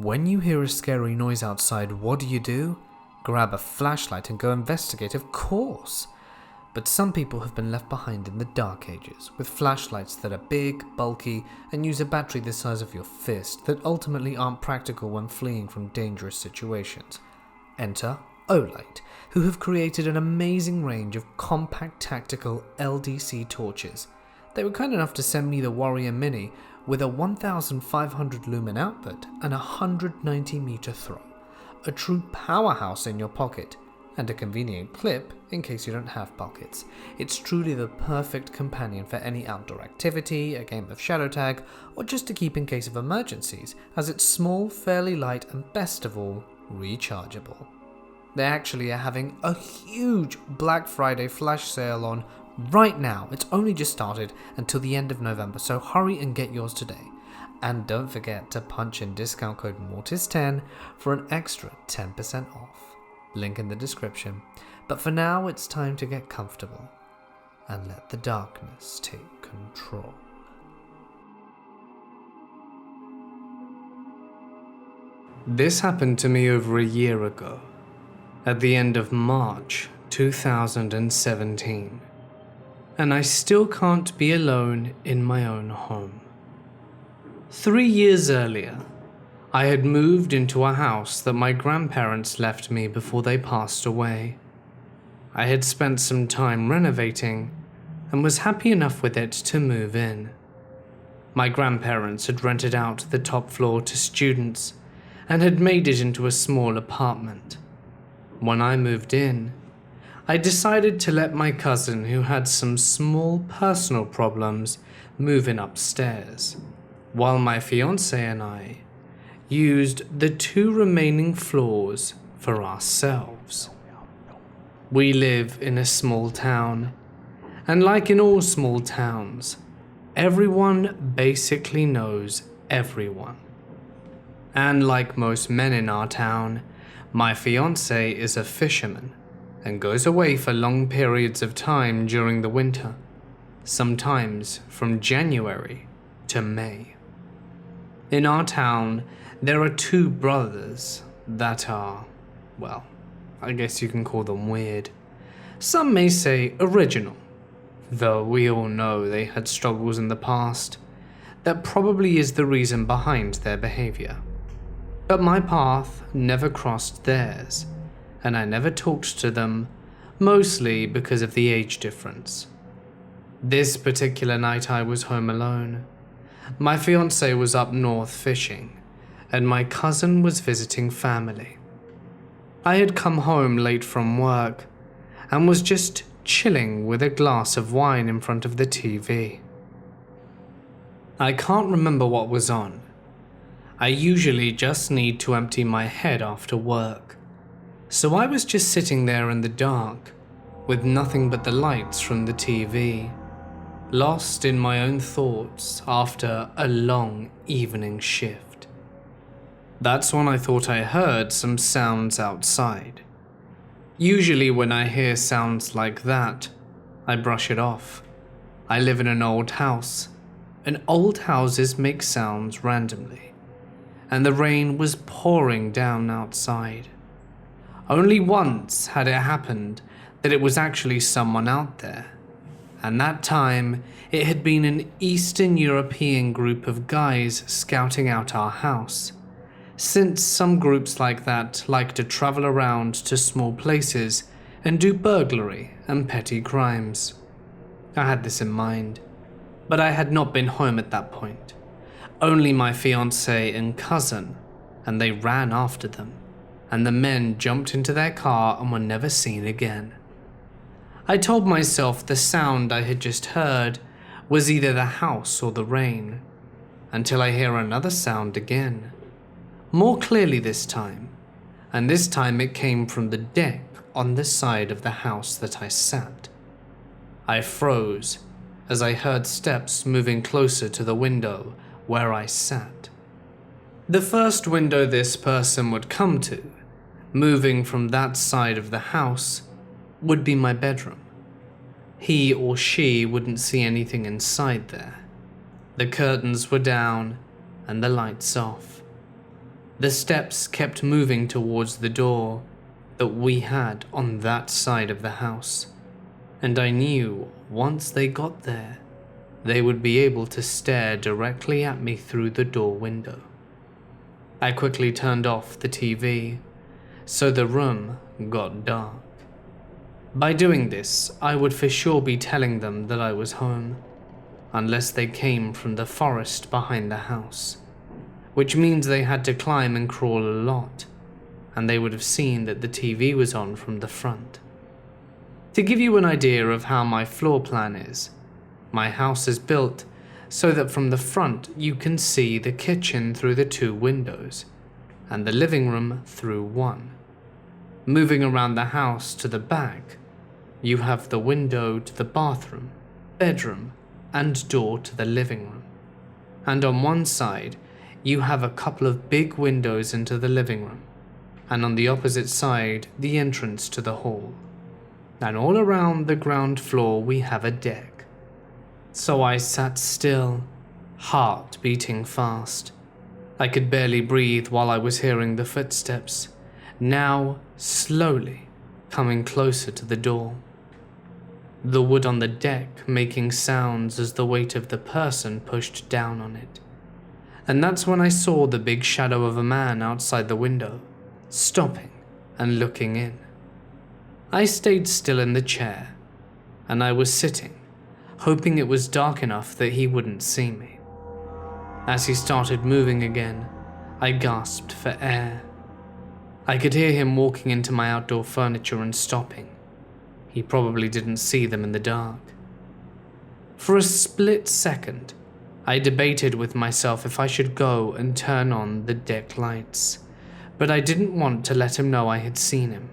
When you hear a scary noise outside, what do? Grab a flashlight and go investigate, of course. But some people have been left behind in the dark ages, with flashlights that are big, bulky, and use a battery the size of your fist that ultimately aren't practical when fleeing from dangerous situations. Enter Olight, who have created an amazing range of compact tactical LDC torches. They were kind enough to send me the Warrior Mini with a 1500 lumen output and a 190 meter throw, a true powerhouse in your pocket, and a convenient clip in case you don't have pockets. It's truly the perfect companion for any outdoor activity, a game of shadow tag, or just to keep in case of emergencies, as it's small, fairly light, and best of all, rechargeable. They actually are having a huge Black Friday flash sale on right now. It's only just started until the end of November, so hurry and get yours today. And don't forget to punch in discount code MORTIS10 for an extra 10% off. Link in the description. But for now, it's time to get comfortable and let the darkness take control. This happened to me over a year ago, at the end of March 2017. And I still can't be alone in my own home. 3 years earlier, I had moved into a house that my grandparents left me before they passed away. I had spent some time renovating and was happy enough with it to move in. My grandparents had rented out the top floor to students and had made it into a small apartment. When I moved in, I decided to let my cousin, who had some small personal problems, move in upstairs, while my fiancé and I used the 2 remaining floors for ourselves. We live in a small town, and like in all small towns, everyone basically knows everyone. And like most men in our town, my fiancé is a fisherman and goes away for long periods of time during the winter, sometimes from January to May. In our town, there are 2 brothers that are, well, I guess you can call them weird. Some may say original, though we all know they had struggles in the past. That probably is the reason behind their behavior. But my path never crossed theirs, and I never talked to them, mostly because of the age difference. This particular night I was home alone. My fiancé was up north fishing, and my cousin was visiting family. I had come home late from work and was just chilling with a glass of wine in front of the TV. I can't remember what was on. I usually just need to empty my head after work. So I was just sitting there in the dark, with nothing but the lights from the TV, lost in my own thoughts after a long evening shift. That's when I thought I heard some sounds outside. Usually when I hear sounds like that, I brush it off. I live in an old house, and old houses make sounds randomly, and the rain was pouring down outside. Only once had it happened that it was actually someone out there, and that time it had been an Eastern European group of guys scouting out our house, since some groups like that like to travel around to small places and do burglary and petty crimes. I had this in mind, but I had not been home at that point. Only my fiancé and cousin, and they ran after them, and the men jumped into their car and were never seen again. I told myself the sound I had just heard was either the house or the rain, until I hear another sound again, more clearly this time, and this time it came from the deck on the side of the house that I sat. I froze as I heard steps moving closer to the window where I sat. The first window this person would come to, moving from that side of the house, would be my bedroom. He or she wouldn't see anything inside there. The curtains were down and the lights off. The steps kept moving towards the door that we had on that side of the house, and I knew once they got there, they would be able to stare directly at me through the door window. I quickly turned off the TV, so the room got dark. By doing this, I would for sure be telling them that I was home, unless they came from the forest behind the house, which means they had to climb and crawl a lot, and they would have seen that the TV was on from the front. To give you an idea of how my floor plan is, my house is built so that from the front you can see the kitchen through the 2 windows, and the living room through 1. Moving around the house to the back, you have the window to the bathroom, bedroom, and door to the living room. And on one side, you have a couple of big windows into the living room, and on the opposite side, the entrance to the hall. And all around the ground floor, we have a deck. So I sat still, heart beating fast. I could barely breathe while I was hearing the footsteps, now slowly coming closer to the door. The wood on the deck making sounds as the weight of the person pushed down on it. And that's when I saw the big shadow of a man outside the window, stopping and looking in. I stayed still in the chair, and I was sitting, hoping it was dark enough that he wouldn't see me. As he started moving again, I gasped for air. I could hear him walking into my outdoor furniture and stopping. He probably didn't see them in the dark. For a split second, I debated with myself if I should go and turn on the deck lights, but I didn't want to let him know I had seen him,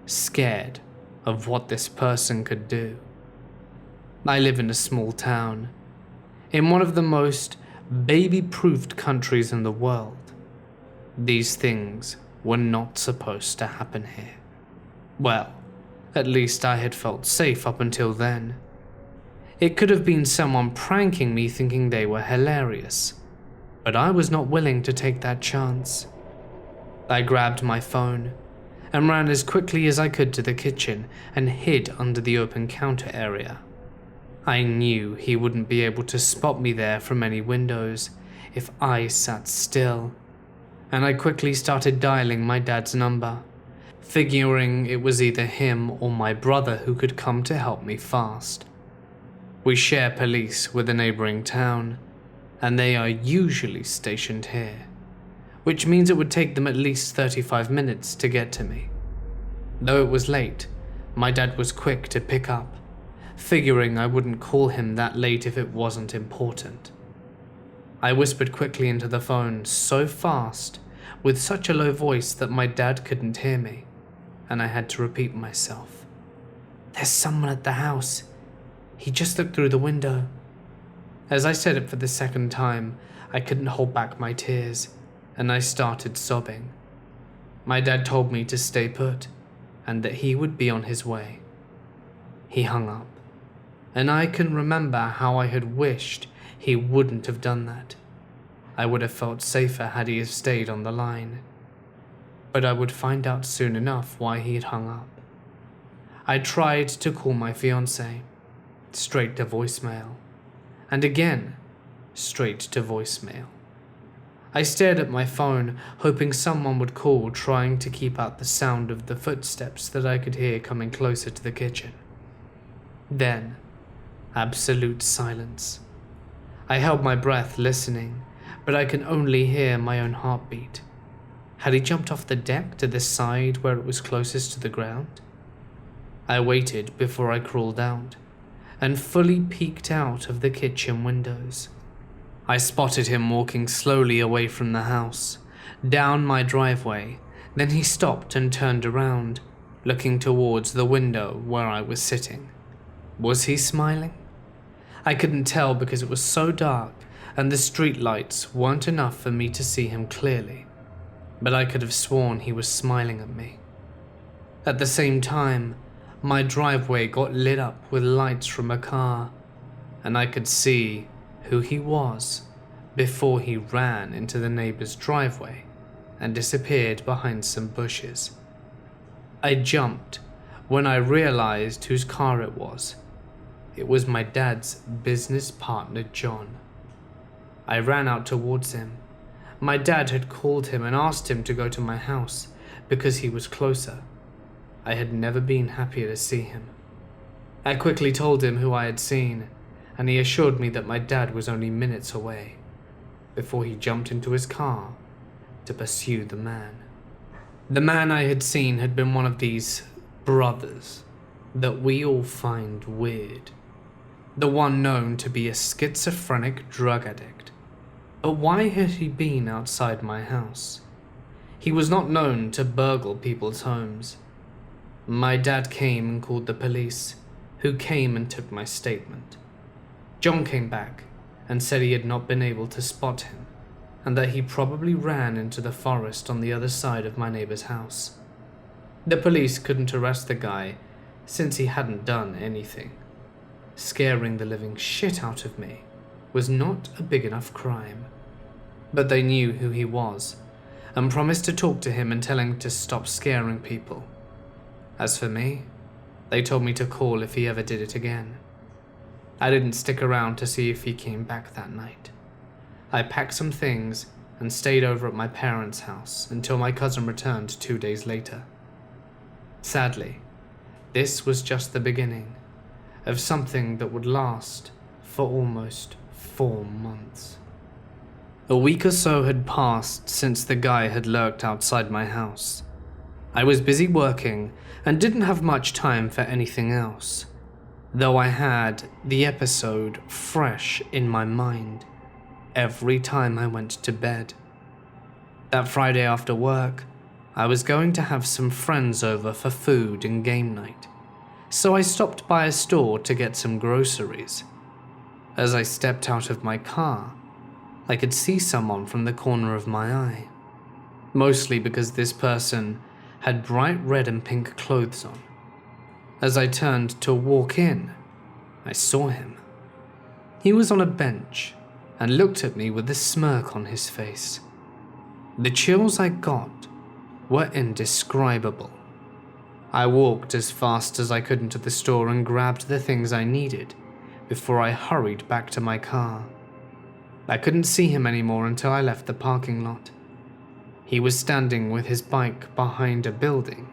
scared of what this person could do. I live in a small town, in one of the most baby-proofed countries in the world. These things were not supposed to happen here. Well, at least I had felt safe up until then. It could have been someone pranking me thinking they were hilarious, but I was not willing to take that chance. I grabbed my phone and ran as quickly as I could to the kitchen and hid under the open counter area. I knew he wouldn't be able to spot me there from any windows if I sat still, and I quickly started dialing my dad's number, figuring it was either him or my brother who could come to help me fast. We share police with a neighboring town, and they are usually stationed here, which means it would take them at least 35 minutes to get to me. Though it was late, my dad was quick to pick up, figuring I wouldn't call him that late if it wasn't important. I whispered quickly into the phone so fast, with such a low voice that my dad couldn't hear me, and I had to repeat myself. "There's someone at the house. He just looked through the window." As I said it for the second time, I couldn't hold back my tears, and I started sobbing. My dad told me to stay put, and that he would be on his way. He hung up, and I can remember how I had wished he wouldn't have done that. I would have felt safer had he have stayed on the line. But I would find out soon enough why he had hung up. I tried to call my fiancée, straight to voicemail, and again, straight to voicemail. I stared at my phone, hoping someone would call, trying to keep out the sound of the footsteps that I could hear coming closer to the kitchen. Then, absolute silence. I held my breath listening, but I can only hear my own heartbeat. Had he jumped off the deck to the side where it was closest to the ground? I waited before I crawled out, and fully peeked out of the kitchen windows. I spotted him walking slowly away from the house, down my driveway. Then he stopped and turned around, looking towards the window where I was sitting. Was he smiling? I couldn't tell because it was so dark and the street lights weren't enough for me to see him clearly, but I could have sworn he was smiling at me. At the same time, my driveway got lit up with lights from a car, and I could see who he was before he ran into the neighbor's driveway and disappeared behind some bushes. I jumped when I realized whose car it was. It was my dad's business partner, John. I ran out towards him. My dad had called him and asked him to go to my house because he was closer. I had never been happier to see him. I quickly told him who I had seen, and he assured me that my dad was only minutes away, before he jumped into his car to pursue the man. The man I had seen had been one of these brothers that we all find weird. The one known to be a schizophrenic drug addict. But why had he been outside my house? He was not known to burgle people's homes. My dad came and called the police, who came and took my statement. John came back and said he had not been able to spot him, and that he probably ran into the forest on the other side of my neighbor's house. The police couldn't arrest the guy since he hadn't done anything. Scaring the living shit out of me was not a big enough crime. But they knew who he was and promised to talk to him and tell him to stop scaring people. As for me, they told me to call if he ever did it again. I didn't stick around to see if he came back that night. I packed some things and stayed over at my parents' house until my cousin returned 2 days later. Sadly, this was just the beginning of something that would last for almost 4 months. A week or so had passed since the guy had lurked outside my house. I was busy working and didn't have much time for anything else, though I had the episode fresh in my mind every time I went to bed. That Friday after work, I was going to have some friends over for food and game night, so I stopped by a store to get some groceries. As I stepped out of my car, I could see someone from the corner of my eye, mostly because this person had bright red and pink clothes on. As I turned to walk in, I saw him. He was on a bench and looked at me with a smirk on his face. The chills I got were indescribable. I walked as fast as I could into the store and grabbed the things I needed before I hurried back to my car. I couldn't see him anymore until I left the parking lot. He was standing with his bike behind a building,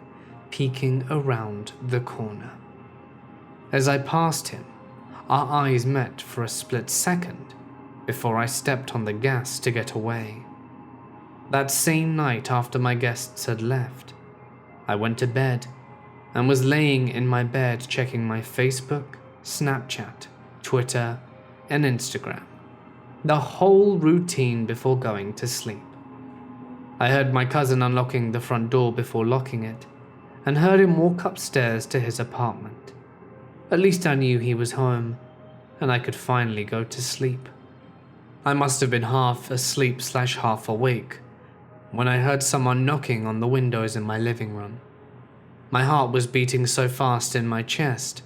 peeking around the corner. As I passed him, our eyes met for a split second before I stepped on the gas to get away. That same night after my guests had left, I went to bed and was laying in my bed checking my Facebook, Snapchat, Twitter, and Instagram. The whole routine before going to sleep. I heard my cousin unlocking the front door before locking it, and heard him walk upstairs to his apartment. At least I knew he was home, and I could finally go to sleep. I must have been half asleep / half awake when I heard someone knocking on the windows in my living room. My heart was beating so fast in my chest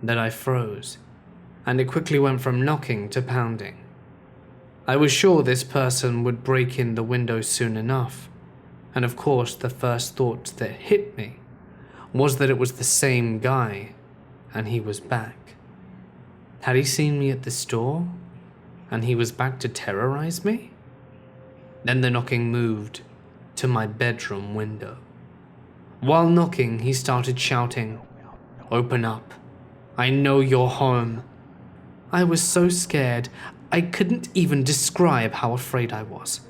that I froze, and it quickly went from knocking to pounding. I was sure this person would break in the window soon enough, and of course the first thought that hit me was that it was the same guy, and he was back. Had he seen me at the store, and he was back to terrorize me? Then the knocking moved to my bedroom window. While knocking, he started shouting, "Open up. I know you're home." I was so scared, I couldn't even describe how afraid I was.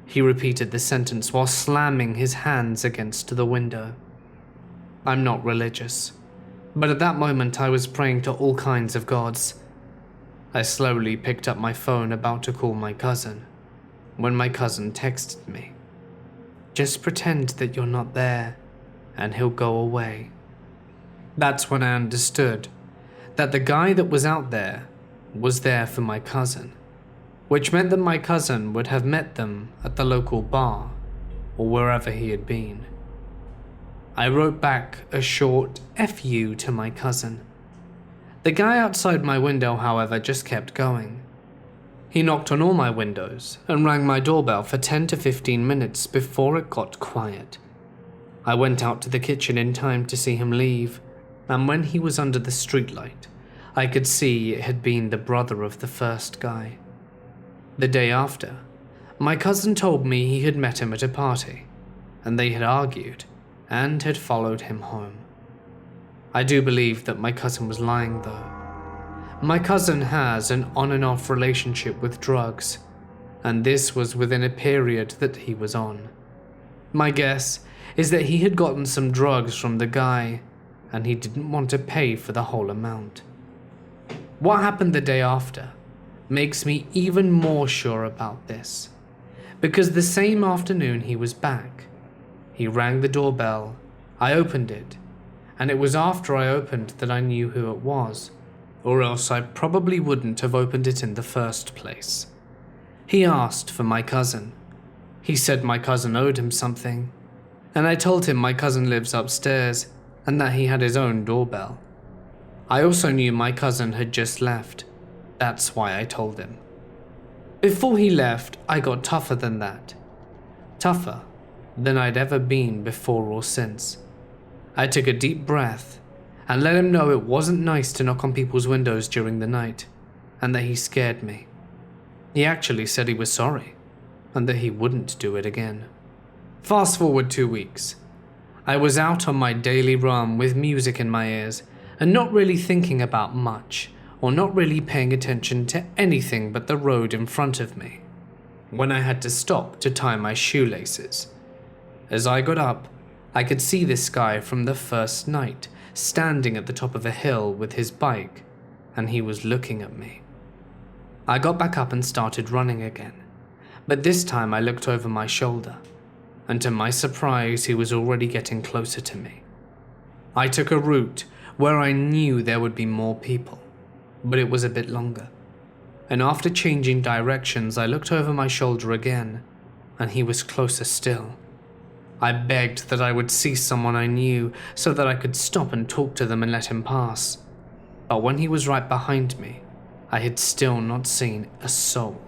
He repeated the sentence while slamming his hands against the window. I'm not religious, but at that moment I was praying to all kinds of gods. I slowly picked up my phone about to call my cousin, when my cousin texted me. Just pretend that you're not there, and he'll go away. That's when I understood that the guy that was out there was there for my cousin, which meant that my cousin would have met them at the local bar or wherever he had been. I wrote back a short F you to my cousin. The guy outside my window, however, just kept going. He knocked on all my windows and rang my doorbell for 10 to 15 minutes before it got quiet. I went out to the kitchen in time to see him leave, and when he was under the streetlight, I could see it had been the brother of the first guy. The day after, my cousin told me he had met him at a party, and they had argued and had followed him home. I do believe that my cousin was lying though. My cousin has an on and off relationship with drugs, and this was within a period that he was on. My guess is that he had gotten some drugs from the guy, and he didn't want to pay for the whole amount. What happened the day after makes me even more sure about this, because the same afternoon he was back. He rang the doorbell, I opened it, and it was after I opened that I knew who it was, or else I probably wouldn't have opened it in the first place. He asked for my cousin. He said my cousin owed him something, and I told him my cousin lives upstairs and that he had his own doorbell. I also knew my cousin had just left. That's why I told him. Before he left, I got tougher than that. Tougher than I'd ever been before or since. I took a deep breath and let him know it wasn't nice to knock on people's windows during the night, and that he scared me. He actually said he was sorry, and that he wouldn't do it again. Fast forward 2 weeks. I was out on my daily run with music in my ears, and not really thinking about much, or not really paying attention to anything but the road in front of me, when I had to stop to tie my shoelaces. As I got up, I could see this guy from the first night, standing at the top of a hill with his bike, and he was looking at me. I got back up and started running again, but this time I looked over my shoulder, and to my surprise he was already getting closer to me. I took a route where I knew there would be more people, but it was a bit longer, and after changing directions I looked over my shoulder again, and he was closer still. I begged that I would see someone I knew so that I could stop and talk to them and let him pass. But when he was right behind me, I had still not seen a soul.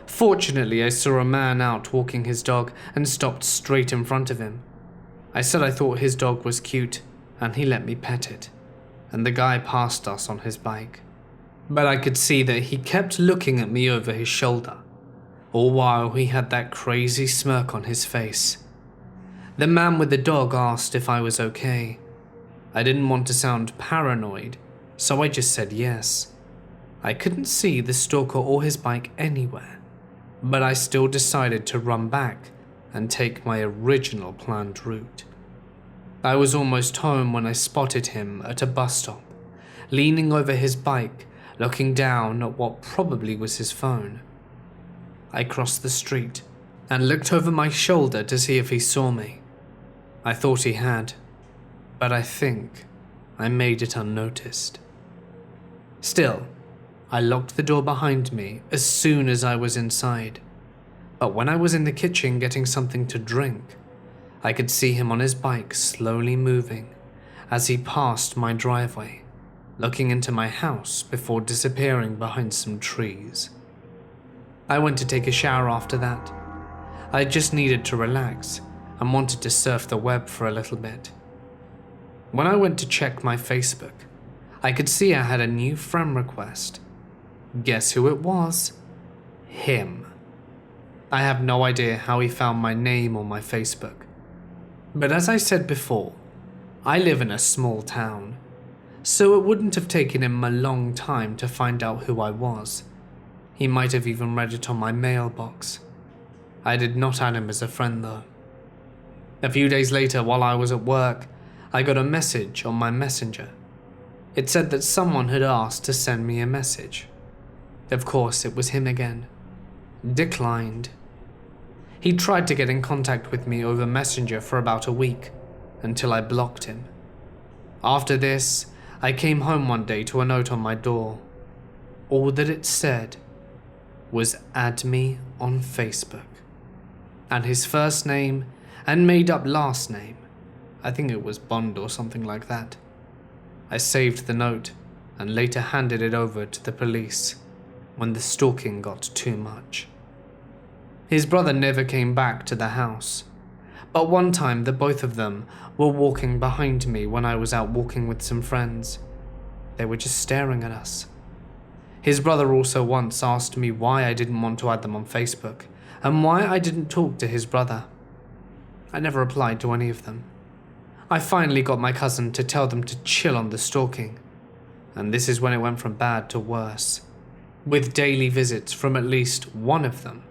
Fortunately, I saw a man out walking his dog and stopped straight in front of him. I said I thought his dog was cute, and he let me pet it, and the guy passed us on his bike. But I could see that he kept looking at me over his shoulder, all while he had that crazy smirk on his face. The man with the dog asked if I was okay. I didn't want to sound paranoid, so I just said yes. I couldn't see the stalker or his bike anywhere, but I still decided to run back and take my original planned route. I was almost home when I spotted him at a bus stop, leaning over his bike, looking down at what probably was his phone. I crossed the street and looked over my shoulder to see if he saw me. I thought he had, but I think I made it unnoticed. Still, I locked the door behind me as soon as I was inside, but when I was in the kitchen getting something to drink, I could see him on his bike slowly moving as he passed my driveway, looking into my house before disappearing behind some trees. I went to take a shower after that. I just needed to relax and wanted to surf the web for a little bit. When I went to check my Facebook, I could see I had a new friend request. Guess who it was? Him. I have no idea how he found my name on my Facebook. But as I said before, I live in a small town, so it wouldn't have taken him a long time to find out who I was. He might have even read it on my mailbox. I did not add him as a friend though. A few days later, while I was at work, I got a message on my messenger. It said that someone had asked to send me a message. Of course, it was him again. Declined. He tried to get in contact with me over Messenger for about a week, until I blocked him. After this, I came home one day to a note on my door. All that it said was "add me on Facebook," and his first name and made up last name. I think it was Bond or something like that. I saved the note and later handed it over to the police. when the stalking got too much. His brother never came back to the house, but one time the both of them were walking behind me when I was out walking with some friends. They were just staring at us. His brother also once asked me why I didn't want to add them on Facebook, and why I didn't talk to his brother. I never replied to any of them. I finally got my cousin to tell them to chill on the stalking, and this is when it went from bad to worse, with daily visits from at least one of them,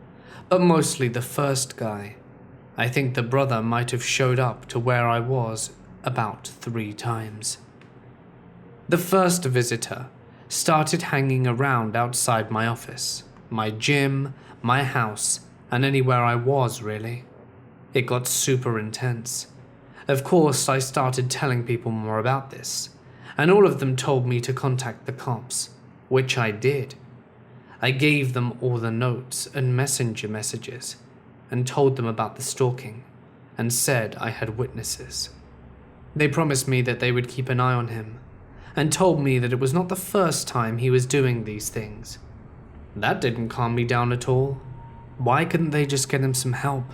but mostly the first guy. I think the brother might have showed up to where I was about 3 times. The first visitor started hanging around outside my office, my gym, my house, and anywhere I was, really. It got super intense. Of course, I started telling people more about this, and all of them told me to contact the cops, which I did. I gave them all the notes and messenger messages, and told them about the stalking, and said I had witnesses. They promised me that they would keep an eye on him, and told me that it was not the first time he was doing these things. That didn't calm me down at all. Why couldn't they just get him some help?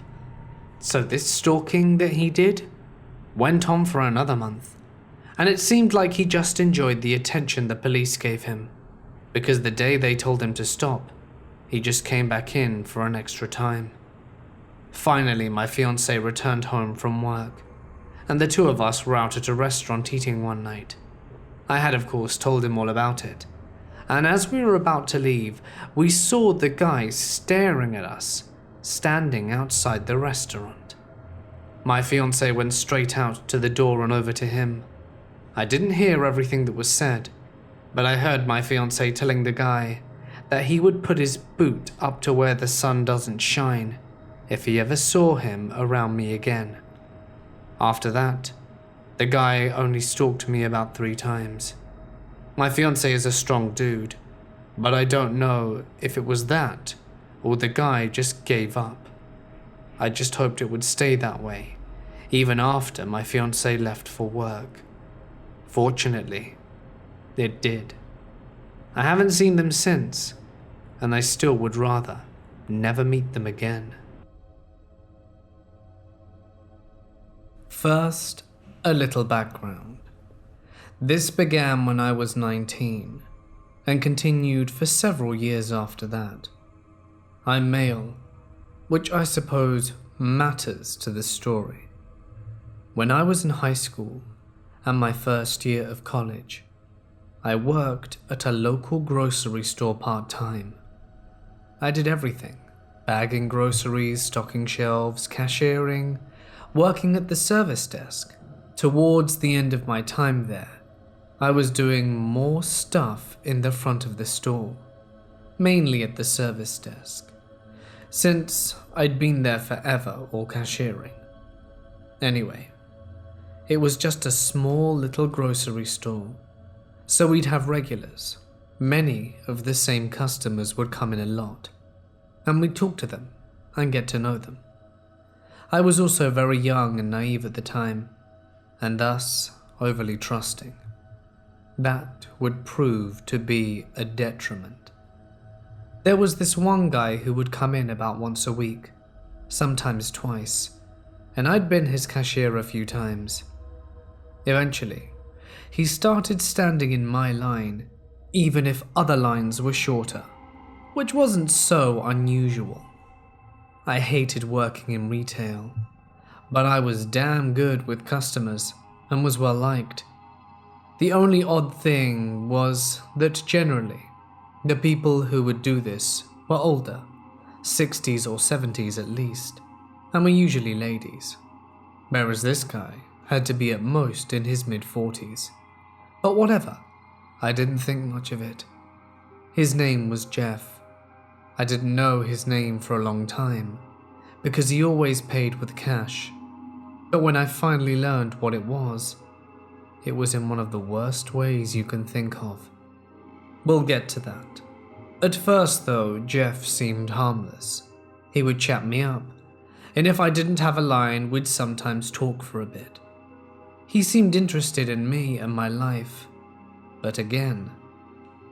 So this stalking that he did went on for another month, and it seemed like he just enjoyed the attention the police gave him, because the day they told him to stop, he just came back in for an extra time. Finally, my fiancé returned home from work, and the two of us were out at a restaurant eating one night. I had, of course, told him all about it, and as we were about to leave, we saw the guy staring at us, standing outside the restaurant. My fiancé went straight out to the door and over to him. I didn't hear everything that was said, but I heard my fiancé telling the guy that he would put his boot up to where the sun doesn't shine if he ever saw him around me again. After that, the guy only stalked me about 3 times. My fiancé is a strong dude, but I don't know if it was that or the guy just gave up. I just hoped it would stay that way, even after my fiancé left for work. Fortunately, it did. I haven't seen them since, and I still would rather never meet them again. First, a little background. This began when I was 19, and continued for several years after that. I'm male, which I suppose matters to the story. When I was in high school and my first year of college, I worked at a local grocery store part-time. I did everything: bagging groceries, stocking shelves, cashiering, working at the service desk. Towards the end of my time there, I was doing more stuff in the front of the store, mainly at the service desk, since I'd been there forever, all cashiering. Anyway, it was just a small little grocery store, so we'd have regulars. Many of the same customers would come in a lot, and we'd talk to them and get to know them. I was also very young and naive at the time, and thus overly trusting. That would prove to be a detriment. There was this one guy who would come in about once a week, sometimes twice, and I'd been his cashier a few times. Eventually, he started standing in my line, even if other lines were shorter, which wasn't so unusual. I hated working in retail, but I was damn good with customers and was well liked. The only odd thing was that generally, the people who would do this were older, 60s or 70s at least, and were usually ladies, whereas this guy had to be at most in his mid-40s. But whatever, I didn't think much of it. His name was Jeff. I didn't know his name for a long time, because he always paid with cash. But when I finally learned what it was in one of the worst ways you can think of. We'll get to that. At first though, Jeff seemed harmless. He would chat me up, and if I didn't have a line, we'd sometimes talk for a bit. He seemed interested in me and my life, but again,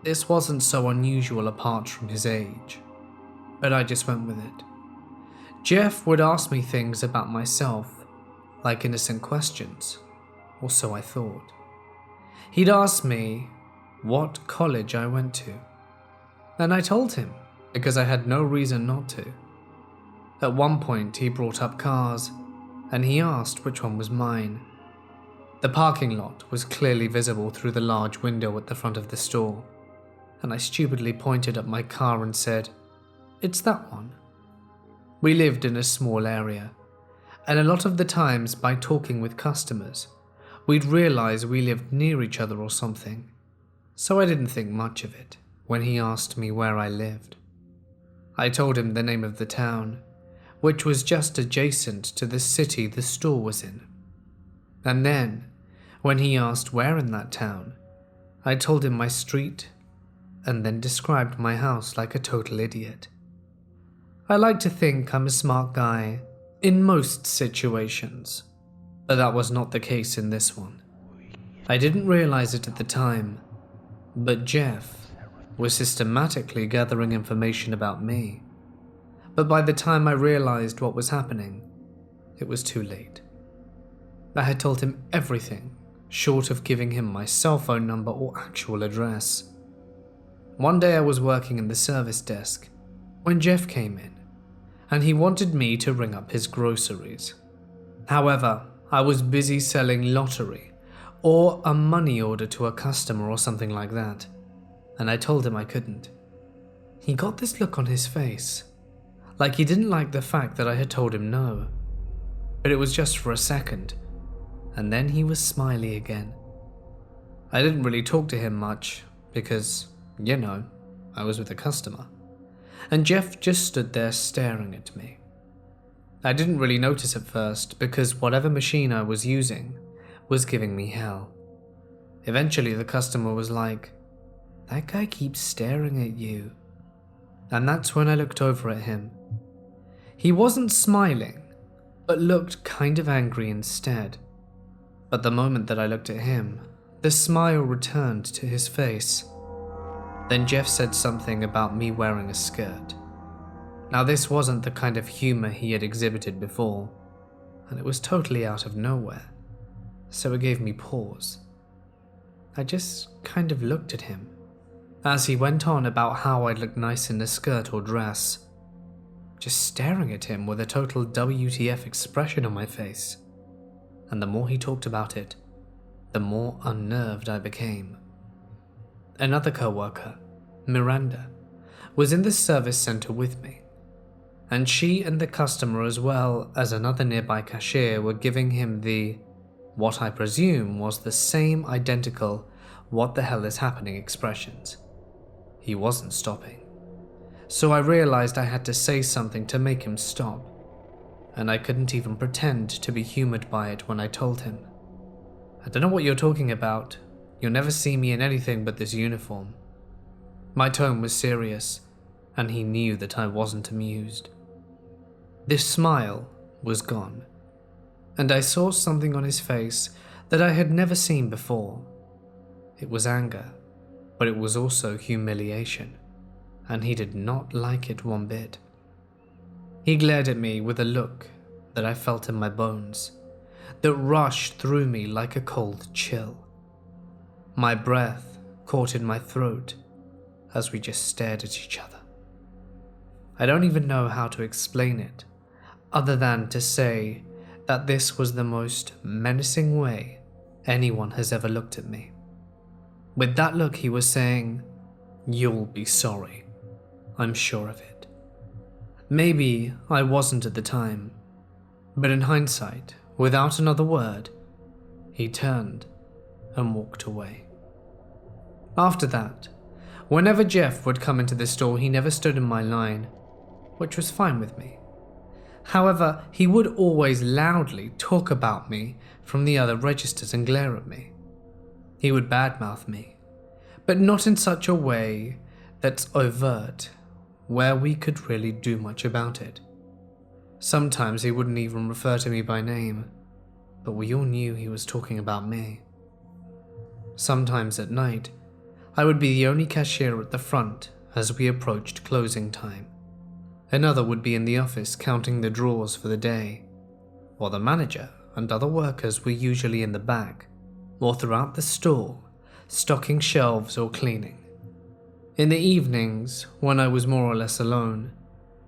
This wasn't so unusual apart from his age, but I just went with it. Jeff would ask me things about myself, like innocent questions, or so I thought. He'd ask me what college I went to, and I told him because I had no reason not to. At one point he brought up cars, and he asked which one was mine. The parking lot was clearly visible through the large window at the front of the store, and I stupidly pointed at my car and said, "It's that one." We lived in a small area, and a lot of the times by talking with customers, we'd realize we lived near each other or something, so I didn't think much of it when he asked me where I lived. I told him the name of the town, which was just adjacent to the city the store was in. And then, when he asked where in that town, I told him my street, and then described my house like a total idiot. I like to think I'm a smart guy in most situations, but that was not the case in this one. I didn't realize it at the time, but Jeff was systematically gathering information about me. But by the time I realized what was happening, it was too late. I had told him everything short of giving him my cell phone number or actual address. One day I was working in the service desk when Jeff came in, and he wanted me to ring up his groceries. However, I was busy selling lottery or a money order to a customer or something like that, and I told him I couldn't. He got this look on his face, like he didn't like the fact that I had told him no, but it was just for a second, and then he was smiley again. I didn't really talk to him much because, I was with a customer, and Jeff just stood there staring at me. I didn't really notice at first because whatever machine I was using was giving me hell. Eventually the customer was like, "That guy keeps staring at you." And that's when I looked over at him. He wasn't smiling, but looked kind of angry instead. But the moment that I looked at him, the smile returned to his face. Then Jeff said something about me wearing a skirt. Now this wasn't the kind of humor he had exhibited before, and it was totally out of nowhere, so it gave me pause. I just kind of looked at him, as he went on about how I'd look nice in a skirt or dress, just staring at him with a total WTF expression on my face. And the more he talked about it, the more unnerved I became. Another co-worker, Miranda, was in the service center with me, and she and the customer as well as another nearby cashier were giving him what I presume was the same identical "what the hell is happening" expressions. He wasn't stopping, so I realized I had to say something to make him stop, and I couldn't even pretend to be humored by it when I told him, "I don't know what you're talking about. You'll never see me in anything but this uniform." My tone was serious, and he knew that I wasn't amused. This smile was gone, and I saw something on his face that I had never seen before. It was anger, but it was also humiliation, and he did not like it one bit. He glared at me with a look that I felt in my bones, that rushed through me like a cold chill. My breath caught in my throat as we just stared at each other. I don't even know how to explain it, other than to say that this was the most menacing way anyone has ever looked at me. With that look he was saying, "You'll be sorry, I'm sure of it." Maybe I wasn't at the time, but in hindsight, without another word, he turned and walked away. After that, whenever Jeff would come into the store, he never stood in my line, which was fine with me. However, he would always loudly talk about me from the other registers and glare at me. He would badmouth me, but not in such a way that's overt, where we could really do much about it. Sometimes he wouldn't even refer to me by name, but we all knew he was talking about me. Sometimes at night, I would be the only cashier at the front as we approached closing time. Another would be in the office counting the drawers for the day, while the manager and other workers were usually in the back or throughout the store, stocking shelves or cleaning. In the evenings, when I was more or less alone,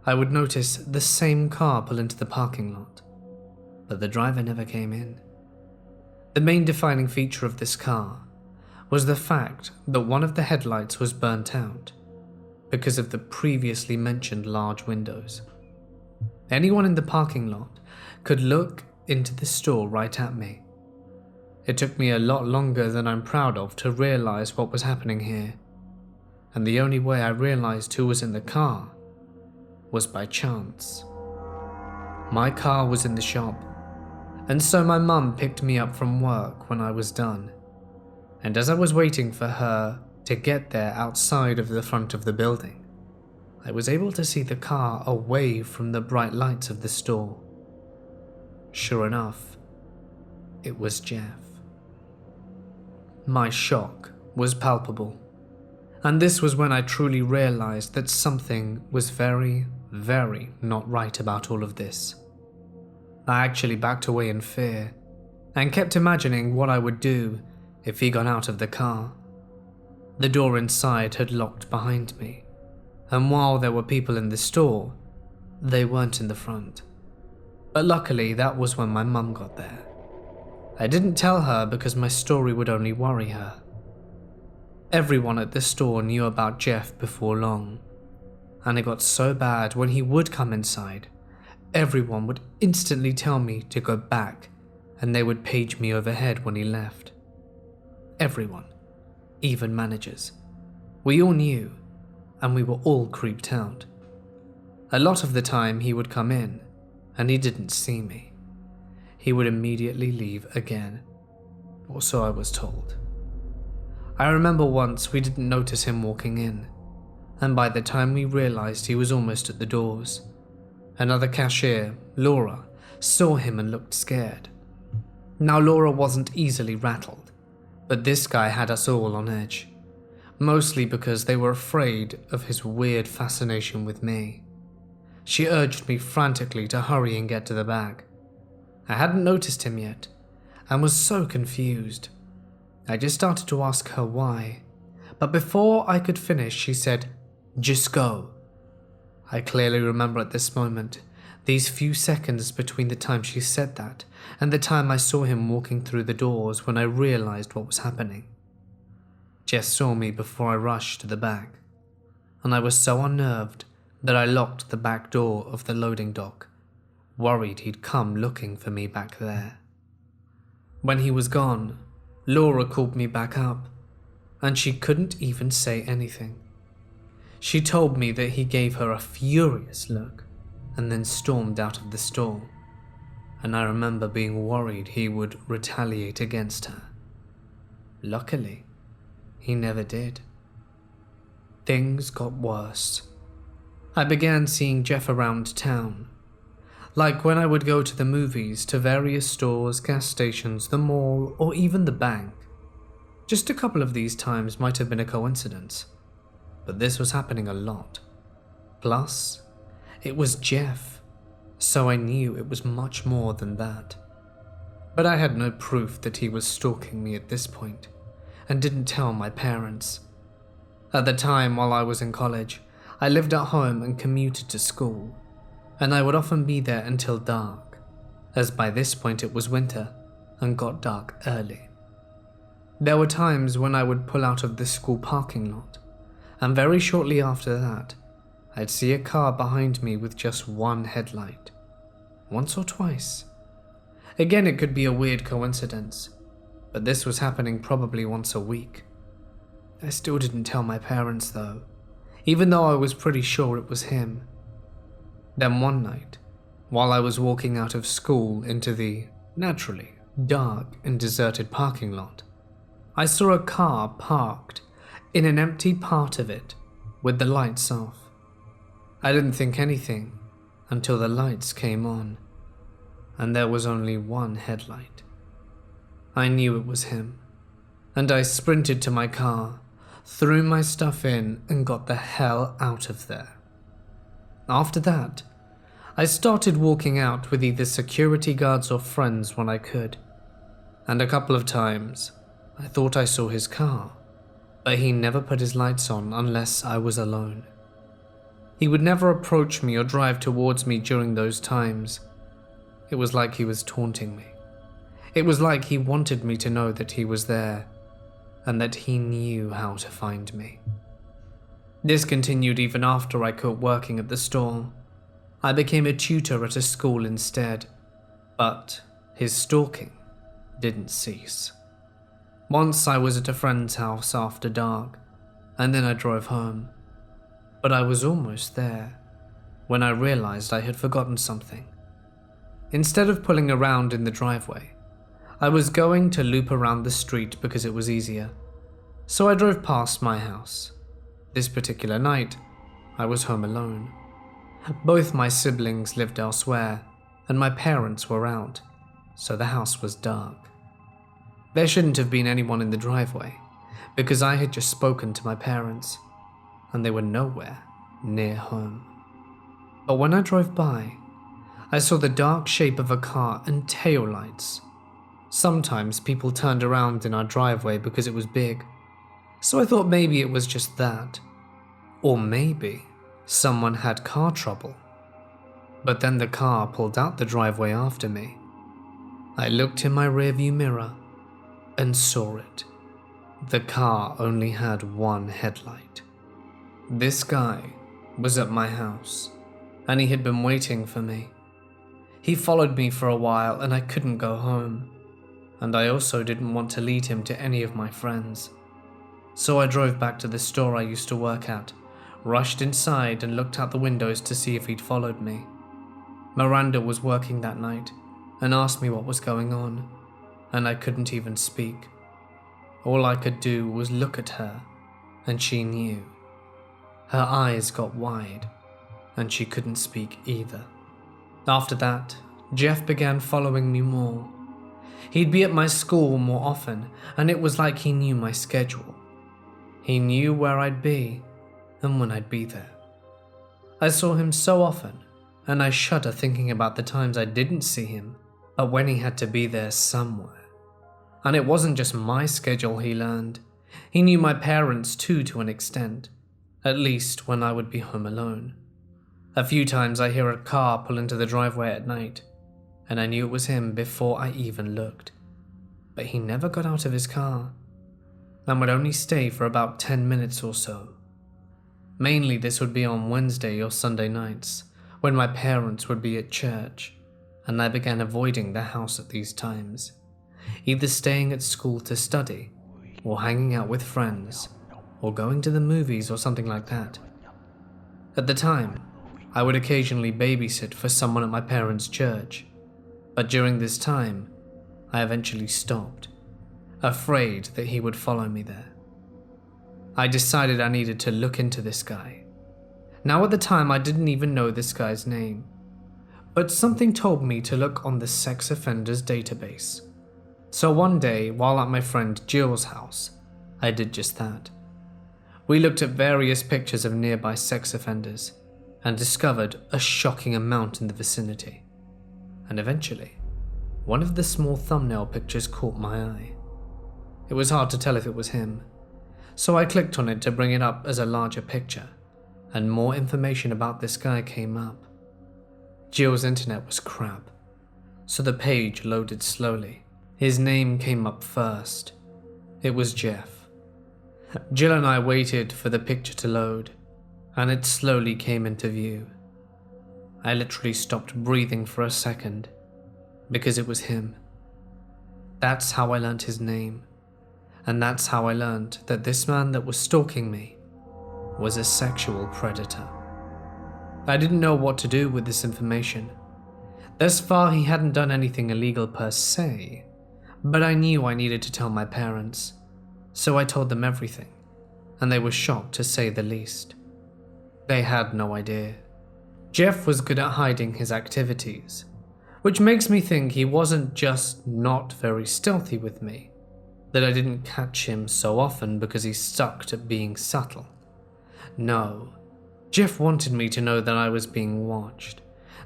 I would notice the same car pull into the parking lot, but the driver never came in. The main defining feature of this car was the fact that one of the headlights was burnt out because of the previously mentioned large windows. Anyone in the parking lot could look into the store right at me. It took me a lot longer than I'm proud of to realize what was happening here, and the only way I realized who was in the car was by chance. My car was in the shop, and so my mum picked me up from work when I was done, and as I was waiting for her to get there outside of the front of the building, I was able to see the car away from the bright lights of the store. Sure enough, it was Jeff. My shock was palpable, and this was when I truly realized that something was very, very not right about all of this. I actually backed away in fear and kept imagining what I would do if he got out of the car. The door inside had locked behind me, and while there were people in the store, they weren't in the front. But luckily, that was when my mum got there. I didn't tell her because my story would only worry her. Everyone at the store knew about Jeff before long, and it got so bad when he would come inside, everyone would instantly tell me to go back, and they would page me overhead when he left. Everyone, even managers. We all knew, and we were all creeped out. A lot of the time he would come in, and he didn't see me. He would immediately leave again, or so I was told. I remember once we didn't notice him walking in, and by the time we realized he was almost at the doors, another cashier, Laura, saw him and looked scared. Now Laura wasn't easily rattled, but this guy had us all on edge, mostly because they were afraid of his weird fascination with me. She urged me frantically to hurry and get to the bag. I hadn't noticed him yet, and was so confused. I just started to ask her why, but before I could finish, she said, "Just go." I clearly remember at this moment, these few seconds between the time she said that and the time I saw him walking through the doors when I realized what was happening. Jess saw me before I rushed to the back, and I was so unnerved that I locked the back door of the loading dock, worried he'd come looking for me back there. When he was gone, Laura called me back up, and she couldn't even say anything. She told me that he gave her a furious look and then stormed out of the store, and I remember being worried he would retaliate against her. Luckily, he never did. Things got worse. I began seeing Jeff around town, like when I would go to the movies, to various stores, gas stations, the mall, or even the bank. Just a couple of these times might have been a coincidence, but this was happening a lot. Plus, it was Jeff, so I knew it was much more than that. But I had no proof that he was stalking me at this point, and didn't tell my parents. At the time, while I was in college, I lived at home and commuted to school, and I would often be there until dark, as by this point it was winter and got dark early. There were times when I would pull out of the school parking lot, and very shortly after that, I'd see a car behind me with just one headlight, once or twice. Again, it could be a weird coincidence, but this was happening probably once a week. I still didn't tell my parents though, even though I was pretty sure it was him. Then one night, while I was walking out of school into the, naturally, dark and deserted parking lot, I saw a car parked in an empty part of it with the lights off. I didn't think anything until the lights came on, and there was only one headlight. I knew it was him, and I sprinted to my car, threw my stuff in, and got the hell out of there. After that, I started walking out with either security guards or friends when I could, and a couple of times I thought I saw his car, but he never put his lights on unless I was alone. He would never approach me or drive towards me during those times. It was like he was taunting me. It was like he wanted me to know that he was there, and that he knew how to find me. This continued even after I quit working at the store. I became a tutor at a school instead, but his stalking didn't cease. Once I was at a friend's house after dark, and then I drove home. But I was almost there when I realized I had forgotten something. Instead of pulling around in the driveway, I was going to loop around the street because it was easier. So I drove past my house. This particular night, I was home alone. Both my siblings lived elsewhere, and my parents were out, so the house was dark. There shouldn't have been anyone in the driveway, because I had just spoken to my parents, and they were nowhere near home. But when I drove by, I saw the dark shape of a car and taillights. Sometimes people turned around in our driveway because it was big, so I thought maybe it was just that. Or maybe someone had car trouble. But then the car pulled out the driveway after me. I looked in my rearview mirror and saw it. The car only had one headlight. This guy was at my house, and he had been waiting for me. He followed me for a while, and I couldn't go home. And I also didn't want to lead him to any of my friends. So I drove back to the store I used to work at, rushed inside and looked out the windows to see if he'd followed me. Miranda was working that night and asked me what was going on, and I couldn't even speak. All I could do was look at her, and she knew. Her eyes got wide, and she couldn't speak either. After that, Jeff began following me more. He'd be at my school more often, and it was like he knew my schedule. He knew where I'd be and when I'd be there. I saw him so often, and I shudder thinking about the times I didn't see him, but when he had to be there somewhere. And it wasn't just my schedule he learned. He knew my parents too, to an extent, at least when I would be home alone. A few times I hear a car pull into the driveway at night, and I knew it was him before I even looked. But he never got out of his car, and would only stay for about 10 minutes or so. Mainly this would be on Wednesday or Sunday nights, when my parents would be at church, and I began avoiding the house at these times, either staying at school to study, or hanging out with friends, or going to the movies or something like that. At the time, I would occasionally babysit for someone at my parents' church, but during this time, I eventually stopped, afraid that he would follow me there. I decided I needed to look into this guy. Now at the time I didn't even know this guy's name, but something told me to look on the sex offenders database. So one day, while at my friend Jill's house, I did just that. We looked at various pictures of nearby sex offenders and discovered a shocking amount in the vicinity. And eventually, one of the small thumbnail pictures caught my eye. It was hard to tell if it was him, so I clicked on it to bring it up as a larger picture, and more information about this guy came up. Jill's internet was crap, so the page loaded slowly. His name came up first. It was Jeff. Jill and I waited for the picture to load, and it slowly came into view. I literally stopped breathing for a second, because it was him. That's how I learnt his name, and that's how I learned that this man that was stalking me was a sexual predator. I didn't know what to do with this information. Thus far, he hadn't done anything illegal per se, but I knew I needed to tell my parents, so I told them everything, and they were shocked to say the least. They had no idea. Jeff was good at hiding his activities, which makes me think he wasn't just not very stealthy with me. That I didn't catch him so often because he sucked at being subtle. No, Jeff wanted me to know that I was being watched,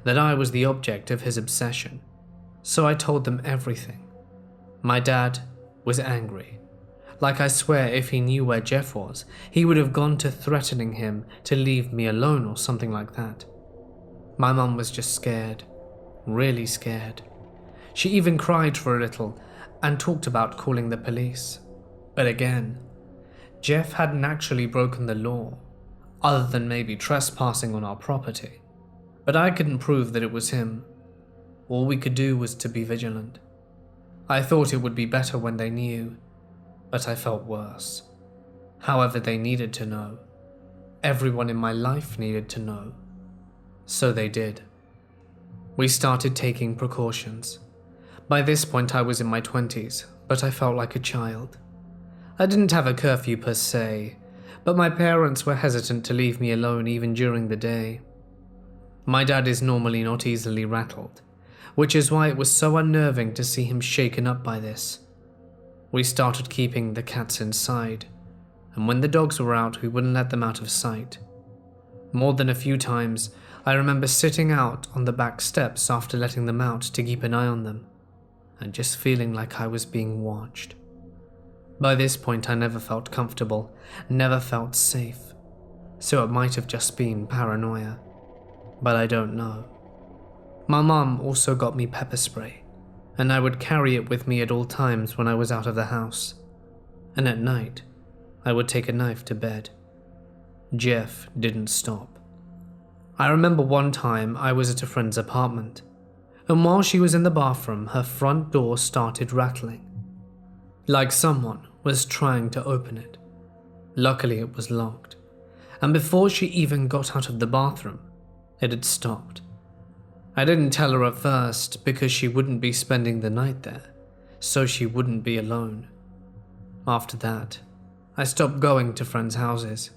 that I was the object of his obsession. So I told them everything. My dad was angry. Like I swear if he knew where Jeff was, he would have gone to threatening him to leave me alone or something like that. My mum was just scared, really scared. She even cried for a little and talked about calling the police. But again, Jeff hadn't actually broken the law, other than maybe trespassing on our property. But I couldn't prove that it was him. All we could do was to be vigilant. I thought it would be better when they knew, but I felt worse. However, they needed to know. Everyone in my life needed to know. So they did. We started taking precautions. By this point I was in my 20s, but I felt like a child. I didn't have a curfew per se, but my parents were hesitant to leave me alone even during the day. My dad is normally not easily rattled, which is why it was so unnerving to see him shaken up by this. We started keeping the cats inside, and when the dogs were out we wouldn't let them out of sight. More than a few times, I remember sitting out on the back steps after letting them out to keep an eye on them, and just feeling like I was being watched. By this point I never felt comfortable, never felt safe, so it might have just been paranoia, but I don't know. My mum also got me pepper spray, and I would carry it with me at all times when I was out of the house, and at night I would take a knife to bed. Jeff didn't stop. I remember one time I was at a friend's apartment, and while she was in the bathroom, her front door started rattling, like someone was trying to open it. Luckily it was locked, and before she even got out of the bathroom, it had stopped. I didn't tell her at first because she wouldn't be spending the night there, so she wouldn't be alone. After that, I stopped going to friends' houses.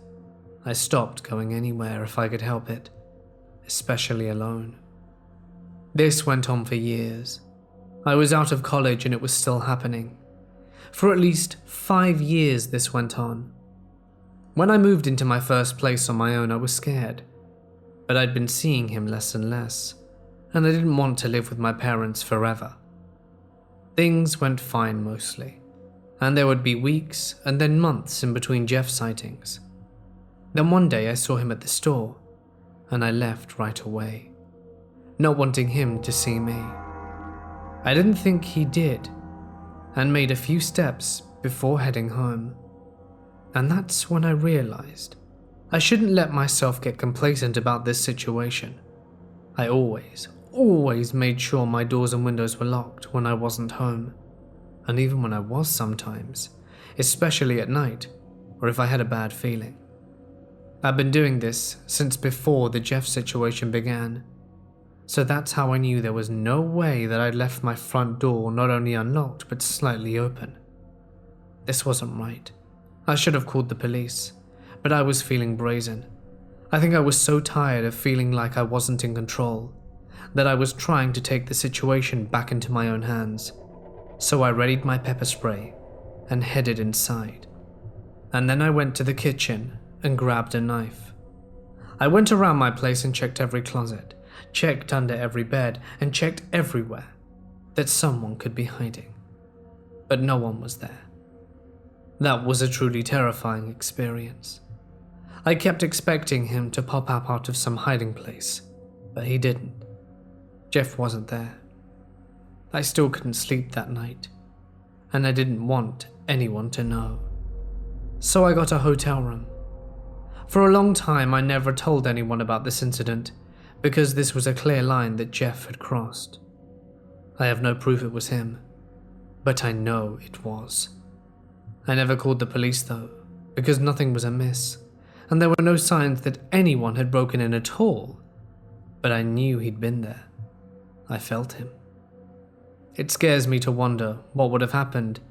I stopped going anywhere if I could help it, especially alone. This went on for years. I was out of college and it was still happening. For at least 5 years this went on. When I moved into my first place on my own, I was scared, but I'd been seeing him less and less, and I didn't want to live with my parents forever. Things went fine mostly, and there would be weeks and then months in between Jeff sightings. Then one day I saw him at the store, and I left right away, not wanting him to see me. I didn't think he did, and made a few steps before heading home. And that's when I realized I shouldn't let myself get complacent about this situation. I always made sure my doors and windows were locked when I wasn't home, and even when I was sometimes, especially at night or if I had a bad feeling. I've been doing this since before the Jeff situation began, so that's how I knew there was no way that I'd left my front door not only unlocked but slightly open. This wasn't right. I should have called the police, but I was feeling brazen. I think I was so tired of feeling like I wasn't in control, that I was trying to take the situation back into my own hands. So I readied my pepper spray and headed inside. And then I went to the kitchen and grabbed a knife. I went around my place and checked every closet, checked under every bed, and checked everywhere that someone could be hiding. But no one was there. That was a truly terrifying experience. I kept expecting him to pop up out of some hiding place, but he didn't. Jeff wasn't there. I still couldn't sleep that night, and I didn't want anyone to know. So I got a hotel room. For a long time I never told anyone about this incident, because this was a clear line that Jeff had crossed. I have no proof it was him, but I know it was. I never called the police though, because nothing was amiss, and there were no signs that anyone had broken in at all, but I knew he'd been there. I felt him. It scares me to wonder what would have happened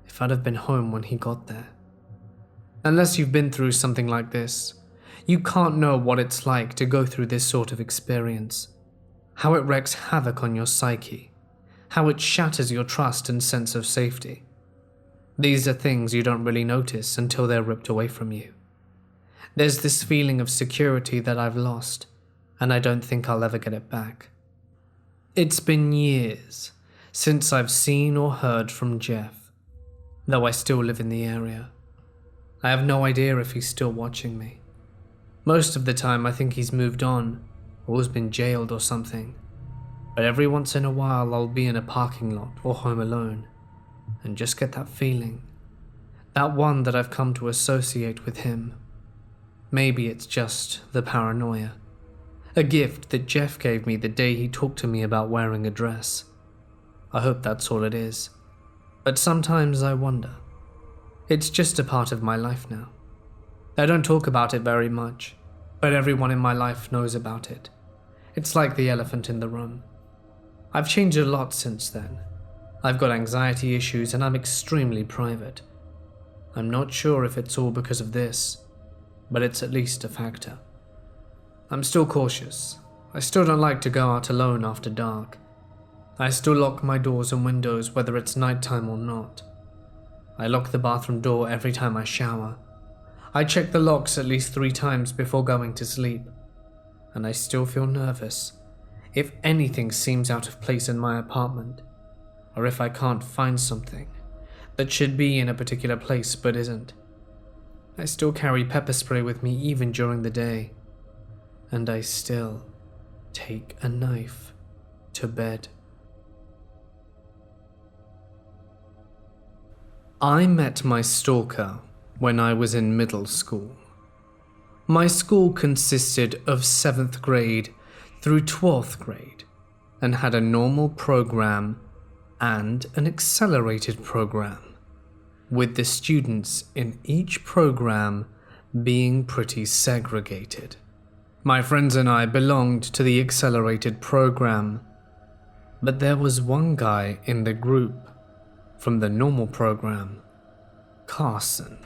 if I'd have been home when he got there. Unless you've been through something like this, you can't know what it's like to go through this sort of experience, how it wreaks havoc on your psyche, how it shatters your trust and sense of safety. These are things you don't really notice until they're ripped away from you. There's this feeling of security that I've lost, and I don't think I'll ever get it back. It's been years since I've seen or heard from Jeff, though I still live in the area. I have no idea if he's still watching me. Most of the time I think he's moved on, or has been jailed or something. But every once in a while I'll be in a parking lot or home alone, and just get that feeling. That one that I've come to associate with him. Maybe it's just the paranoia. A gift that Jeff gave me the day he talked to me about wearing a dress. I hope that's all it is. But sometimes I wonder. It's just a part of my life now. I don't talk about it very much, but everyone in my life knows about it. It's like the elephant in the room. I've changed a lot since then. I've got anxiety issues and I'm extremely private. I'm not sure if it's all because of this, but it's at least a factor. I'm still cautious. I still don't like to go out alone after dark. I still lock my doors and windows whether it's nighttime or not. I lock the bathroom door every time I shower. I check the locks at least 3 times before going to sleep. And I still feel nervous if anything seems out of place in my apartment, or if I can't find something that should be in a particular place but isn't. I still carry pepper spray with me even during the day. And I still take a knife to bed. I met my stalker when I was in middle school. My school consisted of 7th grade through 12th grade and had a normal program and an accelerated program, with the students in each program being pretty segregated. My friends and I belonged to the accelerated program, but there was one guy in the group from the normal program, Carson.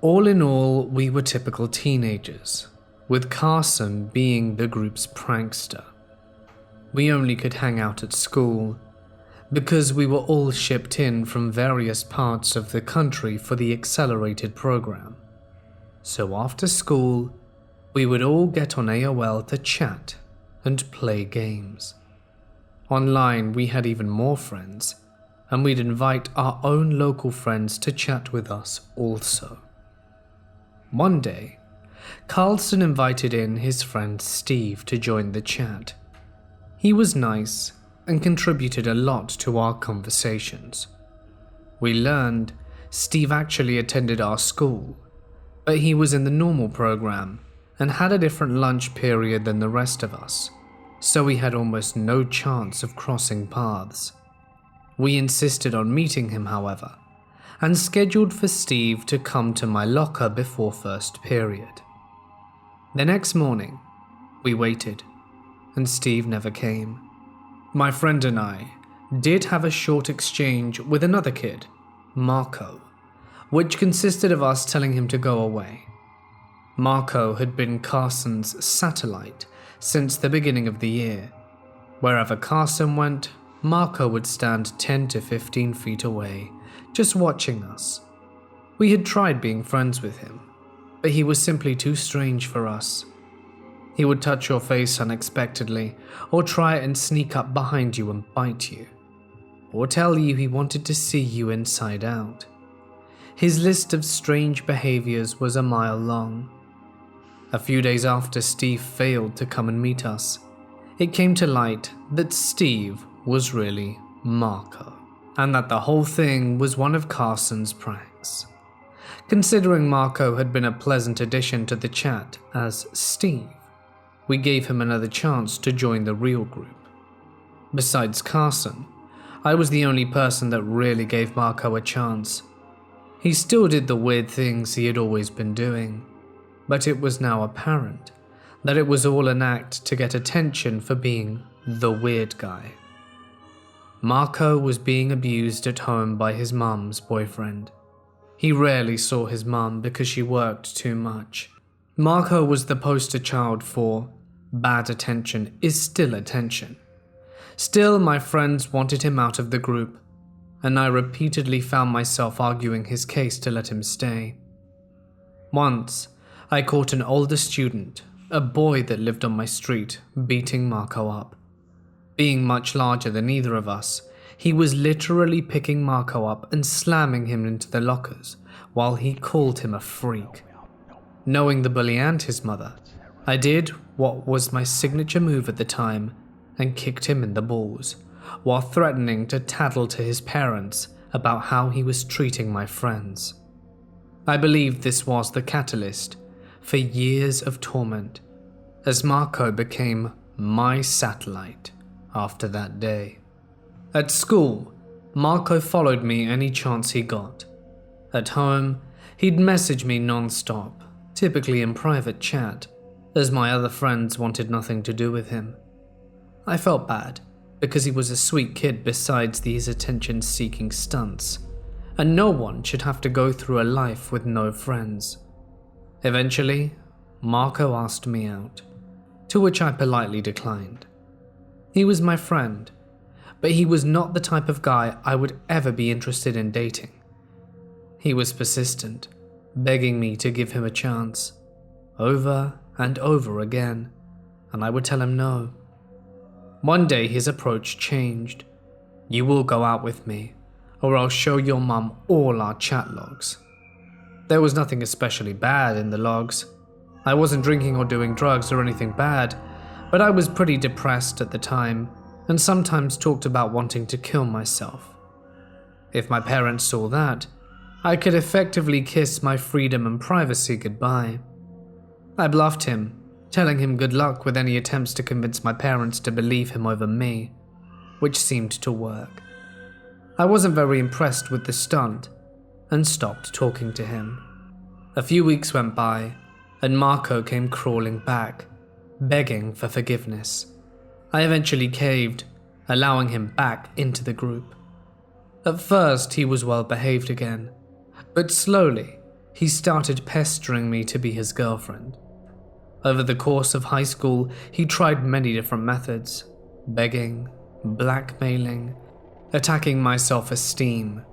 All in all, we were typical teenagers, with Carson being the group's prankster. We only could hang out at school because we were all shipped in from various parts of the country for the accelerated program. So after school, we would all get on AOL to chat and play games. Online, we had even more friends, and we'd invite our own local friends to chat with us also. One day, Carlson invited in his friend Steve to join the chat. He was nice and contributed a lot to our conversations. We learned Steve actually attended our school, but he was in the normal program and had a different lunch period than the rest of us, so we had almost no chance of crossing paths. We insisted on meeting him, however, and scheduled for Steve to come to my locker before first period. The next morning, we waited, and Steve never came. My friend and I did have a short exchange with another kid, Marco, which consisted of us telling him to go away. Marco had been Carson's satellite since the beginning of the year. Wherever Carson went, Marco would stand 10 to 15 feet away, just watching us. We had tried being friends with him, but he was simply too strange for us. He would touch your face unexpectedly, or try and sneak up behind you and bite you, or tell you he wanted to see you inside out. His list of strange behaviors was a mile long. A few days after Steve failed to come and meet us, it came to light that Steve was really Marco, and that the whole thing was one of Carson's pranks. Considering Marco had been a pleasant addition to the chat as Steve, we gave him another chance to join the real group. Besides Carson, I was the only person that really gave Marco a chance. He still did the weird things he had always been doing, but it was now apparent that it was all an act to get attention for being the weird guy. Marco was being abused at home by his mum's boyfriend. He rarely saw his mum because she worked too much. Marco was the poster child for bad attention is still attention. Still, my friends wanted him out of the group. and I repeatedly found myself arguing his case to let him stay. Once, I caught an older student, a boy that lived on my street, beating Marco up. Being much larger than either of us, he was literally picking Marco up and slamming him into the lockers while he called him a freak. Knowing the bully and his mother, I did what was my signature move at the time and kicked him in the balls, while threatening to tattle to his parents about how he was treating my friends. I believe this was the catalyst for years of torment, as Marco became my satellite after that day. At school, Marco followed me any chance he got. At home, he'd message me non-stop, typically in private chat, as my other friends wanted nothing to do with him. I felt bad, because he was a sweet kid besides these attention-seeking stunts, and no one should have to go through a life with no friends. Eventually, Marco asked me out, to which I politely declined. He was my friend, but he was not the type of guy I would ever be interested in dating. He was persistent, begging me to give him a chance, over and over again, and I would tell him no. One day his approach changed. "You will go out with me, or I'll show your mum all our chat logs." There was nothing especially bad in the logs. I wasn't drinking or doing drugs or anything bad, but I was pretty depressed at the time, and sometimes talked about wanting to kill myself. If my parents saw that, I could effectively kiss my freedom and privacy goodbye. I bluffed him, telling him good luck with any attempts to convince my parents to believe him over me, which seemed to work. I wasn't very impressed with the stunt, and stopped talking to him. A few weeks went by, and Marco came crawling back, begging for forgiveness. I eventually caved, allowing him back into the group. At first, he was well behaved again, but slowly, he started pestering me to be his girlfriend. Over the course of high school, he tried many different methods: begging, blackmailing, attacking my self-esteem,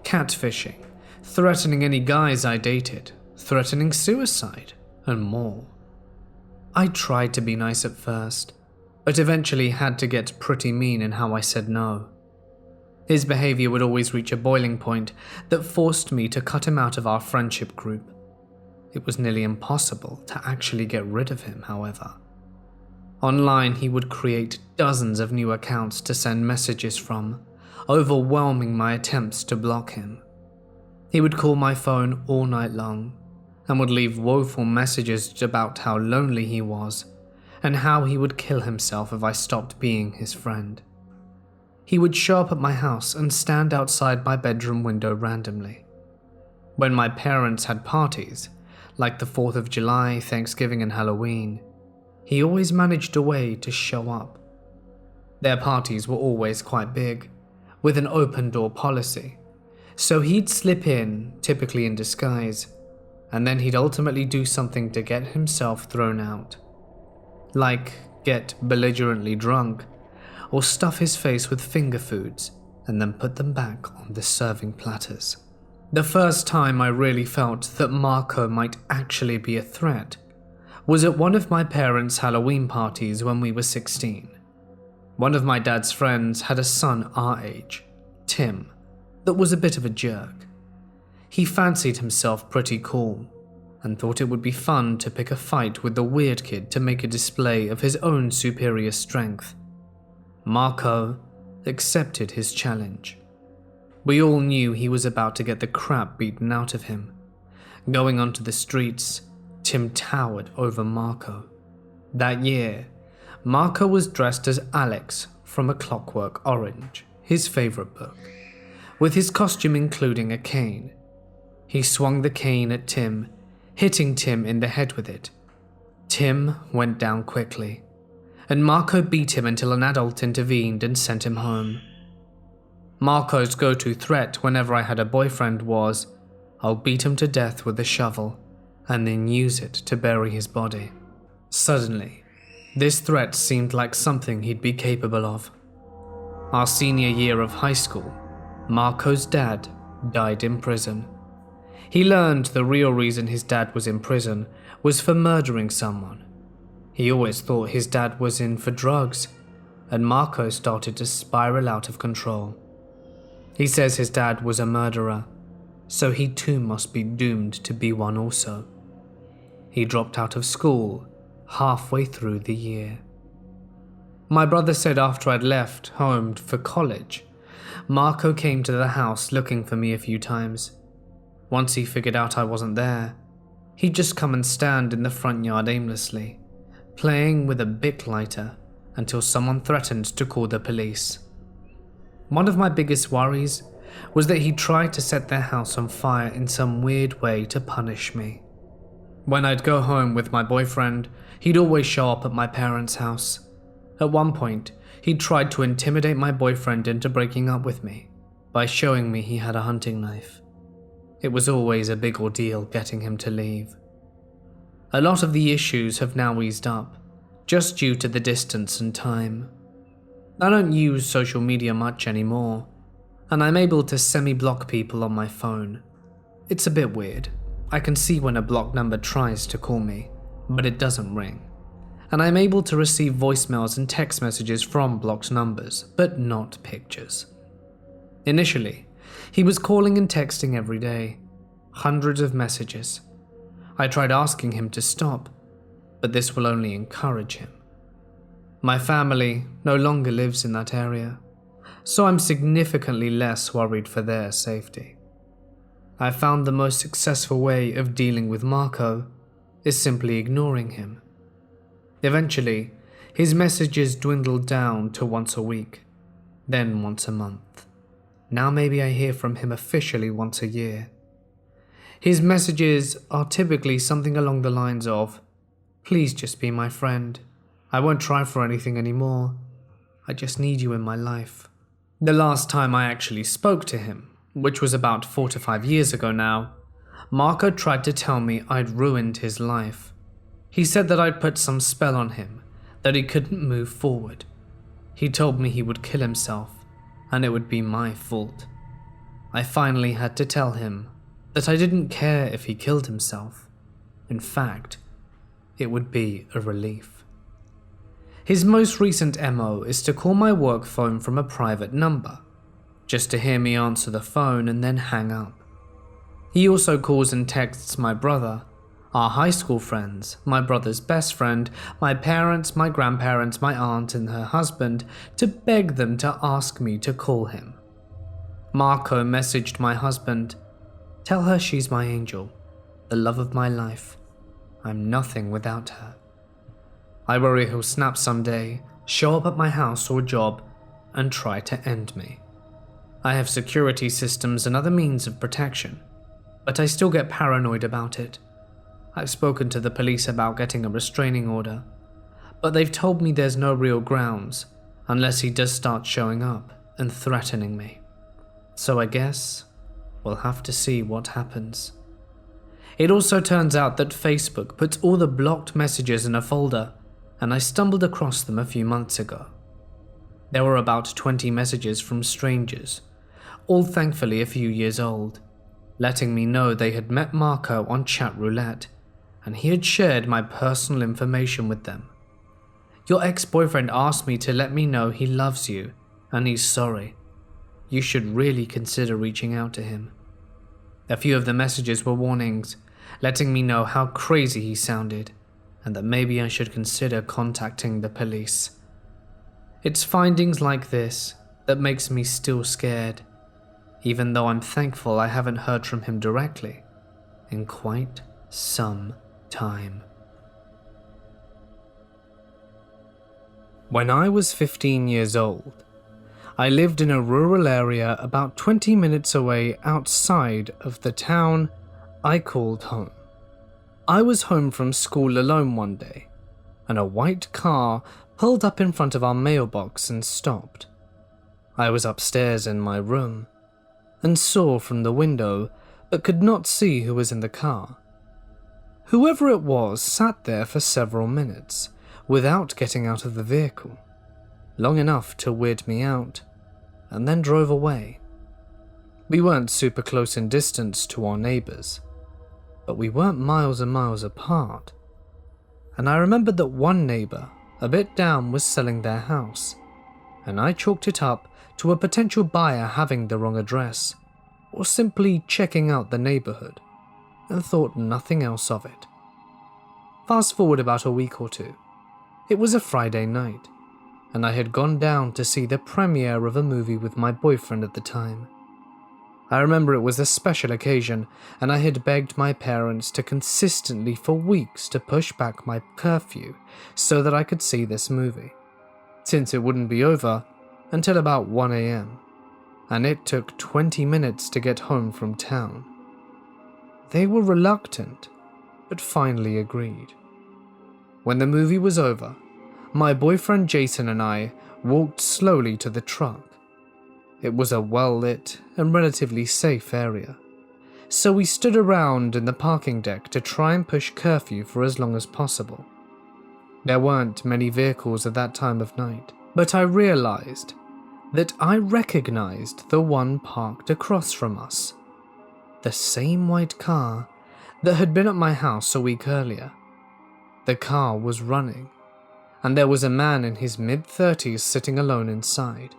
catfishing, threatening any guys I dated, threatening suicide, and more. I tried to be nice at first, but eventually had to get pretty mean in how I said no. His behavior would always reach a boiling point that forced me to cut him out of our friendship group. It was nearly impossible to actually get rid of him, however. Online, he would create dozens of new accounts to send messages from, overwhelming my attempts to block him. He would call my phone all night long, and would leave woeful messages about how lonely he was, and how he would kill himself if I stopped being his friend. He would show up at my house and stand outside my bedroom window randomly. When my parents had parties, like the 4th of July, Thanksgiving, and Halloween, he always managed a way to show up. Their parties were always quite big, with an open door policy, so he'd slip in, typically in disguise, and then he'd ultimately do something to get himself thrown out. Like get belligerently drunk, or stuff his face with finger foods and then put them back on the serving platters. The first time I really felt that Marco might actually be a threat was at one of my parents' Halloween parties when we were 16. One of my dad's friends had a son our age, Tim, that was a bit of a jerk. He fancied himself pretty cool, and thought it would be fun to pick a fight with the weird kid to make a display of his own superior strength. Marco accepted his challenge. We all knew he was about to get the crap beaten out of him. Going onto the streets, Tim towered over Marco. That year, Marco was dressed as Alex from A Clockwork Orange, his favorite book, with his costume including a cane. He swung the cane at Tim, hitting Tim in the head with it. Tim went down quickly, and Marco beat him until an adult intervened and sent him home. Marco's go-to threat whenever I had a boyfriend was, "I'll beat him to death with a shovel, and then use it to bury his body." Suddenly, this threat seemed like something he'd be capable of. Our senior year of high school, Marco's dad died in prison. He learned the real reason his dad was in prison was for murdering someone. He always thought his dad was in for drugs, and Marco started to spiral out of control. He says his dad was a murderer, so he too must be doomed to be one also. He dropped out of school halfway through the year. My brother said after I'd left home for college, Marco came to the house looking for me a few times. Once he figured out I wasn't there, he'd just come and stand in the front yard aimlessly, playing with a Bic lighter until someone threatened to call the police. One of my biggest worries was that he tried to set their house on fire in some weird way to punish me. When I'd go home with my boyfriend, he'd always show up at my parents' house. At one point, he tried to intimidate my boyfriend into breaking up with me by showing me he had a hunting knife. It was always a big ordeal getting him to leave. A lot of the issues have now eased up, just due to the distance and time. I don't use social media much anymore, and I'm able to semi-block people on my phone. It's a bit weird. I can see when a blocked number tries to call me, but it doesn't ring. And I'm able to receive voicemails and text messages from blocked numbers, but not pictures. Initially, he was calling and texting every day, hundreds of messages. I tried asking him to stop, but this will only encourage him. My family no longer lives in that area, so I'm significantly less worried for their safety. I found the most successful way of dealing with Marco is simply ignoring him. Eventually, his messages dwindled down to once a week, then once a month. Now maybe I hear from him officially once a year. His messages are typically something along the lines of, "Please just be my friend. I won't try for anything anymore. I just need you in my life." The last time I actually spoke to him, which was about 4 to 5 years ago now, Marco tried to tell me I'd ruined his life. He said that I'd put some spell on him, that he couldn't move forward. He told me he would kill himself, and it would be my fault. I finally had to tell him that I didn't care if he killed himself. In fact, it would be a relief. His most recent MO is to call my work phone from a private number, just to hear me answer the phone and then hang up. He also calls and texts my brother, our high school friends, my brother's best friend, my parents, my grandparents, my aunt and her husband to beg them to ask me to call him. Marco messaged my husband, "Tell her she's my angel, the love of my life. I'm nothing without her." I worry he'll snap someday, show up at my house or job, and try to end me. I have security systems and other means of protection, but I still get paranoid about it. I've spoken to the police about getting a restraining order, but they've told me there's no real grounds unless he does start showing up and threatening me. So I guess we'll have to see what happens. It also turns out that Facebook puts all the blocked messages in a folder, and I stumbled across them a few months ago. There were about 20 messages from strangers, all thankfully a few years old, letting me know they had met Marco on chat roulette, and he had shared my personal information with them. "Your ex-boyfriend asked me to let me know he loves you, and he's sorry. You should really consider reaching out to him." A few of the messages were warnings, letting me know how crazy he sounded, and that maybe I should consider contacting the police. It's findings like this that makes me still scared, even though I'm thankful I haven't heard from him directly in quite some time. When I was 15 years old, I lived in a rural area about 20 minutes away outside of the town I called home. I was home from school alone one day, and a white car pulled up in front of our mailbox and stopped. I was upstairs in my room and saw from the window but could not see who was in the car. Whoever it was sat there for several minutes without getting out of the vehicle, long enough to weird me out, and then drove away. We weren't super close in distance to our neighbors, but we weren't miles and miles apart. And I remembered that one neighbor, a bit down, was selling their house, and I chalked it up to a potential buyer having the wrong address, or simply checking out the neighborhood, and thought nothing else of it. Fast forward about a week or two. It was a Friday night, and I had gone down to see the premiere of a movie with my boyfriend at the time. I remember it was a special occasion, and I had begged my parents to consistently for weeks to push back my curfew so that I could see this movie, since it wouldn't be over until about 1 a.m, and it took 20 minutes to get home from town. They were reluctant, but finally agreed. When the movie was over, my boyfriend Jason and I walked slowly to the truck. It was a well-lit and relatively safe area, so we stood around in the parking deck to try and push curfew for as long as possible. There weren't many vehicles at that time of night, but I realized that I recognized the one parked across from us. The same white car that had been at my house a week earlier. The car was running, and there was a man in his mid-30s sitting alone inside.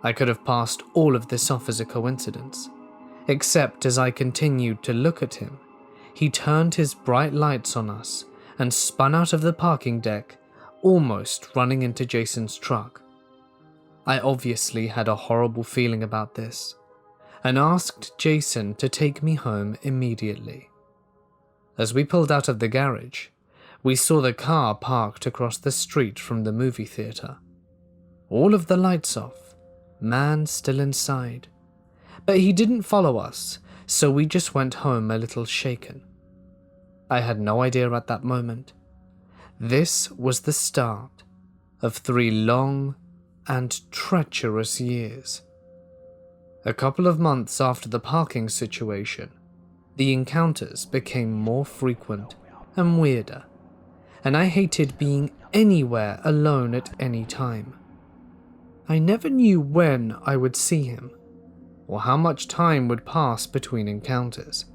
I could have passed all of this off as a coincidence, except as I continued to look at him, he turned his bright lights on us and spun out of the parking deck, almost running into Jason's truck. I obviously had a horrible feeling about this, and asked Jason to take me home immediately. As we pulled out of the garage, we saw the car parked across the street from the movie theater. All of the lights off, man still inside. But he didn't follow us, so we just went home a little shaken. I had no idea at that moment. This was the start of 3 long and treacherous years. A couple of months after the parking situation, the encounters became more frequent and weirder, and I hated being anywhere alone at any time. I never knew when I would see him, or how much time would pass between encounters.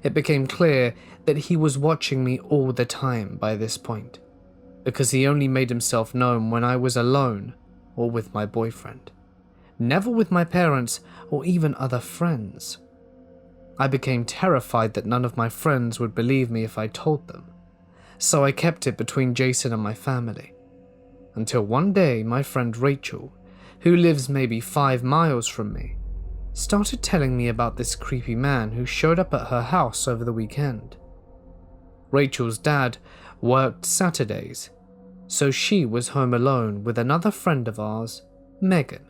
It became clear that he was watching me all the time by this point, because he only made himself known when I was alone or with my boyfriend, never with my parents or even other friends. I became terrified that none of my friends would believe me if I told them, so I kept it between Jason and my family. Until one day my friend Rachel, who lives maybe 5 miles from me, started telling me about this creepy man who showed up at her house over the weekend. Rachel's dad worked Saturdays, so she was home alone with another friend of ours, Megan.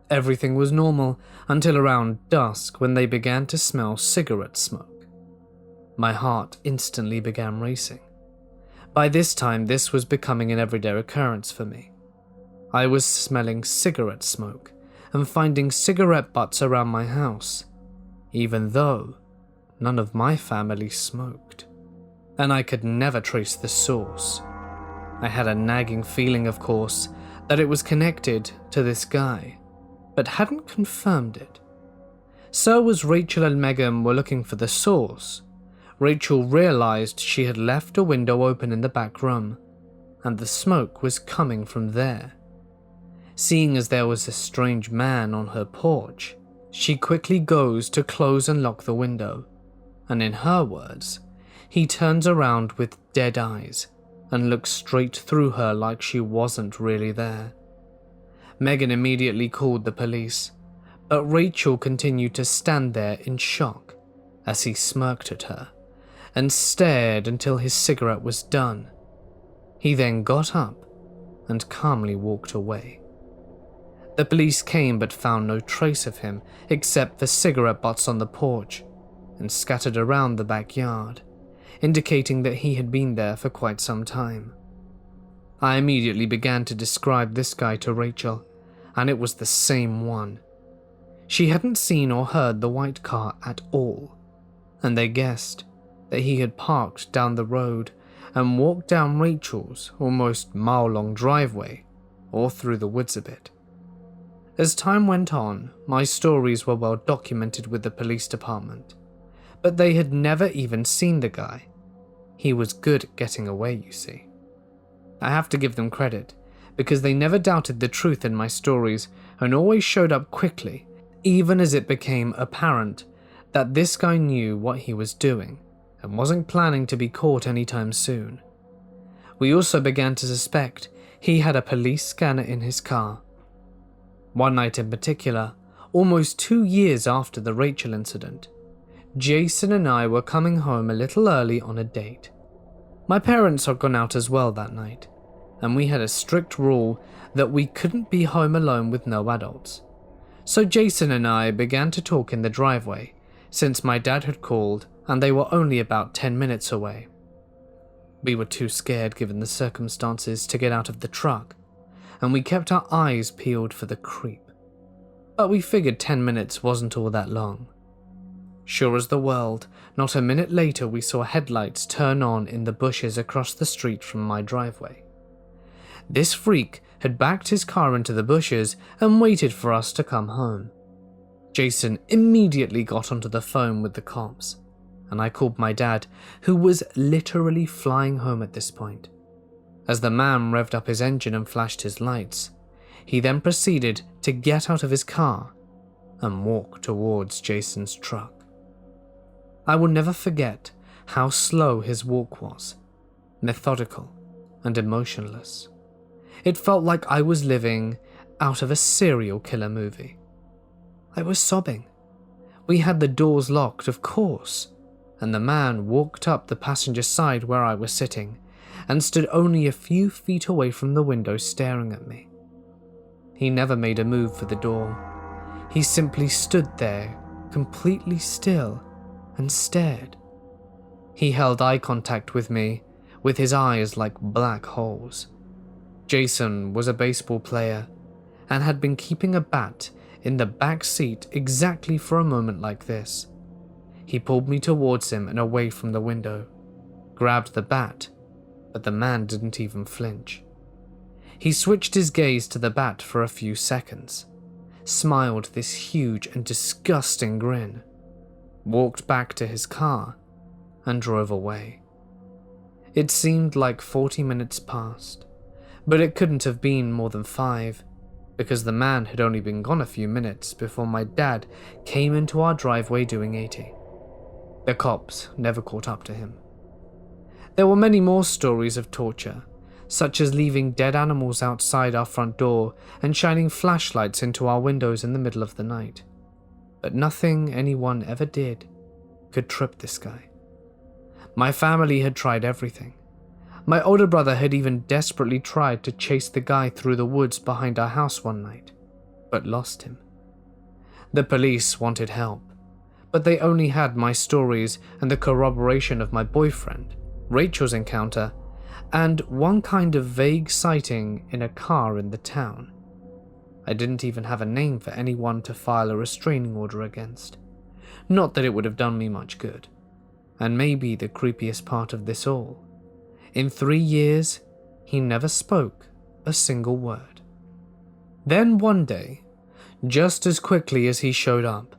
Everything was normal until around dusk when they began to smell cigarette smoke. My heart instantly began racing. By this time, this was becoming an everyday occurrence for me. I was smelling cigarette smoke and finding cigarette butts around my house, even though none of my family smoked. And I could never trace the source. I had a nagging feeling, of course, that it was connected to this guy, but hadn't confirmed it. So as Rachel and Megan were looking for the source, Rachel realized she had left a window open in the back room, and the smoke was coming from there. Seeing as there was a strange man on her porch, she quickly goes to close and lock the window, and in her words, he turns around with dead eyes and looks straight through her like she wasn't really there. Megan immediately called the police, but Rachel continued to stand there in shock as he smirked at her and stared until his cigarette was done. He then got up and calmly walked away. The police came but found no trace of him except for cigarette butts on the porch and scattered around the backyard, indicating that he had been there for quite some time. I immediately began to describe this guy to Rachel, and it was the same one. She hadn't seen or heard the white car at all, and they guessed that he had parked down the road and walked down Rachel's almost mile-long driveway or through the woods a bit. As time went on, my stories were well documented with the police department, but they had never even seen the guy. He was good at getting away, you see. I have to give them credit, because they never doubted the truth in my stories and always showed up quickly, even as it became apparent that this guy knew what he was doing and wasn't planning to be caught anytime soon. We also began to suspect he had a police scanner in his car. One night in particular, almost 2 years after the Rachel incident, Jason and I were coming home a little early on a date. My parents had gone out as well that night, and we had a strict rule that we couldn't be home alone with no adults. So Jason and I began to talk in the driveway, since my dad had called and they were only about 10 minutes away. We were too scared given the circumstances to get out of the truck, and we kept our eyes peeled for the creep. But we figured 10 minutes wasn't all that long. Sure as the world, not a minute later we saw headlights turn on in the bushes across the street from my driveway. This freak had backed his car into the bushes and waited for us to come home. Jason immediately got onto the phone with the cops, and I called my dad, who was literally flying home at this point. As the man revved up his engine and flashed his lights, he then proceeded to get out of his car and walk towards Jason's truck. I will never forget how slow his walk was, methodical and emotionless. It felt like I was living out of a serial killer movie. I was sobbing. We had the doors locked, of course, and the man walked up the passenger side where I was sitting and stood only a few feet away from the window staring at me. He never made a move for the door. He simply stood there, completely still, and stared. He held eye contact with me, with his eyes like black holes. Jason was a baseball player and had been keeping a bat in the back seat exactly for a moment like this. He pulled me towards him and away from the window, grabbed the bat, but the man didn't even flinch. He switched his gaze to the bat for a few seconds, smiled this huge and disgusting grin, walked back to his car, and drove away. It seemed like 40 minutes passed, but it couldn't have been more than 5, because the man had only been gone a few minutes before my dad came into our driveway doing 80. The cops never caught up to him. There were many more stories of torture, such as leaving dead animals outside our front door and shining flashlights into our windows in the middle of the night. But nothing anyone ever did could trip this guy. My family had tried everything. My older brother had even desperately tried to chase the guy through the woods behind our house one night, but lost him. The police wanted help, but they only had my stories and the corroboration of my boyfriend, Rachel's encounter, and one kind of vague sighting in a car in the town. I didn't even have a name for anyone to file a restraining order against. Not that it would have done me much good. And maybe the creepiest part of this all, in 3 years, he never spoke a single word. Then one day, just as quickly as he showed up,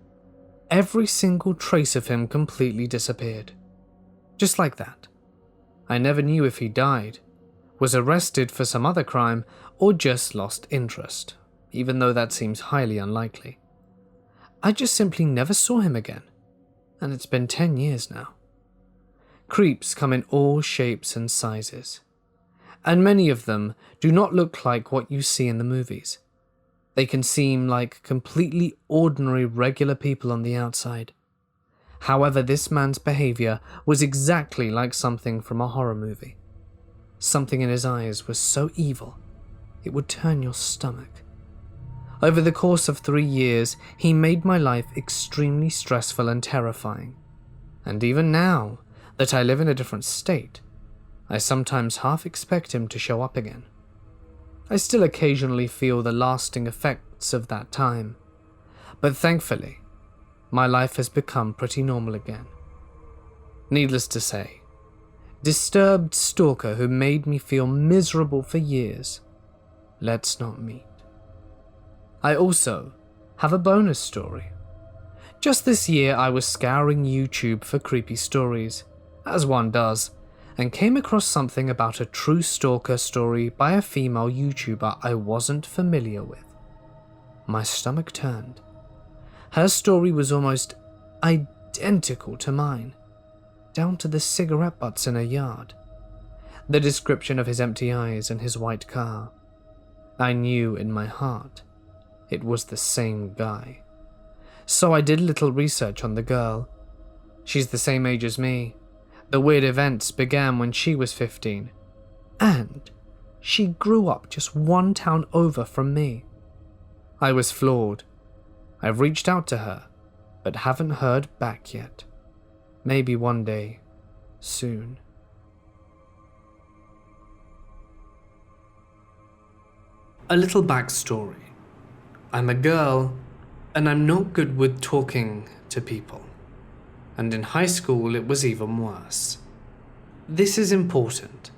every single trace of him completely disappeared. Just like that. I never knew if he died, was arrested for some other crime, or just lost interest, even though that seems highly unlikely. I just simply never saw him again, and it's been 10 years now. Creeps come in all shapes and sizes, and many of them do not look like what you see in the movies. They can seem like completely ordinary, regular people on the outside. However, this man's behavior was exactly like something from a horror movie. Something in his eyes was so evil, it would turn your stomach. Over the course of 3 years, he made my life extremely stressful and terrifying. And even now, that I live in a different state, I sometimes half expect him to show up again. I still occasionally feel the lasting effects of that time, but thankfully, my life has become pretty normal again. Needless to say, disturbed stalker who made me feel miserable for years, let's not meet. I also have a bonus story. Just this year, I was scouring YouTube for creepy stories, as one does, and came across something about a true stalker story by a female YouTuber I wasn't familiar with. My stomach turned. Her story was almost identical to mine, down to the cigarette butts in her yard, the description of his empty eyes and his white car. I knew in my heart it was the same guy. So I did a little research on the girl. She's the same age as me. The weird events began when she was 15. And she grew up just one town over from me. I was floored. I've reached out to her, but haven't heard back yet. Maybe one day, soon. A little backstory. I'm a girl, and I'm not good with talking to people. And in high school, it was even worse. This is important.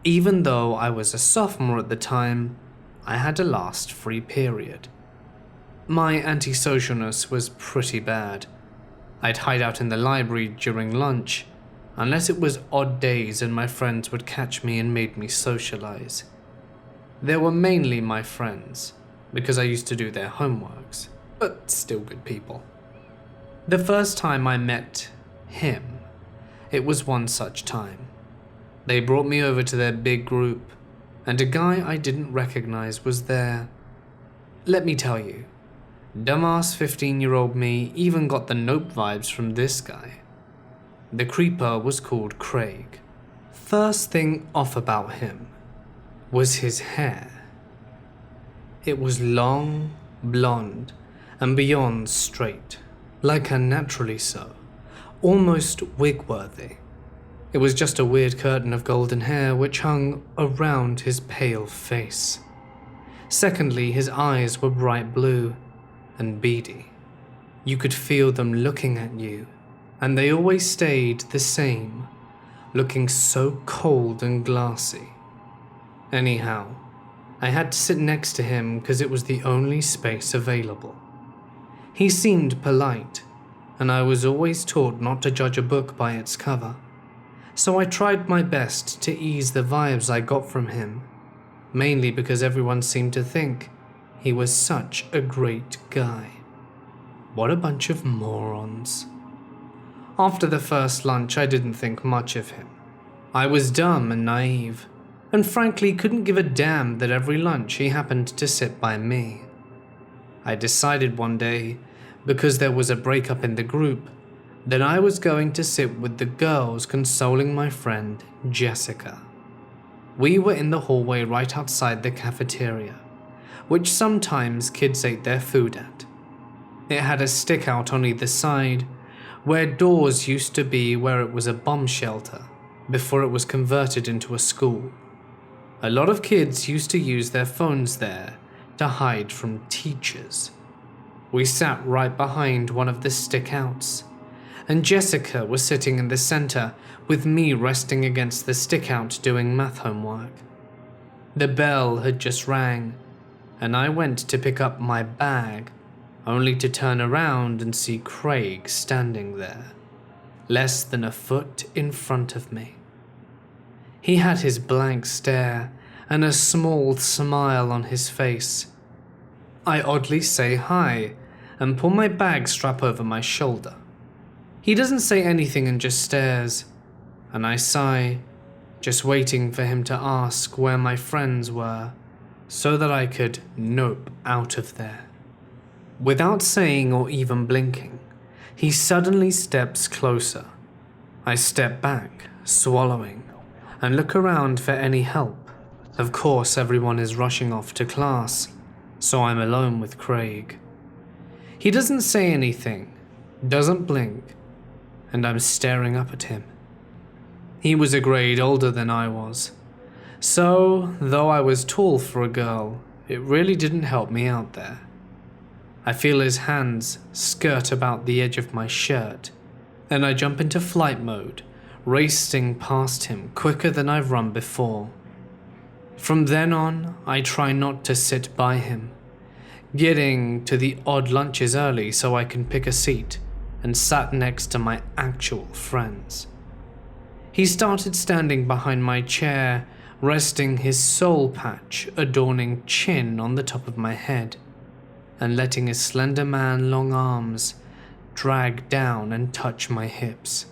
Even though I was a sophomore at the time, I had a last free period. My antisocialness was pretty bad. I'd hide out in the library during lunch, unless it was odd days and my friends would catch me and made me socialize. They were mainly my friends, because I used to do their homeworks, but still good people. The first time I met him, it was one such time. They brought me over to their big group, and a guy I didn't recognize was there. Let me tell you, dumbass 15-year-old me even got the Nope vibes from this guy. The creeper was called Craig. First thing off about him was his hair. It was long, blonde, and beyond straight, like unnaturally so, almost wig-worthy. It was just a weird curtain of golden hair which hung around his pale face. Secondly, his eyes were bright blue and beady. You could feel them looking at you, and they always stayed the same, looking so cold and glassy. Anyhow, I had to sit next to him because it was the only space available. He seemed polite, and I was always taught not to judge a book by its cover, so I tried my best to ease the vibes I got from him, mainly because everyone seemed to think he was such a great guy. What a bunch of morons. After the first lunch, I didn't think much of him. I was dumb and naive, and frankly couldn't give a damn that every lunch he happened to sit by me. I decided one day, because there was a breakup in the group, that I was going to sit with the girls consoling my friend Jessica. We were in the hallway right outside the cafeteria, which sometimes kids ate their food at. It had a stick out on either side, where doors used to be where it was a bomb shelter, before it was converted into a school. A lot of kids used to use their phones there to hide from teachers. We sat right behind one of the stick-outs, and Jessica was sitting in the center with me resting against the stick-out doing math homework. The bell had just rang, and I went to pick up my bag, only to turn around and see Craig standing there, less than a foot in front of me. He had his blank stare and a small smile on his face. I oddly say hi and pull my bag strap over my shoulder. He doesn't say anything and just stares, and I sigh, just waiting for him to ask where my friends were, so that I could nope out of there. Without saying or even blinking, he suddenly steps closer. I step back, swallowing, and look around for any help. Of course, everyone is rushing off to class, so I'm alone with Craig. He doesn't say anything, doesn't blink, and I'm staring up at him. He was a grade older than I was, so though I was tall for a girl, it really didn't help me out there. I feel his hands skirt about the edge of my shirt, and I jump into flight mode, racing past him quicker than I've run before. From then on, I try not to sit by him, getting to the odd lunches early so I can pick a seat, and sat next to my actual friends. He started standing behind my chair, resting his soul patch adorning chin on the top of my head, and letting his slender long arms drag down and touch my hips.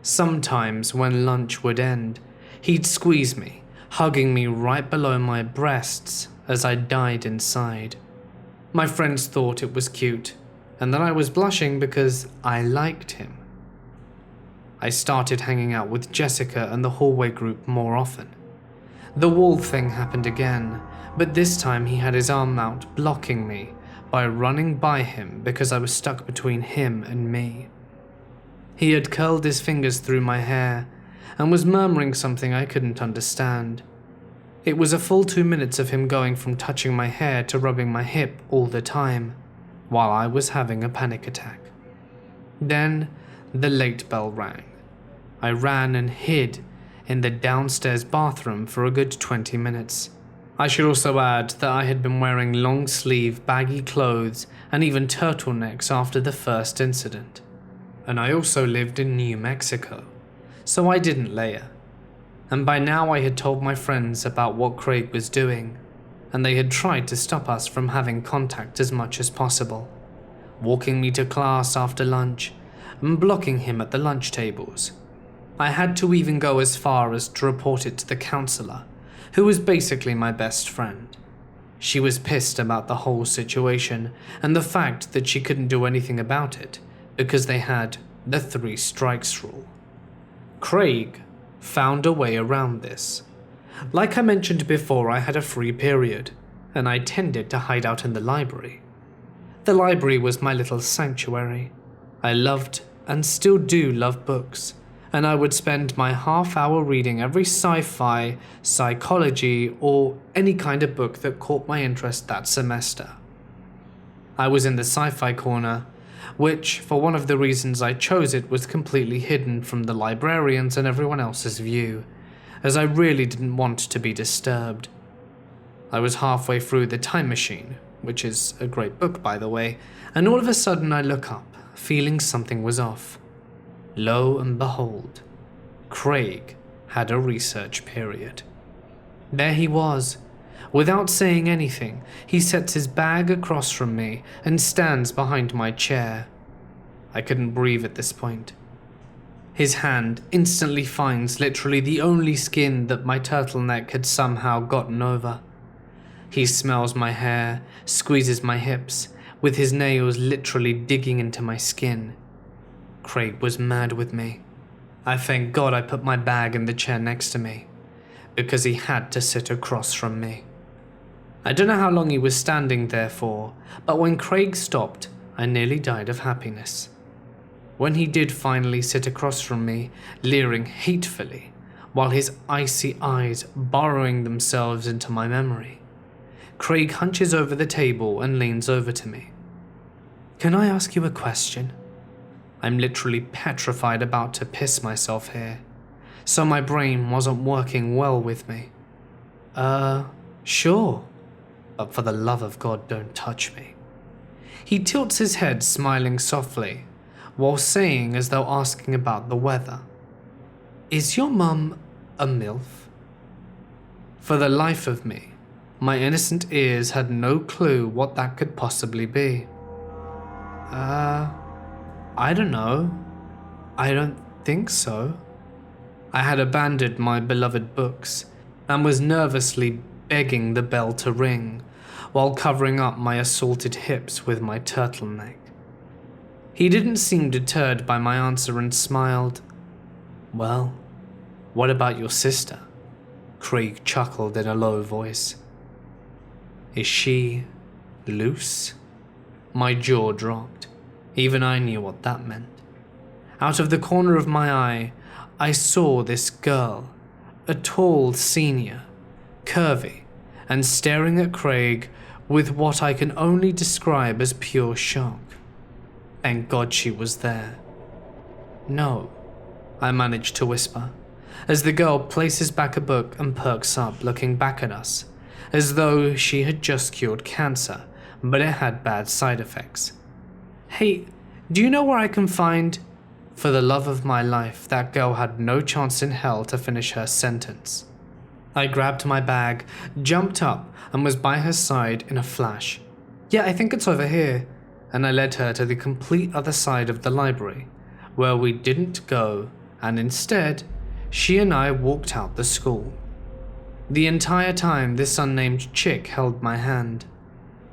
Sometimes when lunch would end, he'd squeeze me, hugging me right below my breasts as I died inside. My friends thought it was cute, and that I was blushing because I liked him. I started hanging out with Jessica and the hallway group more often. The wall thing happened again, but this time he had his arm out blocking me by running by him because I was stuck between him and me. He had curled his fingers through my hair and was murmuring something I couldn't understand. It was a full 2 minutes of him going from touching my hair to rubbing my hip all the time, while I was having a panic attack. Then the late bell rang. I ran and hid in the downstairs bathroom for a good 20 minutes. I should also add that I had been wearing long-sleeve baggy clothes and even turtlenecks after the first incident. And I also lived in New Mexico, so I didn't layer. And by now I had told my friends about what Craig was doing, and they had tried to stop us from having contact as much as possible, walking me to class after lunch and blocking him at the lunch tables. I had to even go as far as to report it to the counselor, who was basically my best friend. She was pissed about the whole situation and the fact that she couldn't do anything about it because they had the 3 strikes rule. Craig found a way around this. Like I mentioned before, I had a free period, and I tended to hide out in the library. The library was my little sanctuary. I loved and still do love books, and I would spend my half-hour reading every sci-fi, psychology, or any kind of book that caught my interest that semester. I was in the sci-fi corner, which, for one of the reasons I chose it, was completely hidden from the librarians and everyone else's view, as I really didn't want to be disturbed. I was halfway through The Time Machine, which is a great book by the way, and all of a sudden I look up, feeling something was off. Lo and behold, Craig had a research period. There he was. Without saying anything, he sets his bag across from me and stands behind my chair. I couldn't breathe at this point. His hand instantly finds literally the only skin that my turtleneck had somehow gotten over. He smells my hair, squeezes my hips, with his nails literally digging into my skin. Craig was mad with me. I thank God I put my bag in the chair next to me, because he had to sit across from me. I don't know how long he was standing there for, but when Craig stopped, I nearly died of happiness. When he did finally sit across from me, leering hatefully, while his icy eyes burrowing themselves into my memory, Craig hunches over the table and leans over to me. "Can I ask you a question?" I'm literally petrified about to piss myself here, so my brain wasn't working well with me. Sure, but for the love of God, don't touch me." He tilts his head, smiling softly, while saying as though asking about the weather, "Is your mum a MILF?" For the life of me, my innocent ears had no clue what that could possibly be. I don't know. I don't think so. I had abandoned my beloved books and was nervously begging the bell to ring while covering up my assaulted hips with my turtleneck. He didn't seem deterred by my answer and smiled. "Well, what about your sister?" Craig chuckled in a low voice. "Is she loose?" My jaw dropped. Even I knew what that meant. Out of the corner of my eye, I saw this girl, a tall senior, curvy, and staring at Craig with what I can only describe as pure shock. Thank God she was there. "No," I managed to whisper, as the girl places back a book and perks up, looking back at us, as though she had just cured cancer but it had bad side effects. Hey, do you know where I can find? For the love of my life, that girl had no chance in hell to finish her sentence. I grabbed my bag, jumped up, and was by her side in a flash. Yeah, I think it's over here. And I led her to the complete other side of the library, where we didn't go, and instead, she and I walked out the school. The entire time, this unnamed chick held my hand.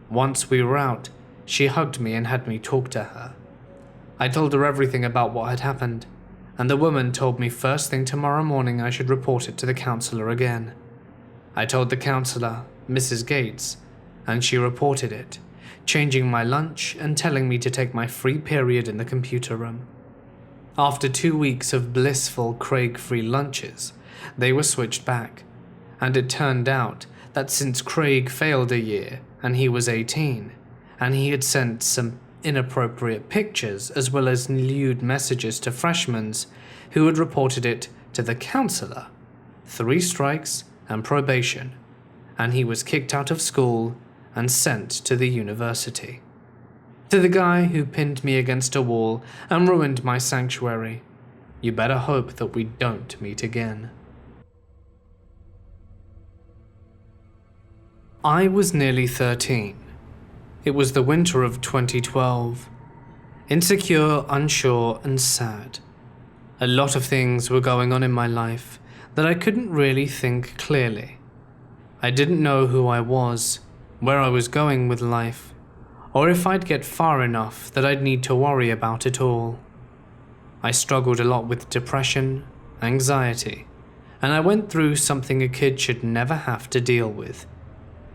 Once we were out, she hugged me and had me talk to her. I told her everything about what had happened, and the woman told me first thing tomorrow morning I should report it to the counselor again. I told the counselor, Mrs. Gates, and she reported it, changing my lunch and telling me to take my free period in the computer room. After 2 weeks of blissful Craig-free lunches, they were switched back, and it turned out that since Craig failed a year and he was 18, and he had sent some inappropriate pictures as well as lewd messages to freshmen who had reported it to the counselor, 3 strikes and probation, and he was kicked out of school and sent to the university. To the guy who pinned me against a wall and ruined my sanctuary, you better hope that we don't meet again. I was nearly 13. It was the winter of 2012. Insecure, unsure, and sad. A lot of things were going on in my life that I couldn't really think clearly. I didn't know who I was, where I was going with life, or if I'd get far enough that I'd need to worry about it all. I struggled a lot with depression, anxiety, and I went through something a kid should never have to deal with.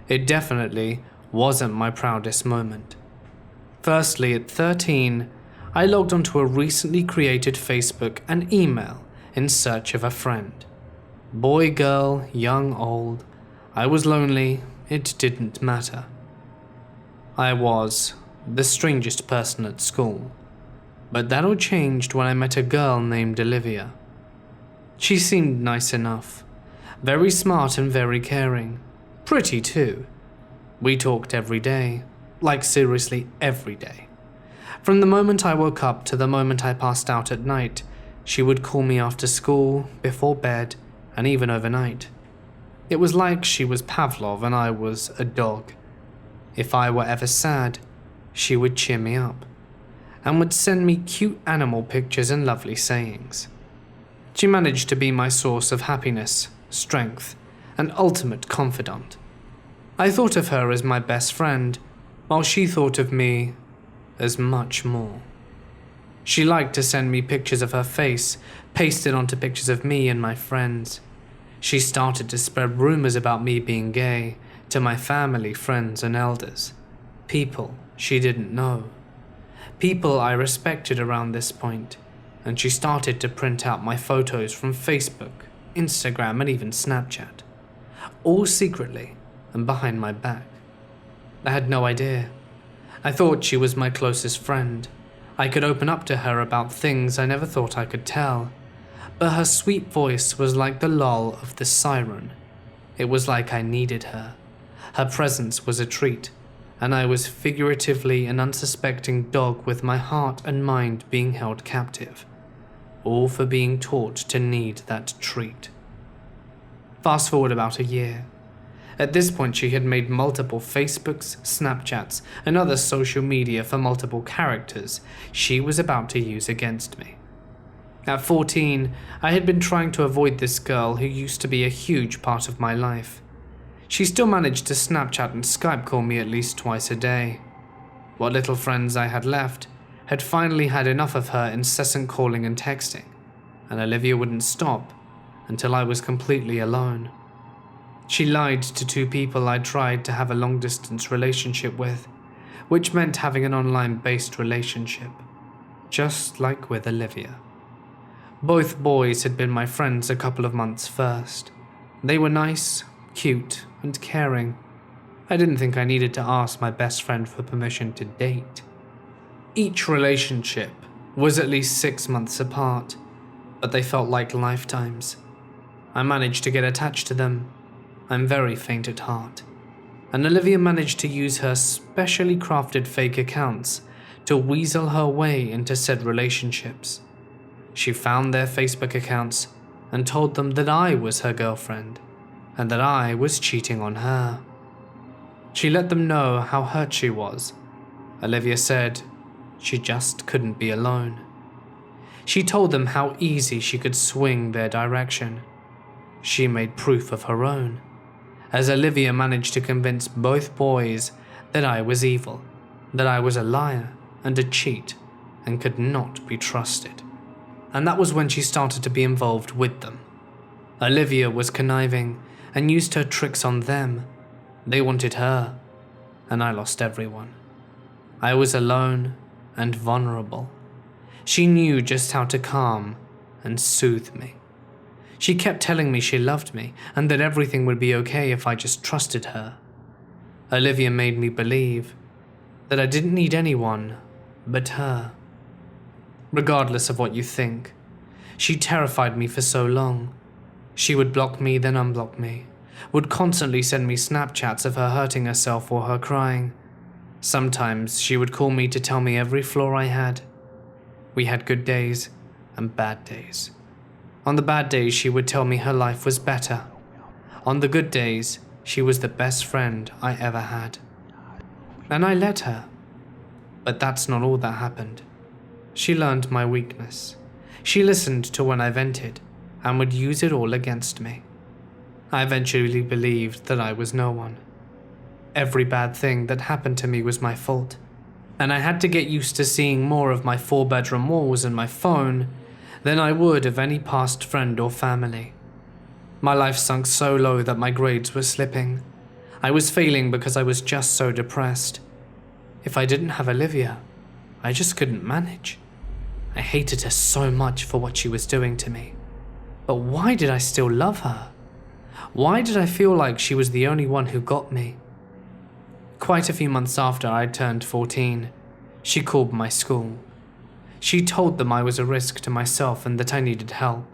It definitely wasn't my proudest moment. Firstly, at 13, I logged onto a recently created Facebook and email in search of a friend. Boy, girl, young, old, I was lonely, it didn't matter. I was the strangest person at school, but that all changed when I met a girl named Olivia. She seemed nice enough, very smart and very caring, pretty too. We talked every day, like seriously every day. From the moment I woke up to the moment I passed out at night, she would call me after school, before bed, and even overnight. It was like she was Pavlov and I was a dog. If I were ever sad, she would cheer me up, and would send me cute animal pictures and lovely sayings. She managed to be my source of happiness, strength, and ultimate confidant. I thought of her as my best friend, while she thought of me as much more. She liked to send me pictures of her face, pasted onto pictures of me and my friends. She started to spread rumors about me being gay to my family, friends, and elders. People she didn't know. People I respected around this point, and she started to print out my photos from Facebook, Instagram, and even Snapchat. All secretly and behind my back. I had no idea. I thought she was my closest friend. I could open up to her about things I never thought I could tell. But her sweet voice was like the lull of the siren. It was like I needed her. Her presence was a treat, and I was figuratively an unsuspecting dog with my heart and mind being held captive, all for being taught to need that treat. Fast forward about a year. At this point, she had made multiple Facebooks, Snapchats, and other social media for multiple characters she was about to use against me. At 14, I had been trying to avoid this girl who used to be a huge part of my life. She still managed to Snapchat and Skype call me at least twice a day. What little friends I had left had finally had enough of her incessant calling and texting, and Olivia wouldn't stop until I was completely alone. She lied to 2 people I tried to have a long-distance relationship with, which meant having an online-based relationship, just like with Olivia. Both boys had been my friends a couple of months first. They were nice, cute, and caring. I didn't think I needed to ask my best friend for permission to date. Each relationship was at least 6 months apart, but they felt like lifetimes. I managed to get attached to them. I'm very faint at heart. and Olivia managed to use her specially crafted fake accounts to weasel her way into said relationships. She found their Facebook accounts and told them that I was her girlfriend and that I was cheating on her. She let them know how hurt she was. Olivia said she just couldn't be alone. She told them how easy she could swing their direction. She made proof of her own, as Olivia managed to convince both boys that I was evil, that I was a liar and a cheat and could not be trusted. And that was when she started to be involved with them. Olivia was conniving and used her tricks on them. They wanted her, and I lost everyone. I was alone and vulnerable. She knew just how to calm and soothe me. She kept telling me she loved me and that everything would be okay if I just trusted her. Olivia made me believe that I didn't need anyone but her. Regardless of what you think, she terrified me for so long. She would block me, then unblock me, would constantly send me Snapchats of her hurting herself or her crying. Sometimes she would call me to tell me every flaw I had. We had good days and bad days. On the bad days, she would tell me her life was better. On the good days, she was the best friend I ever had. And I let her. But that's not all that happened. She learned my weakness. She listened to when I vented and would use it all against me. I eventually believed that I was no one. Every bad thing that happened to me was my fault, and I had to get used to seeing more of my 4-bedroom walls and my phone than I would of any past friend or family. My life sunk so low that my grades were slipping. I was failing because I was just so depressed. If I didn't have Olivia, I just couldn't manage. I hated her so much for what she was doing to me. But why did I still love her? Why did I feel like she was the only one who got me? Quite a few months after I turned 14, she called my school. She told them I was a risk to myself and that I needed help.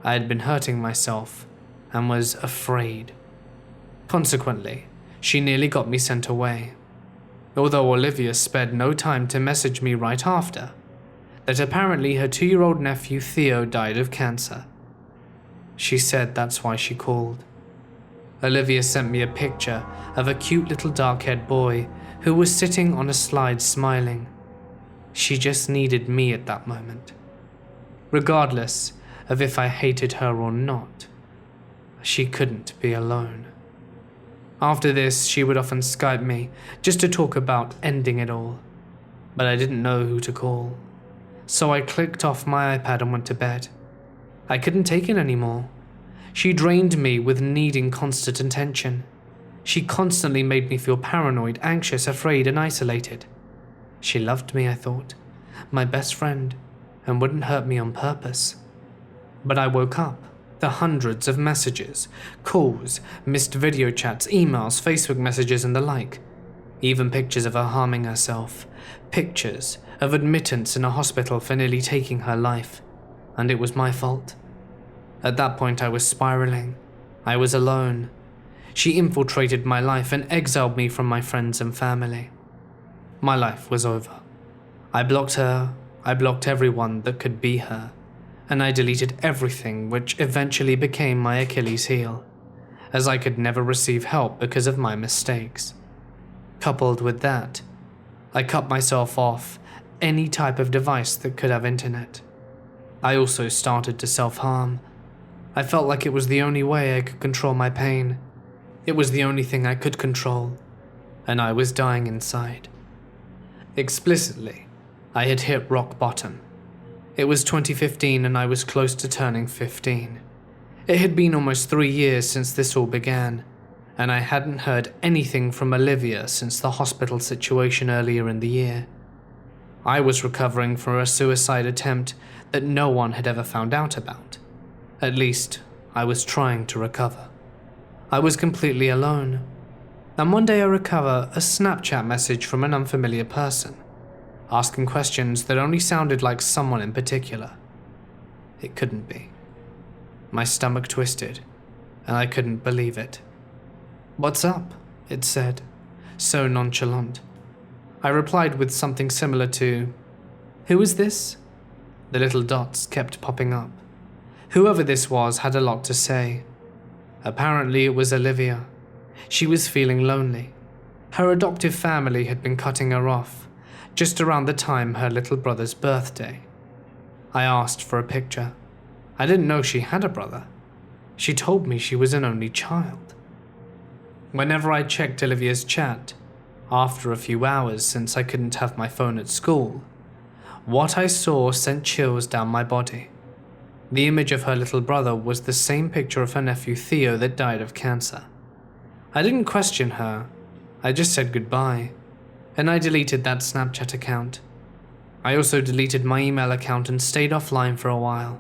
I had been hurting myself and was afraid. Consequently, she nearly got me sent away. Although Olivia spared no time to message me right after that apparently her 2-year-old nephew Theo died of cancer. She said that's why she called. Olivia sent me a picture of a cute little dark-haired boy who was sitting on a slide smiling. She just needed me at that moment. Regardless of if I hated her or not, she couldn't be alone. After this, she would often Skype me just to talk about ending it all, but I didn't know who to call. So I clicked off my iPad and went to bed. I couldn't take it anymore. She drained me with needing constant attention. She constantly made me feel paranoid, anxious, afraid, and isolated. She loved me, I thought, my best friend, and wouldn't hurt me on purpose. But I woke up. The hundreds of messages, calls, missed video chats, emails, Facebook messages, and the like. Even pictures of her harming herself. Pictures of admittance in a hospital for nearly taking her life. And it was my fault. At that point, I was spiraling. I was alone. She infiltrated my life and exiled me from my friends and family. My life was over. I blocked her. I blocked everyone that could be her. And I deleted everything, which eventually became my Achilles heel, as I could never receive help because of my mistakes. Coupled with that, I cut myself off any type of device that could have internet. I also started to self-harm. I felt like it was the only way I could control my pain. It was the only thing I could control, and I was dying inside. Explicitly, I had hit rock bottom. It was 2015 and I was close to turning 15. It had been almost 3 years since this all began, and I hadn't heard anything from Olivia since the hospital situation earlier in the year. I was recovering from a suicide attempt that no one had ever found out about. At least, I was trying to recover. I was completely alone. And one day I recover a Snapchat message from an unfamiliar person, asking questions that only sounded like someone in particular. It couldn't be. My stomach twisted, and I couldn't believe it. "What's up?" it said, so nonchalant. I replied with something similar to, "Who is this?" The little dots kept popping up. Whoever this was had a lot to say. Apparently it was Olivia. She was feeling lonely. Her adoptive family had been cutting her off, just around the time her little brother's birthday. I asked for a picture. I didn't know she had a brother. She told me she was an only child. Whenever I checked Olivia's chat, after a few hours since I couldn't have my phone at school, what I saw sent chills down my body. The image of her little brother was the same picture of her nephew Theo that died of cancer. I didn't question her, I just said goodbye, and I deleted that Snapchat account. I also deleted my email account and stayed offline for a while.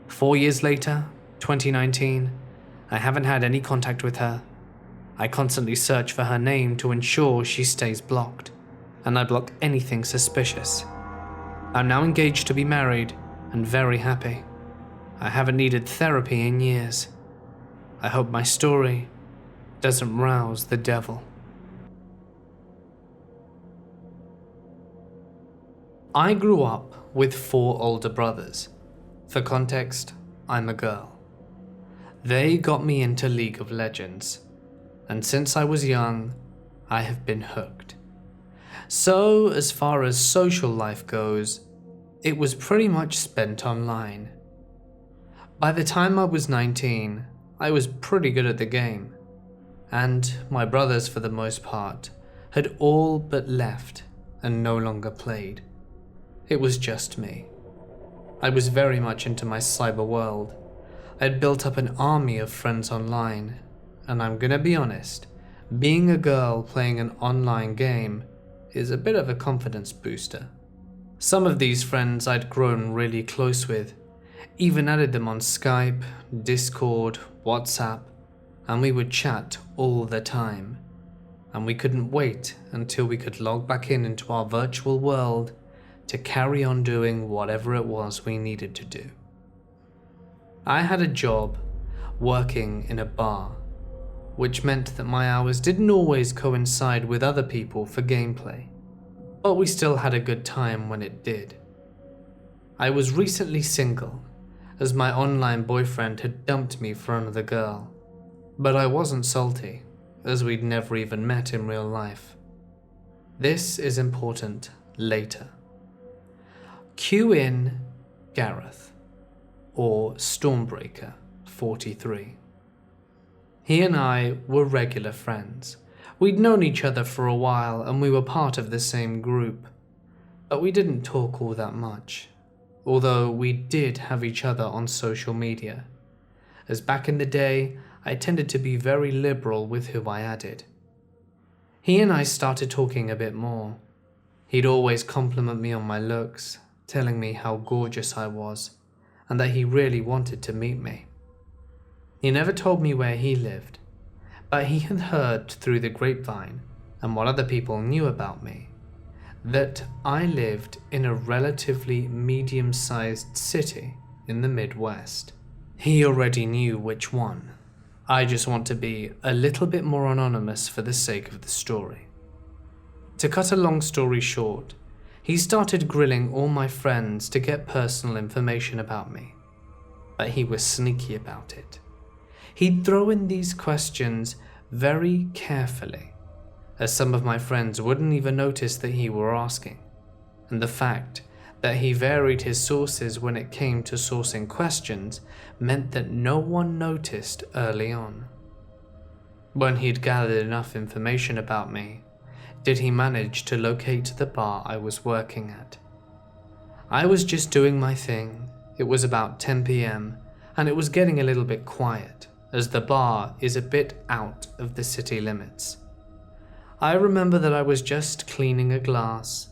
4 years later, 2019, I haven't had any contact with her. I constantly search for her name to ensure she stays blocked, and I block anything suspicious. I'm now engaged to be married and very happy. I haven't needed therapy in years. I hope my story doesn't rouse the devil. I grew up with 4 older brothers. For context, I'm a girl. They got me into League of Legends, and since I was young, I have been hooked. So, as far as social life goes, it was pretty much spent online. By the time I was 19, I was pretty good at the game, and my brothers, for the most part, had all but left and no longer played. It was just me. I was very much into my cyber world. I had built up an army of friends online, and I'm gonna be honest, being a girl playing an online game is a bit of a confidence booster. Some of these friends I'd grown really close with, even added them on Skype, Discord, WhatsApp, and we would chat all the time. And we couldn't wait until we could log back into our virtual world to carry on doing whatever it was we needed to do. I had a job working in a bar, which meant that my hours didn't always coincide with other people for gameplay, but we still had a good time when it did. I was recently single, as my online boyfriend had dumped me for another girl, but I wasn't salty, as we'd never even met in real life. This is important later. Cue in Gareth, or Stormbreaker 43. He and I were regular friends. We'd known each other for a while and we were part of the same group, but we didn't talk all that much, although we did have each other on social media, as back in the day I tended to be very liberal with who I added. He and I started talking a bit more. He'd always compliment me on my looks, telling me how gorgeous I was, and that he really wanted to meet me. He never told me where he lived, but he had heard through the grapevine, and what other people knew about me, that I lived in a relatively medium-sized city in the Midwest. He already knew which one. I just want to be a little bit more anonymous for the sake of the story. To cut a long story short, he started grilling all my friends to get personal information about me, but he was sneaky about it. He'd throw in these questions very carefully, as some of my friends wouldn't even notice that he were asking, and the fact that he varied his sources when it came to sourcing questions meant that no one noticed early on. When he'd gathered enough information about me, did he manage to locate the bar I was working at. I was just doing my thing. It was about 10 p.m. and it was getting a little bit quiet, as the bar is a bit out of the city limits. I remember that I was just cleaning a glass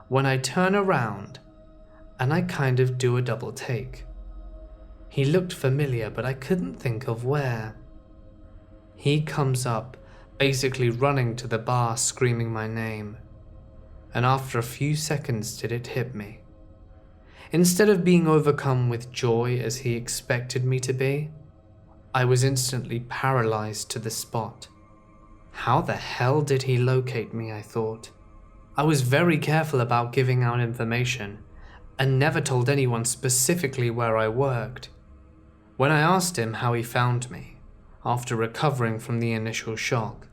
when I turn around and I kind of do a double take. He looked familiar, but I couldn't think of where. He comes up, basically running to the bar screaming my name, and after a few seconds did it hit me. Instead of being overcome with joy as he expected me to be, I was instantly paralyzed to the spot. How the hell did he locate me, I thought. I was very careful about giving out information and never told anyone specifically where I worked. When I asked him how he found me, after recovering from the initial shock,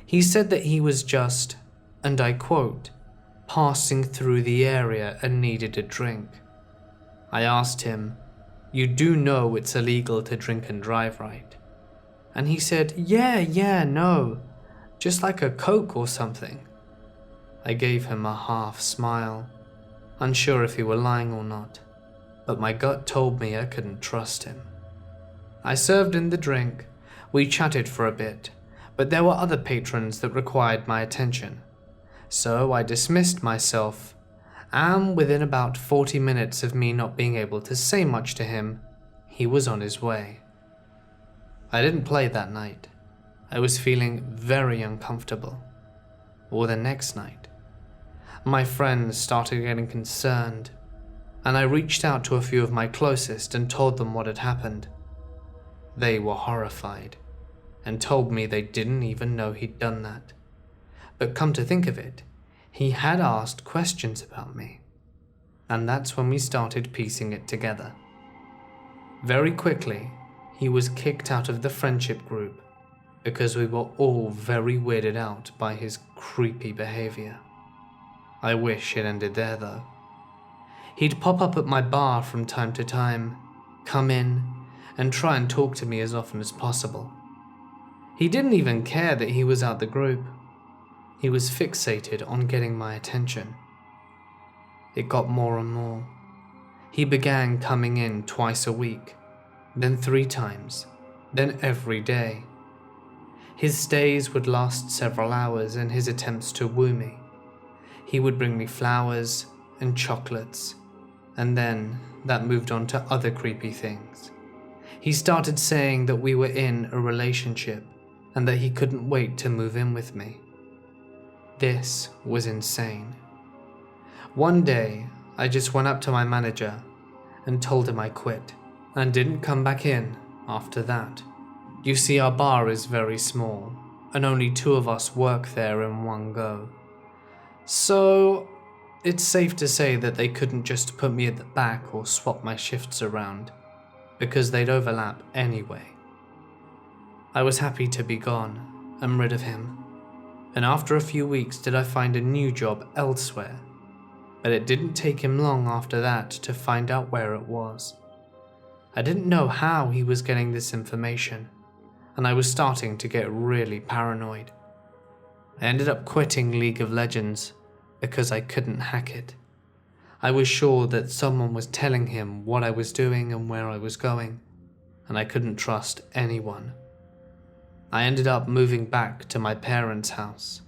he said that he was just, and I quote, passing through the area and needed a drink. I asked him, "You do know it's illegal to drink and drive, right?" And he said, yeah, no, just like a Coke or something. I gave him a half smile, unsure if he were lying or not, but my gut told me I couldn't trust him. I served in the drink, we chatted for a bit, but there were other patrons that required my attention, so I dismissed myself, and within about 40 minutes of me not being able to say much to him, he was on his way. I didn't play that night. I was feeling very uncomfortable. Or the next night, my friends started getting concerned, and I reached out to a few of my closest and told them what had happened. They were horrified and told me they didn't even know he'd done that. But come to think of it, he had asked questions about me, and that's when we started piecing it together. Very quickly, he was kicked out of the friendship group because we were all very weirded out by his creepy behavior. I wish it ended there though. He'd pop up at my bar from time to time, come in, and try and talk to me as often as possible. He didn't even care that he was out the group. He was fixated on getting my attention. It got more and more. He began coming in twice a week, then 3 times, then every day. His stays would last several hours in his attempts to woo me. He would bring me flowers and chocolates, and then that moved on to other creepy things. He started saying that we were in a relationship and that he couldn't wait to move in with me. This was insane. One day, I just went up to my manager and told him I quit and didn't come back in after that. You see, our bar is very small and only 2 of us work there in one go. So it's safe to say that they couldn't just put me at the back or swap my shifts around, because they'd overlap anyway. I was happy to be gone and rid of him, and after a few weeks did I find a new job elsewhere, but it didn't take him long after that to find out where it was. I didn't know how he was getting this information, and I was starting to get really paranoid. I ended up quitting League of Legends because I couldn't hack it. I was sure that someone was telling him what I was doing and where I was going, and I couldn't trust anyone. I ended up moving back to my parents' house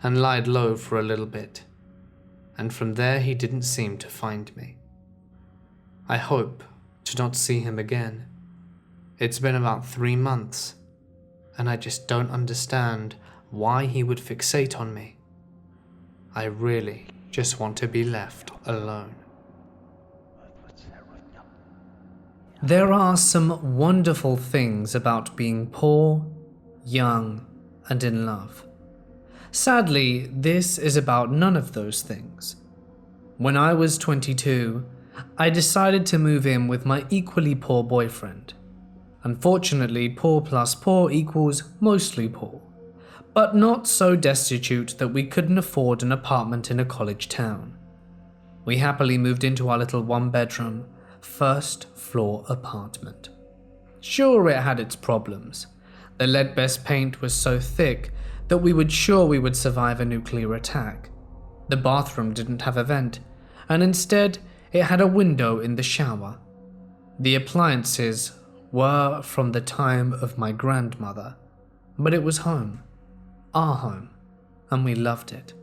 and lied low for a little bit, and from there he didn't seem to find me. I hope to not see him again. It's been about 3 months, and I just don't understand why he would fixate on me. I really just want to be left alone. There are some wonderful things about being poor, young, and in love. Sadly, this is about none of those things. When I was 22, I decided to move in with my equally poor boyfriend. Unfortunately, poor plus poor equals mostly poor, but not so destitute that we couldn't afford an apartment in a college town. We happily moved into our little 1-bedroom, 1st floor apartment. Sure, it had its problems. The lead-based paint was so thick that we would survive a nuclear attack. The bathroom didn't have a vent, and instead it had a window in the shower. The appliances were from the time of my grandmother, but it was home, our home, and we loved it.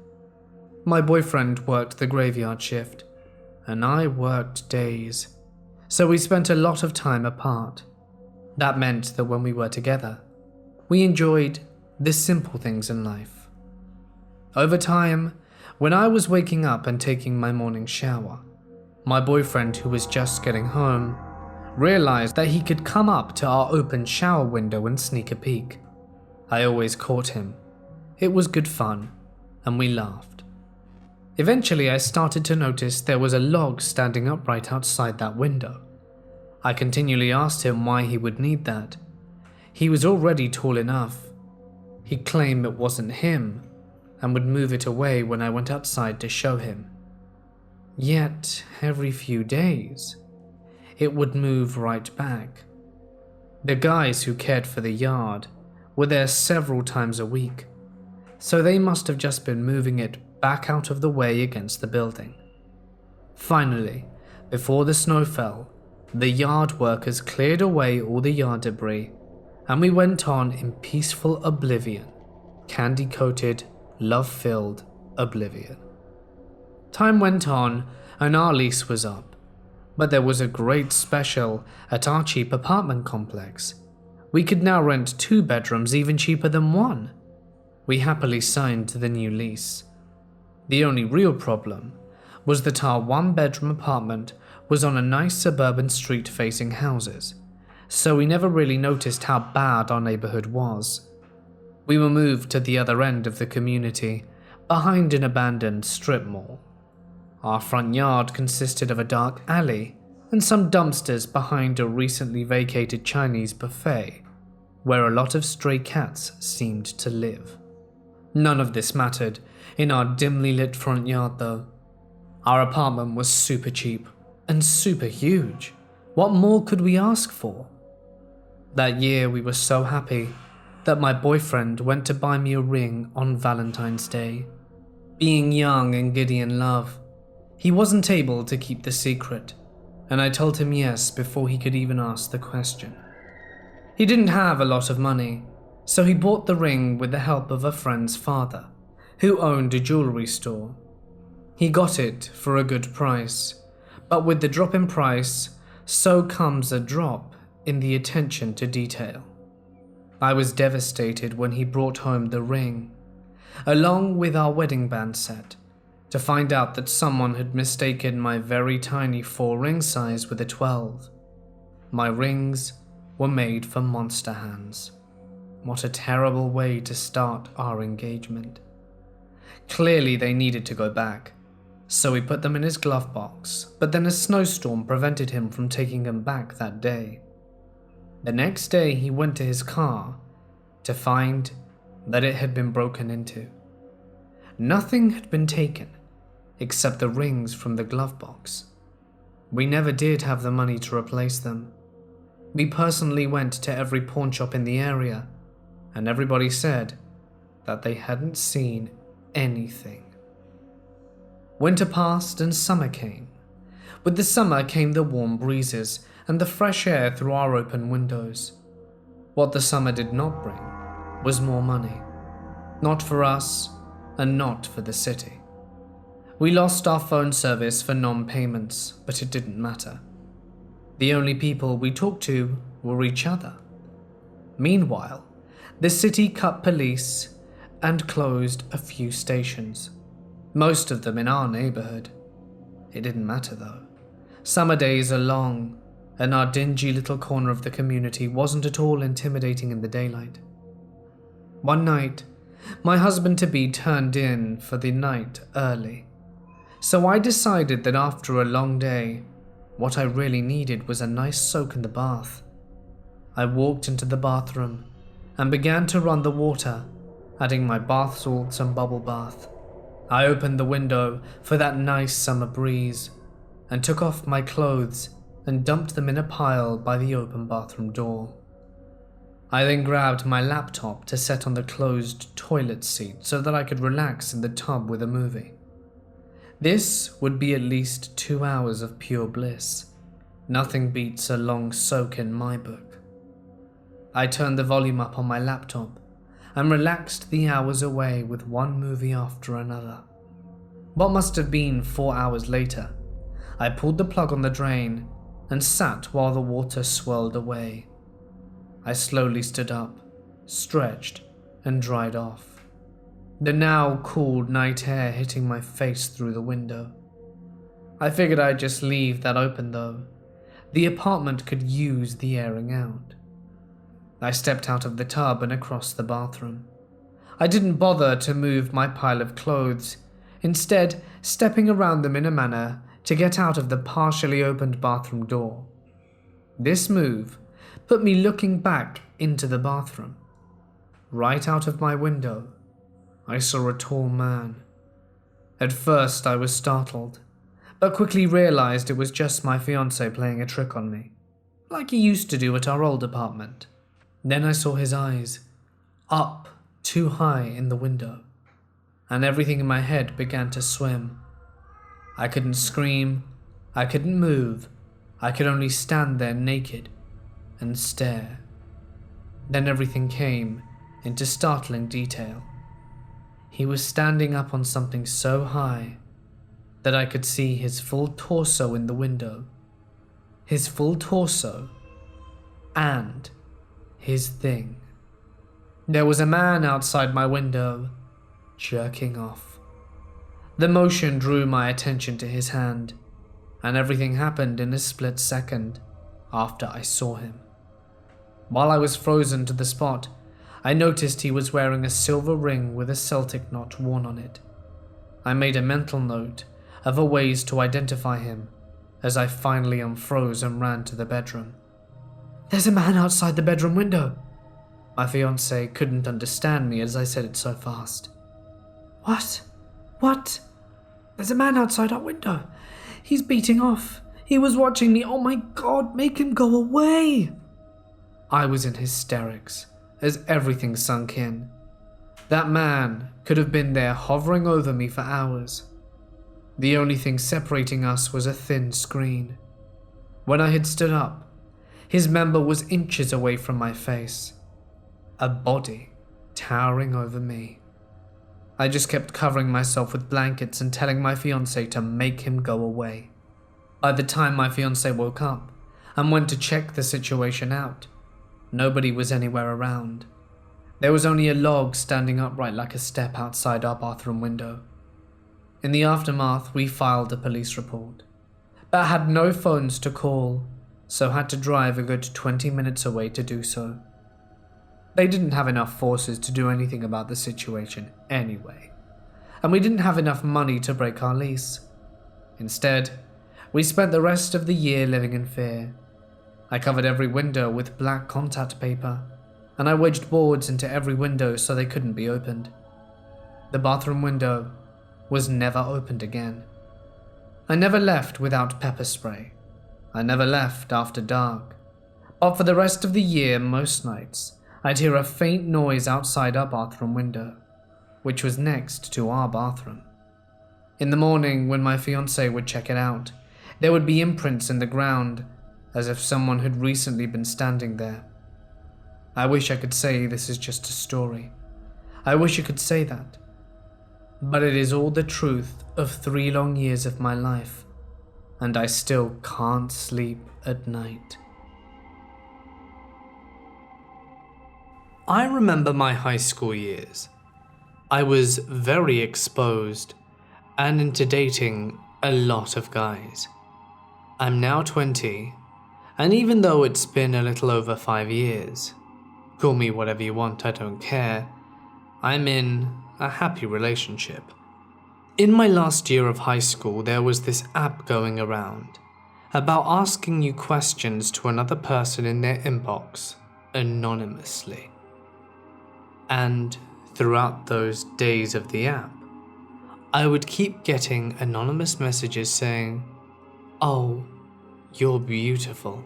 My boyfriend worked the graveyard shift, and I worked days, so we spent a lot of time apart. That meant that when we were together, we enjoyed the simple things in life. Over time, when I was waking up and taking my morning shower, my boyfriend, who was just getting home, realized that he could come up to our open shower window and sneak a peek. I always caught him, It was good fun, and we laughed. Eventually, I started to notice there was a log standing upright outside that window. I continually asked him why he would need that. He was already tall enough. He claimed it wasn't him, and would move it away when I went outside to show him. Yet, every few days, it would move right back. The guys who cared for the yard were there several times a week, so they must have just been moving it back out of the way against the building. Finally, before the snow fell, the yard workers cleared away all the yard debris, and we went on in peaceful oblivion, candy-coated, love-filled oblivion. Time went on, and our lease was up, but there was a great special at our cheap apartment complex. We could now rent 2 bedrooms even cheaper than 1. We happily signed the new lease. The only real problem was that our 1-bedroom apartment was on a nice suburban street facing houses, so we never really noticed how bad our neighborhood was. We were moved to the other end of the community, behind an abandoned strip mall. Our front yard consisted of a dark alley and some dumpsters behind a recently vacated Chinese buffet, where a lot of stray cats seemed to live. None of this mattered in our dimly lit front yard though. Our apartment was super cheap and super huge. What more could we ask for? That year we were so happy that my boyfriend went to buy me a ring on Valentine's Day. Being young and giddy in love, he wasn't able to keep the secret, and I told him yes before he could even ask the question. He didn't have a lot of money, so he bought the ring with the help of a friend's father, who owned a jewelry store. He got it for a good price, but with the drop in price, so comes a drop in the attention to detail. I was devastated when he brought home the ring, along with our wedding band set, to find out that someone had mistaken my very tiny 4-ring size with a 12. My rings were made for monster hands. What a terrible way to start our engagement. Clearly they needed to go back, so we put them in his glove box, but then a snowstorm prevented him from taking them back that day. The next day he went to his car to find that it had been broken into. Nothing had been taken except the rings from the glove box. We never did have the money to replace them. We personally went to every pawn shop in the area, and everybody said that they hadn't seen anything. Winter passed and summer came. With the summer came the warm breezes and the fresh air through our open windows. What the summer did not bring was more money. Not for us, and not for the city. We lost our phone service for non-payments, but it didn't matter. The only people we talked to were each other. Meanwhile, the city cut police and closed a few stations, most of them in our neighborhood. It didn't matter though. Summer days are long, and our dingy little corner of the community wasn't at all intimidating in the daylight. One night, my husband-to-be turned in for the night early, so I decided that after a long day, what I really needed was a nice soak in the bath. I walked into the bathroom and began to run the water, adding my bath salts and bubble bath. I opened the window for that nice summer breeze and took off my clothes and dumped them in a pile by the open bathroom door. I then grabbed my laptop to set on the closed toilet seat so that I could relax in the tub with a movie. This would be at least 2 hours of pure bliss. Nothing beats a long soak in my book. I turned the volume up on my laptop and relaxed the hours away with one movie after another. What must have been 4 hours later, I pulled the plug on the drain and sat while the water swirled away. I slowly stood up, stretched, and dried off. The now cool night air hitting my face through the window. I figured I'd just leave that open though. The apartment could use the airing out. I stepped out of the tub and across the bathroom. I didn't bother to move my pile of clothes, instead stepping around them in a manner to get out of the partially opened bathroom door. This move put me looking back into the bathroom. Right out of my window, I saw a tall man. At first I was startled, but quickly realized it was just my fiancé playing a trick on me, like he used to do at our old apartment. Then I saw his eyes, up too high in the window, and everything in my head began to swim. I couldn't scream, I couldn't move, I could only stand there naked and stare. Then everything came into startling detail. He was standing up on something so high that I could see his full torso in the window. His full torso and his thing. There was a man outside my window, jerking off. The motion drew my attention to his hand, and everything happened in a split second after I saw him. While I was frozen to the spot, I noticed he was wearing a silver ring with a Celtic knot worn on it. I made a mental note of ways to identify him as I finally unfroze and ran to the bedroom. "There's a man outside the bedroom window." My fiancé couldn't understand me as I said it so fast. What? What? There's a man outside our window. He's beating off. He was watching me. Oh my God, make him go away. I was in hysterics as everything sunk in. That man could have been there hovering over me for hours. The only thing separating us was a thin screen. When I had stood up, his member was inches away from my face. A body towering over me. I just kept covering myself with blankets and telling my fiancé to make him go away. By the time my fiancé woke up and went to check the situation out, nobody was anywhere around. There was only a log standing upright like a step outside our bathroom window. In the aftermath, we filed a police report, but had no phones to call, so had to drive a good 20 minutes away to do so. They didn't have enough forces to do anything about the situation anyway, and we didn't have enough money to break our lease. Instead, we spent the rest of the year living in fear. I covered every window with black contact paper, and I wedged boards into every window so they couldn't be opened. The bathroom window was never opened again. I never left without pepper spray. I never left after dark. But for the rest of the year, most nights, I'd hear a faint noise outside our bathroom window, which was next to our bathroom. In the morning, when my fiancé would check it out, there would be imprints in the ground, as if someone had recently been standing there. I wish I could say this is just a story. I wish I could say that. But it is all the truth of 3 long years of my life, and I still can't sleep at night. I remember my high school years. I was very exposed and into dating a lot of guys. I'm now 20, and even though it's been a little over 5 years, call me whatever you want, I don't care, I'm in a happy relationship. In my last year of high school, there was this app going around about asking you questions to another person in their inbox anonymously. And throughout those days of the app, I would keep getting anonymous messages saying, "Oh, you're beautiful.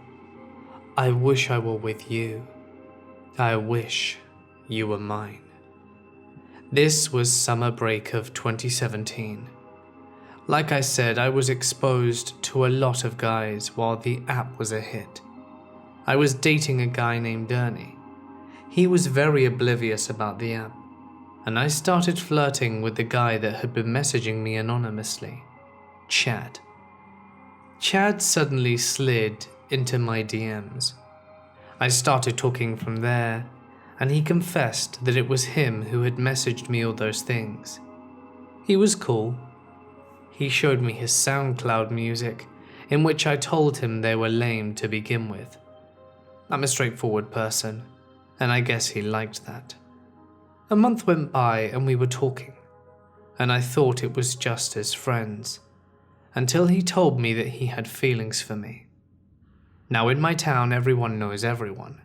I wish I were with you. I wish you were mine." This was summer break of 2017. Like I said, I was exposed to a lot of guys while the app was a hit. I was dating a guy named Ernie. He was very oblivious about the app, and I started flirting with the guy that had been messaging me anonymously, Chad. Chad suddenly slid into my DMs. I started talking from there, and he confessed that it was him who had messaged me all those things. He was cool. He showed me his SoundCloud music, in which I told him they were lame to begin with. I'm a straightforward person, and I guess he liked that. A month went by and we were talking, and I thought it was just as friends, until he told me that he had feelings for me. Now in my town, everyone knows everyone,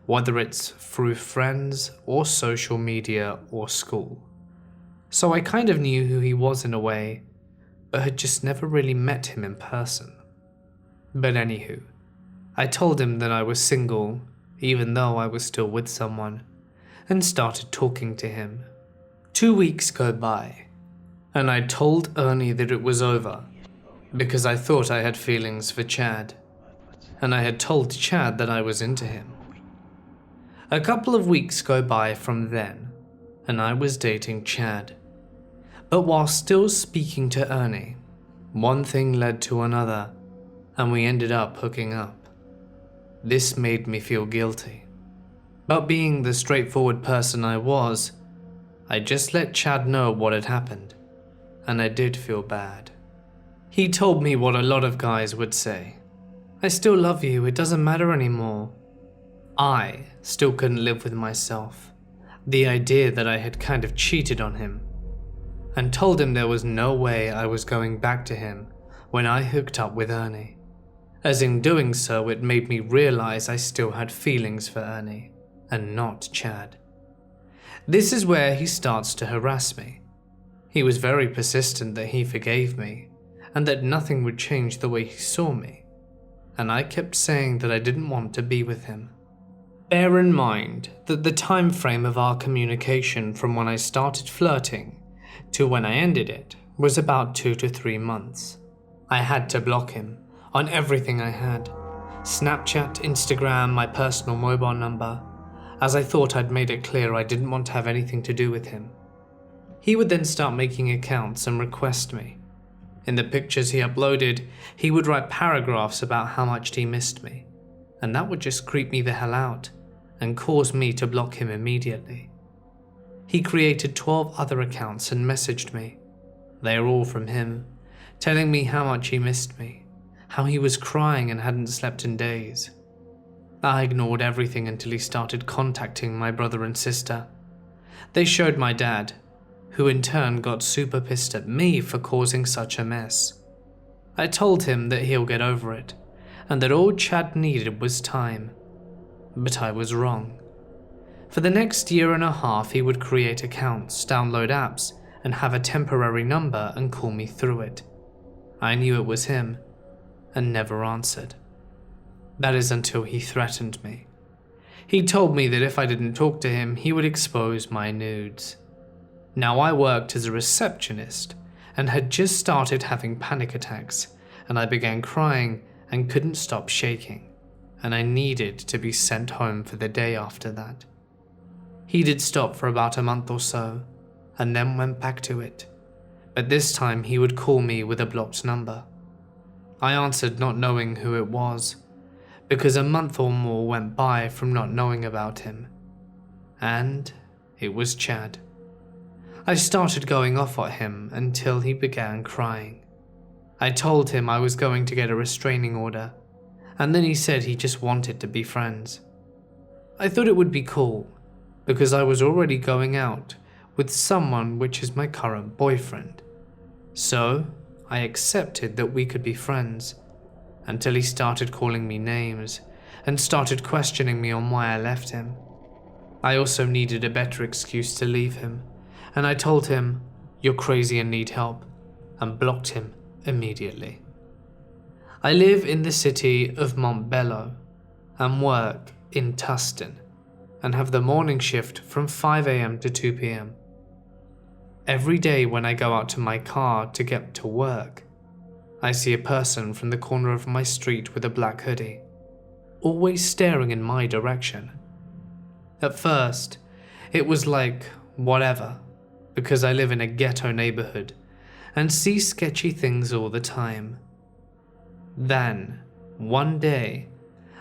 whether it's through friends or social media or school. So I kind of knew who he was in a way, but had just never really met him in person. But anywho, I told him that I was single, even though I was still with someone, and started talking to him. 2 weeks go by, and I told Ernie that it was over, because I thought I had feelings for Chad, and I had told Chad that I was into him. A couple of weeks go by from then, and I was dating Chad. But while still speaking to Ernie, one thing led to another, and we ended up hooking up. This made me feel guilty. But being the straightforward person I was, I just let Chad know what had happened, and I did feel bad. He told me what a lot of guys would say. I still love you, it doesn't matter anymore. I still couldn't live with myself, the idea that I had kind of cheated on him, and told him there was no way I was going back to him when I hooked up with Ernie, as in doing so it made me realize I still had feelings for Ernie, and not Chad. This is where he starts to harass me. He was very persistent that he forgave me, and that nothing would change the way he saw me, and I kept saying that I didn't want to be with him. Bear in mind that the time frame of our communication from when I started flirting to when I ended it was about 2 to 3 months. I had to block him on everything I had, Snapchat, Instagram, my personal mobile number, as I thought I'd made it clear I didn't want to have anything to do with him. He would then start making accounts and request me. In the pictures he uploaded, he would write paragraphs about how much he missed me, and that would just creep me the hell out and cause me to block him immediately. He created 12 other accounts and messaged me. They are all from him, telling me how much he missed me, how he was crying and hadn't slept in days. I ignored everything until he started contacting my brother and sister. They showed my dad, who in turn got super pissed at me for causing such a mess. I told him that he'll get over it, and that all Chad needed was time. But I was wrong. For the next 1.5 years, he would create accounts, download apps, and have a temporary number and call me through it. I knew it was him, and never answered. That is until he threatened me. He told me that if I didn't talk to him, he would expose my nudes. Now I worked as a receptionist and had just started having panic attacks, and I began crying and couldn't stop shaking, and I needed to be sent home for the day after that. He did stop for about a month or so, and then went back to it, but this time he would call me with a blocked number. I answered not knowing who it was, because a month or more went by from not knowing about him, and it was Chad. I started going off at him until he began crying. I told him I was going to get a restraining order, and then he said he just wanted to be friends. I thought it would be cool, because I was already going out with someone which is my current boyfriend. So I accepted that we could be friends, until he started calling me names and started questioning me on why I left him. I also needed a better excuse to leave him, and I told him, "You're crazy and need help," and blocked him immediately. I live in the city of Montbello and work in Tustin, and have the morning shift from 5 AM to 2 PM. Every day when I go out to my car to get to work, I see a person from the corner of my street with a black hoodie, always staring in my direction. At first, it was like, whatever, because I live in a ghetto neighborhood and see sketchy things all the time. Then, one day,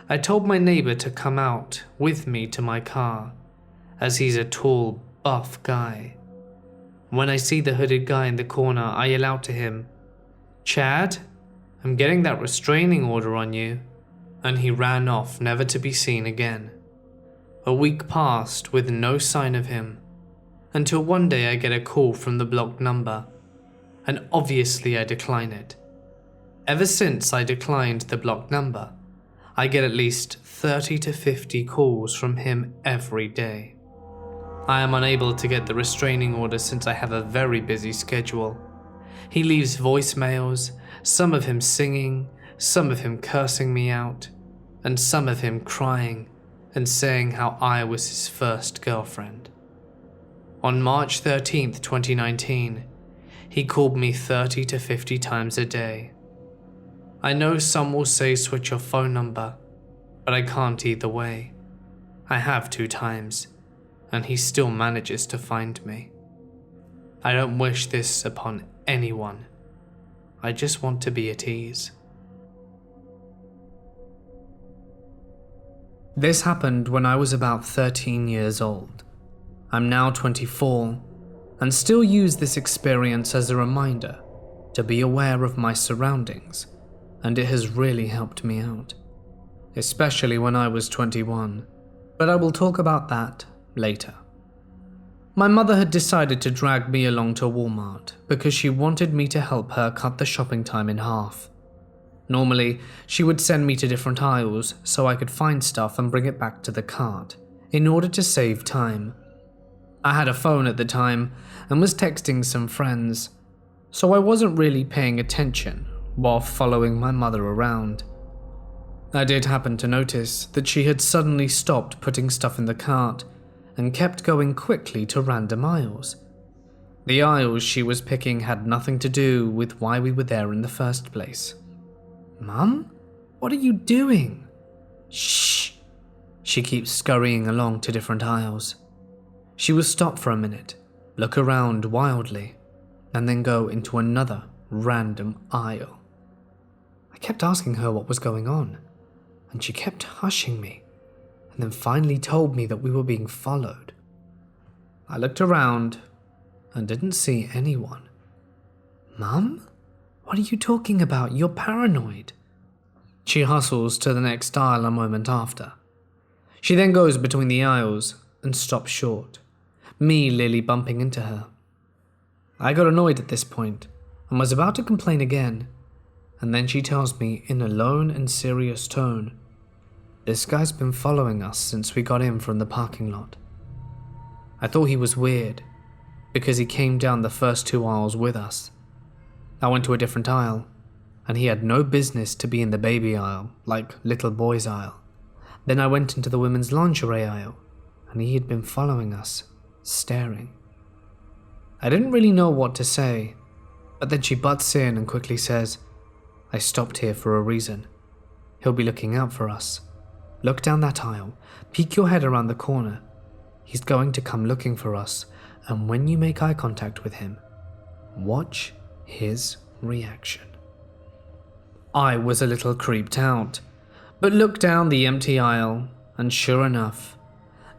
I told my neighbor to come out with me to my car, as he's a tall, buff guy. When I see the hooded guy in the corner, I yell out to him, "Chad, I'm getting that restraining order on you," and he ran off, never to be seen again. A week passed with no sign of him, until one day I get a call from the blocked number, and obviously I decline it. Ever since I declined the blocked number, I get at least 30 to 50 calls from him every day. I am unable to get the restraining order since I have a very busy schedule. He leaves voicemails, some of him singing, some of him cursing me out, and some of him crying and saying how I was his first girlfriend. On March 13th, 2019, he called me 30 to 50 times a day. I know some will say switch your phone number, but I can't either way. I have 2 times, and he still manages to find me. I don't wish this upon anyone. I just want to be at ease. This happened when I was about 13 years old. I'm now 24, and still use this experience as a reminder to be aware of my surroundings, and it has really helped me out, especially when I was 21, but I will talk about that later. My mother had decided to drag me along to Walmart because she wanted me to help her cut the shopping time in half. Normally, she would send me to different aisles so I could find stuff and bring it back to the cart in order to save time. I had a phone at the time and was texting some friends, so I wasn't really paying attention while following my mother around. I did happen to notice that she had suddenly stopped putting stuff in the cart and kept going quickly to random aisles. The aisles she was picking had nothing to do with why we were there in the first place. "Mum, what are you doing?" "Shh." She keeps scurrying along to different aisles. She will stop for a minute, look around wildly, and then go into another random aisle. I kept asking her what was going on, and she kept hushing me, and then finally told me that we were being followed. I looked around and didn't see anyone. "Mum, what are you talking about? You're paranoid." She hustles to the next aisle a moment after. She then goes between the aisles and stops short, me nearly bumping into her. I got annoyed at this point and was about to complain again, and then she tells me in a lone and serious tone, "This guy's been following us since we got in from the parking lot." I thought he was weird, because he came down the first 2 aisles with us. I went to a different aisle, and he had no business to be in the baby aisle, like little boy's aisle. Then I went into the women's lingerie aisle, and he had been following us, staring. I didn't really know what to say, but then she butts in and quickly says, "I stopped here for a reason. He'll be looking out for us. Look down that aisle, peek your head around the corner. He's going to come looking for us, and when you make eye contact with him, watch his reaction." I was a little creeped out, but looked down the empty aisle, and sure enough,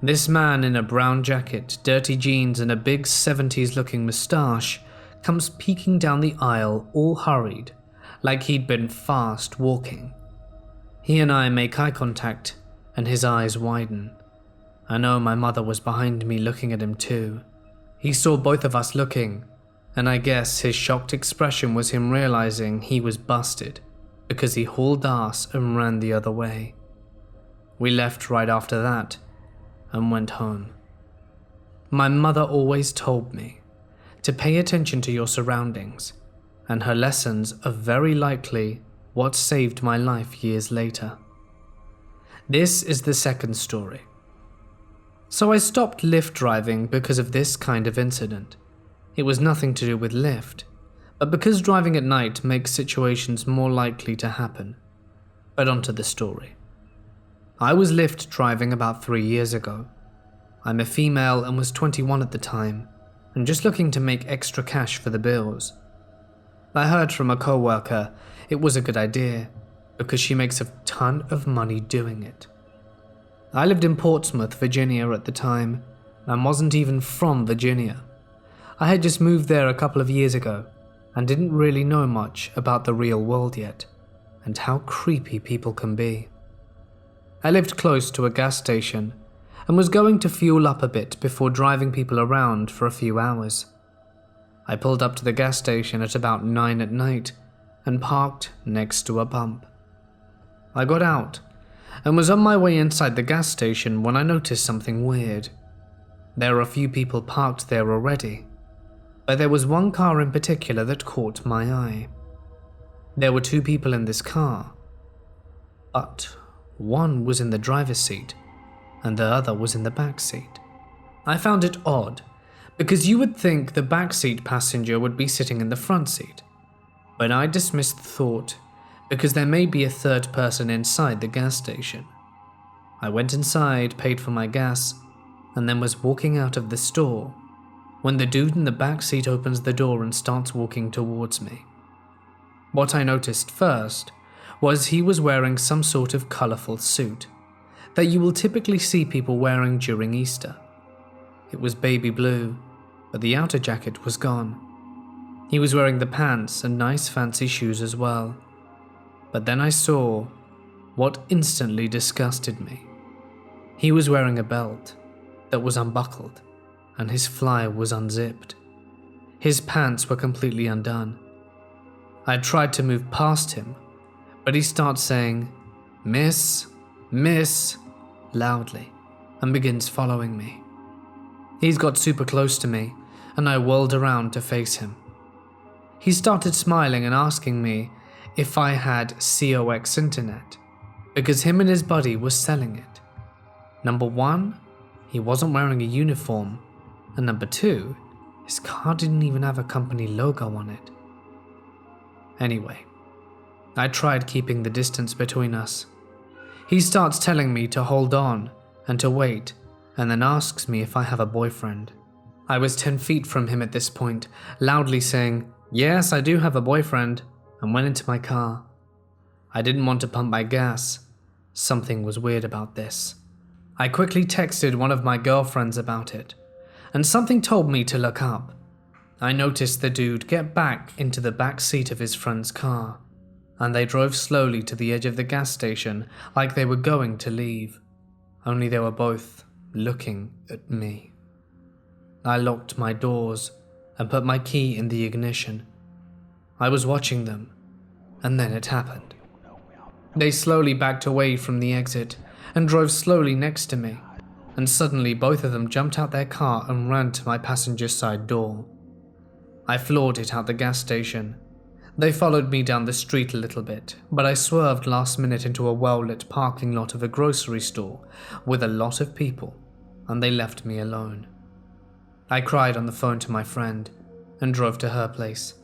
this man in a brown jacket, dirty jeans, and a big 70s looking moustache comes peeking down the aisle all hurried, like he'd been fast walking. He and I make eye contact, and his eyes widen. I know my mother was behind me looking at him too. He saw both of us looking, and I guess his shocked expression was him realizing he was busted, because he hauled ass and ran the other way. We left right after that, and went home. My mother always told me to pay attention to your surroundings, and her lessons are very likely what saved my life years later. This is the second story. So I stopped Lyft driving because of this kind of incident. It was nothing to do with Lyft, but because driving at night makes situations more likely to happen. But onto the story. I was Lyft driving about 3 years ago. I'm a female and was 21 at the time, and just looking to make extra cash for the bills. I heard from a co-worker it was a good idea, because she makes a ton of money doing it. I lived in Portsmouth, Virginia at the time, and wasn't even from Virginia. I had just moved there a couple of years ago, and didn't really know much about the real world yet, and how creepy people can be. I lived close to a gas station, and was going to fuel up a bit before driving people around for a few hours. I pulled up to the gas station at about 9 at night and parked next to a pump. I got out and was on my way inside the gas station when I noticed something weird. There were a few people parked there already, but there was one car in particular that caught my eye. There were 2 people in this car, but one was in the driver's seat and the other was in the back seat. I found it odd because you would think the backseat passenger would be sitting in the front seat, but I dismissed the thought because there may be a third person inside the gas station. I went inside, paid for my gas, and then was walking out of the store when the dude in the back seat opens the door and starts walking towards me. What I noticed first was he was wearing some sort of colourful suit that you will typically see people wearing during Easter. It was baby blue, but the outer jacket was gone. He was wearing the pants and nice fancy shoes as well. But then I saw what instantly disgusted me. He was wearing a belt that was unbuckled and his fly was unzipped. His pants were completely undone. I tried to move past him, but he starts saying, "Miss, miss," loudly, and begins following me. He's got super close to me, and I whirled around to face him. He started smiling and asking me if I had COX internet, because him and his buddy were selling it. Number 1, he wasn't wearing a uniform, and number 2, his car didn't even have a company logo on it. Anyway, I tried keeping the distance between us. He starts telling me to hold on and to wait, and then asks me if I have a boyfriend. I was 10 feet from him at this point, loudly saying, "Yes, I do have a boyfriend," and went into my car. I didn't want to pump my gas. Something was weird about this. I quickly texted one of my girlfriends about it, and something told me to look up. I noticed the dude get back into the back seat of his friend's car, and they drove slowly to the edge of the gas station like they were going to leave, only they were both looking at me. I locked my doors and put my key in the ignition. I was watching them, and then it happened. They slowly backed away from the exit and drove slowly next to me, and suddenly both of them jumped out their car and ran to my passenger side door. I floored it out the gas station. They followed me down the street a little bit, but I swerved last minute into a well-lit parking lot of a grocery store with a lot of people, and they left me alone. I cried on the phone to my friend and drove to her place.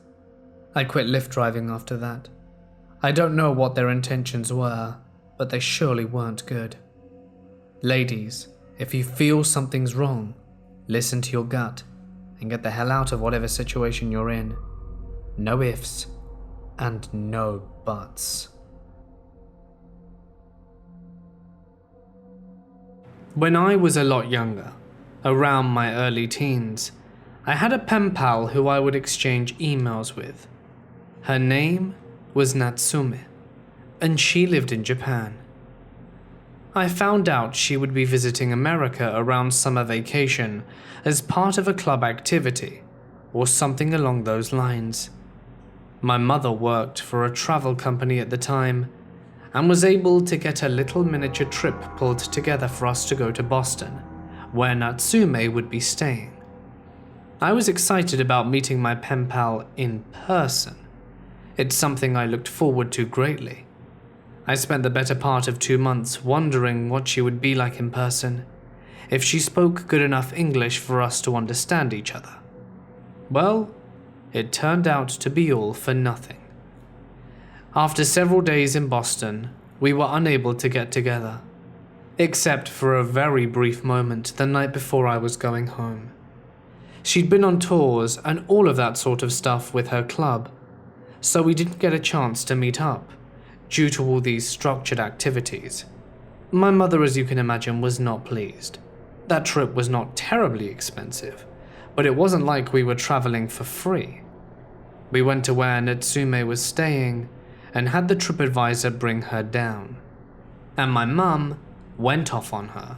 I quit Lyft driving after that. I don't know what their intentions were, but they surely weren't good. Ladies, if you feel something's wrong, listen to your gut and get the hell out of whatever situation you're in. No ifs and no buts. When I was a lot younger, around my early teens, I had a pen pal who I would exchange emails with. Her name was Natsume, and she lived in Japan. I found out she would be visiting America around summer vacation as part of a club activity, or something along those lines. My mother worked for a travel company at the time, and was able to get a little miniature trip pulled together for us to go to Boston, where Natsume would be staying. I was excited about meeting my pen pal in person. It's something I looked forward to greatly. I spent the better part of 2 months wondering what she would be like in person, if she spoke good enough English for us to understand each other. Well, it turned out to be all for nothing. After several days in Boston, we were unable to get together, except for a very brief moment the night before I was going home. She'd been on tours and all of that sort of stuff with her club, so we didn't get a chance to meet up, due to all these structured activities. My mother, as you can imagine, was not pleased. That trip was not terribly expensive, but it wasn't like we were traveling for free. We went to where Natsume was staying and had the TripAdvisor bring her down. And my mum went off on her.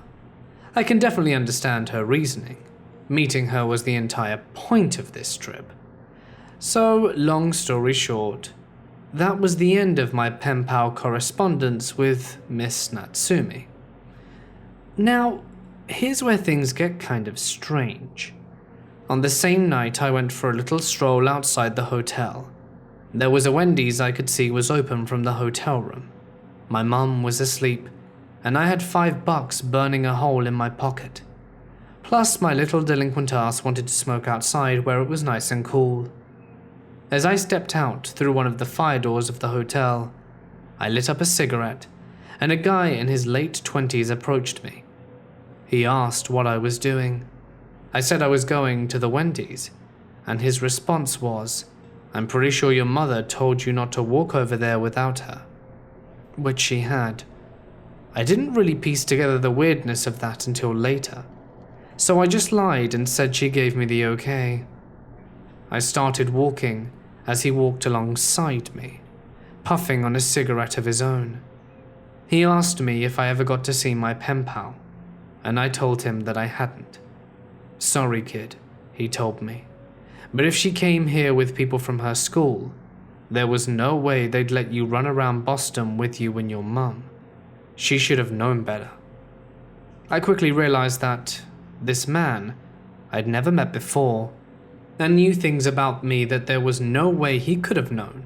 I can definitely understand her reasoning. Meeting her was the entire point of this trip. So, long story short, that was the end of my pen pal correspondence with Miss Natsumi. Now, here's where things get kind of strange. On the same night, I went for a little stroll outside the hotel. There was a Wendy's I could see was open from the hotel room. My mum was asleep, and I had $5 burning a hole in my pocket. Plus, my little delinquent ass wanted to smoke outside where it was nice and cool. As I stepped out through one of the fire doors of the hotel, I lit up a cigarette, and a guy in his late 20s approached me. He asked what I was doing. I said I was going to the Wendy's, and his response was, "I'm pretty sure your mother told you not to walk over there without her." Which she had. I didn't really piece together the weirdness of that until later, so I just lied and said she gave me the okay. I started walking as he walked alongside me, puffing on a cigarette of his own. He asked me if I ever got to see my pen pal, and I told him that I hadn't. "Sorry, kid," he told me, "but if she came here with people from her school, there was no way they'd let you run around Boston with you and your mum. She should have known better." I quickly realized that this man I'd never met before and knew things about me that there was no way he could have known.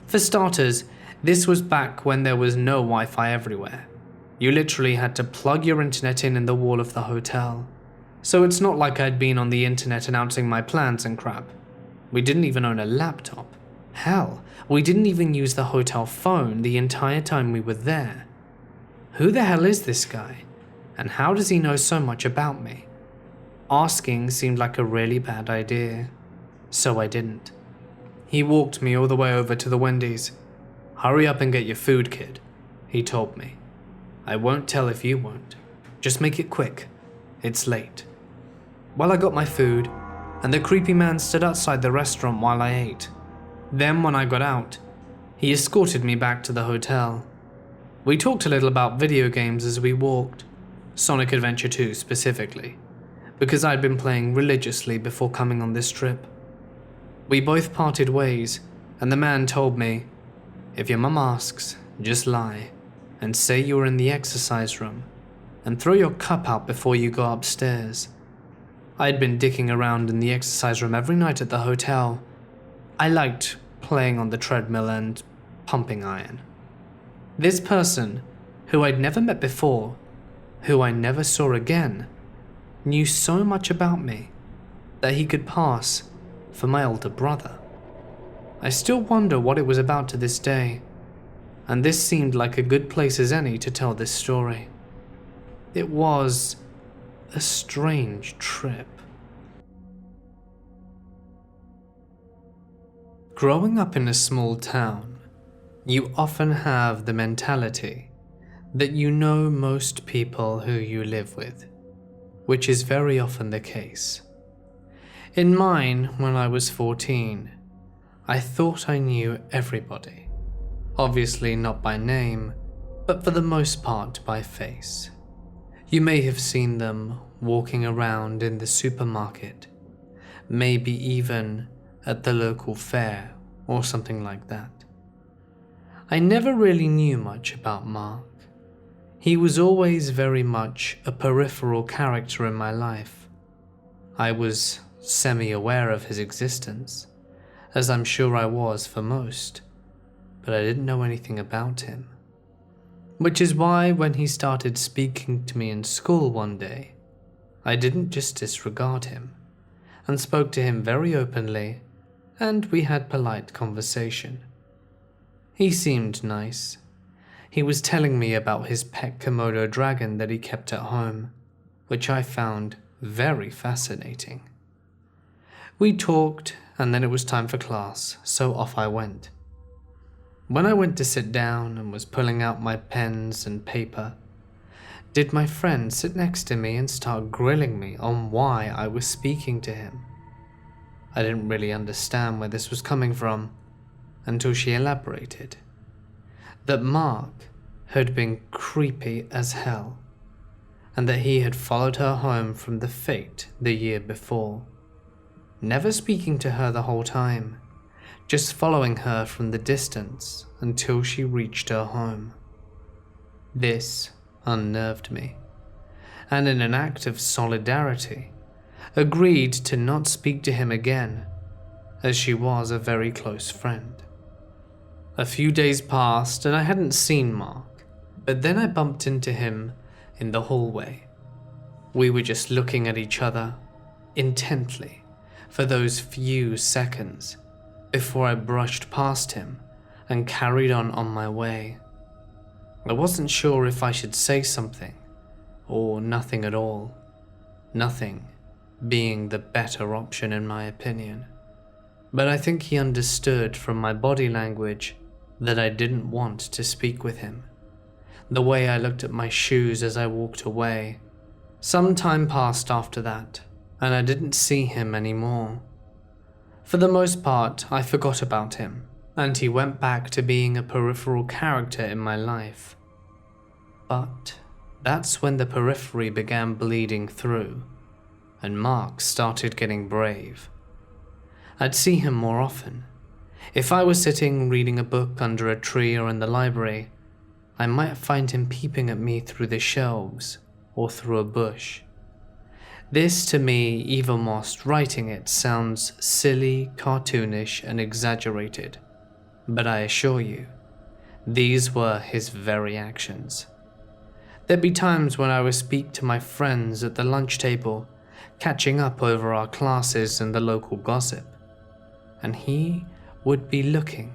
For starters, this was back when there was no Wi-Fi everywhere. You literally had to plug your internet in the wall of the hotel. So it's not like I'd been on the internet announcing my plans and crap. We didn't even own a laptop. Hell, we didn't even use the hotel phone the entire time we were there. Who the hell is this guy? And how does he know so much about me? Asking seemed like a really bad idea, so I didn't. He walked me all the way over to the Wendy's. "Hurry up and get your food, kid," he told me. "I won't tell if you won't. Just make it quick. It's late." Well, I got my food, and the creepy man stood outside the restaurant while I ate. Then when I got out, he escorted me back to the hotel. We talked a little about video games as we walked, Sonic Adventure 2 specifically, because I'd been playing religiously before coming on this trip. We both parted ways, and the man told me, "If your mum asks, just lie, and say you were in the exercise room, and throw your cup out before you go upstairs." I'd been dicking around in the exercise room every night at the hotel. I liked playing on the treadmill and pumping iron. This person, who I'd never met before, who I never saw again, knew so much about me that he could pass for my older brother. I still wonder what it was about to this day, and this seemed like a good place as any to tell this story. It was a strange trip. Growing up in a small town, you often have the mentality that you know most people who you live with, which is very often the case. In mine, when I was 14, I thought I knew everybody. Obviously not by name, but for the most part by face. You may have seen them walking around in the supermarket, maybe even at the local fair or something like that. I never really knew much about Mark. He was always very much a peripheral character in my life. I was semi-aware of his existence, as I'm sure I was for most, but I didn't know anything about him. Which is why when he started speaking to me in school one day, I didn't just disregard him, and spoke to him very openly, and we had polite conversation. He seemed nice. He was telling me about his pet Komodo dragon that he kept at home, which I found very fascinating. We talked, and then it was time for class, so off I went. When I went to sit down and was pulling out my pens and paper, did my friend sit next to me and start grilling me on why I was speaking to him. I didn't really understand where this was coming from until she elaborated that Mark had been creepy as hell. and that he had followed her home from the fete the year before, never speaking to her the whole time, just following her from the distance until she reached her home. This unnerved me, and in an act of solidarity, agreed to not speak to him again, as she was a very close friend. A few days passed and I hadn't seen Mark, but then I bumped into him in the hallway. We were just looking at each other intently for those few seconds before I brushed past him and carried on my way. I wasn't sure if I should say something or nothing at all, nothing being the better option in my opinion. But I think he understood from my body language that I didn't want to speak with him. The way I looked at my shoes as I walked away. Some time passed after that, and I didn't see him anymore. For the most part, I forgot about him, and he went back to being a peripheral character in my life. But that's when the periphery began bleeding through, and Mark started getting brave. I'd see him more often. If I was sitting reading a book under a tree or in the library, I might find him peeping at me through the shelves or through a bush. This to me, even whilst writing it, sounds silly, cartoonish and exaggerated, but I assure you, these were his very actions. There'd be times when I would speak to my friends at the lunch table, catching up over our classes and the local gossip, and he would be looking,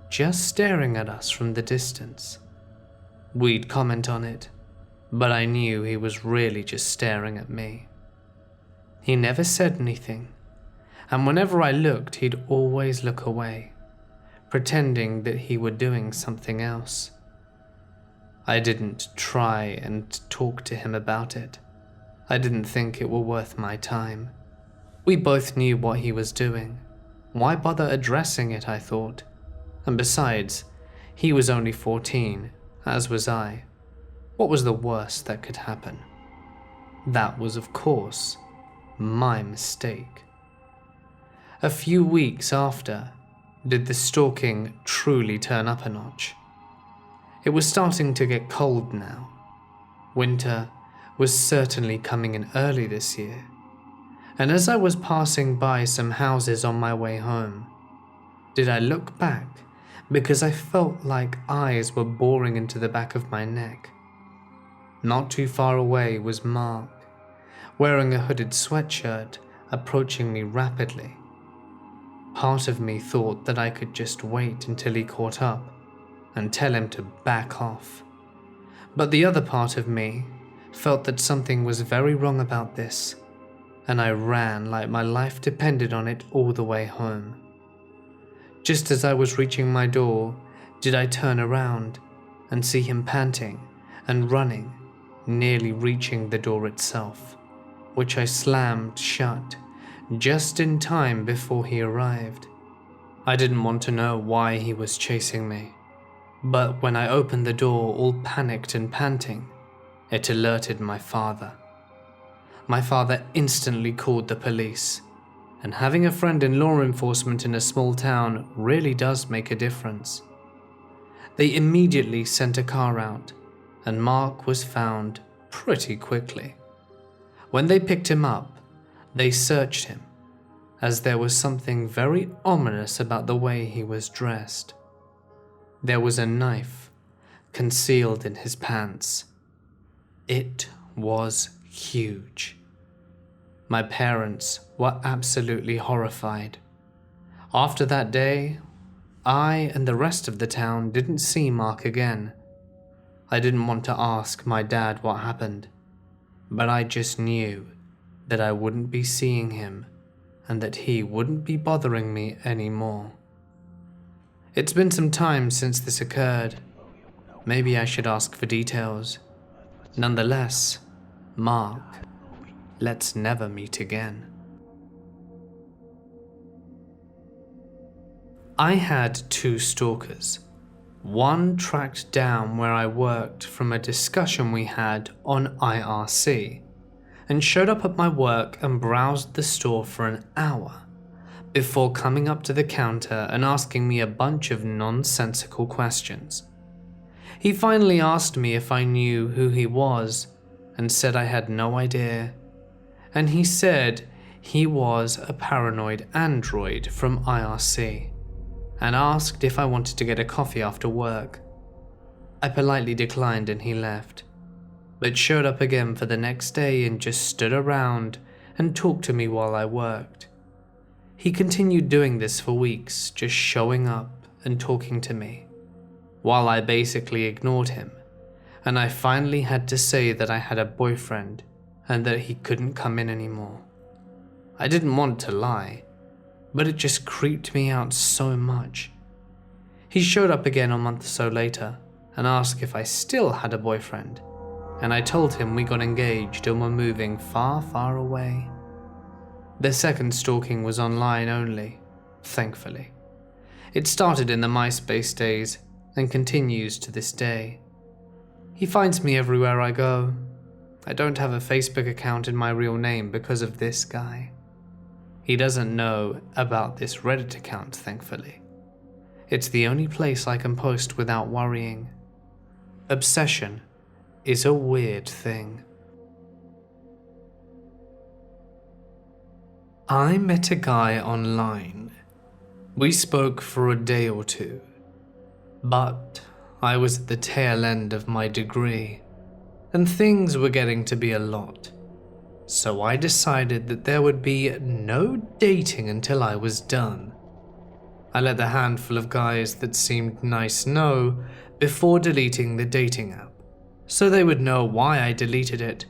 just staring at us from the distance. We'd comment on it, but I knew he was really just staring at me. He never said anything, and whenever I looked, he'd always look away, pretending that he were doing something else. I didn't try and talk to him about it. I didn't think it were worth my time. We both knew what he was doing. Why bother addressing it, I thought. And besides, he was only 14, as was I. What was the worst that could happen? That was, of course, my mistake. A few weeks after, did the stalking truly turn up a notch. It was starting to get cold now. Winter was certainly coming in early this year, and as I was passing by some houses on my way home, did I look back because I felt like eyes were boring into the back of my neck. Not too far away was Mark, wearing a hooded sweatshirt, approaching me rapidly. Part of me thought that I could just wait until he caught up and tell him to back off. But the other part of me felt that something was very wrong about this, and I ran like my life depended on it all the way home. Just as I was reaching my door, did I turn around and see him panting and running, nearly reaching the door itself, which I slammed shut just in time before he arrived. I didn't want to know why he was chasing me, but when I opened the door all panicked and panting, it alerted my father. My father instantly called the police, and having a friend in law enforcement in a small town really does make a difference. They immediately sent a car out, and Mark was found pretty quickly. When they picked him up, they searched him, as there was something very ominous about the way he was dressed. There was a knife concealed in his pants. It was huge. My parents were absolutely horrified. After that day, I and the rest of the town didn't see Mark again. I didn't want to ask my dad what happened, but I just knew that I wouldn't be seeing him and that he wouldn't be bothering me anymore. It's been some time since this occurred. Maybe I should ask for details. Nonetheless, Mark, let's never meet again. I had two stalkers, One tracked down where I worked from a discussion we had on IRC, and showed up at my work and browsed the store for an hour before coming up to the counter and asking me a bunch of nonsensical questions. He finally asked me if I knew who he was and said I had no idea, and he said he was a paranoid android from IRC and asked if I wanted to get a coffee after work. I politely declined and he left, but showed up again for the next day and just stood around and talked to me while I worked. He continued doing this for weeks, just showing up and talking to me, while I basically ignored him, and I finally had to say that I had a boyfriend and that he couldn't come in anymore. I didn't want to lie, but it just creeped me out so much. He showed up again a month or so later and asked if I still had a boyfriend, and I told him we got engaged and were moving far, far away. The second stalking was online only, thankfully. It started in the MySpace days and continues to this day. He finds me everywhere I go. I don't have a Facebook account in my real name because of this guy. He doesn't know about this Reddit account, thankfully. It's the only place I can post without worrying. Obsession is a weird thing. I met a guy online. We spoke for a day or two, but I was at the tail end of my degree, and things were getting to be a lot. So I decided that there would be no dating until I was done. I let the handful of guys that seemed nice know before deleting the dating app, so they would know why I deleted it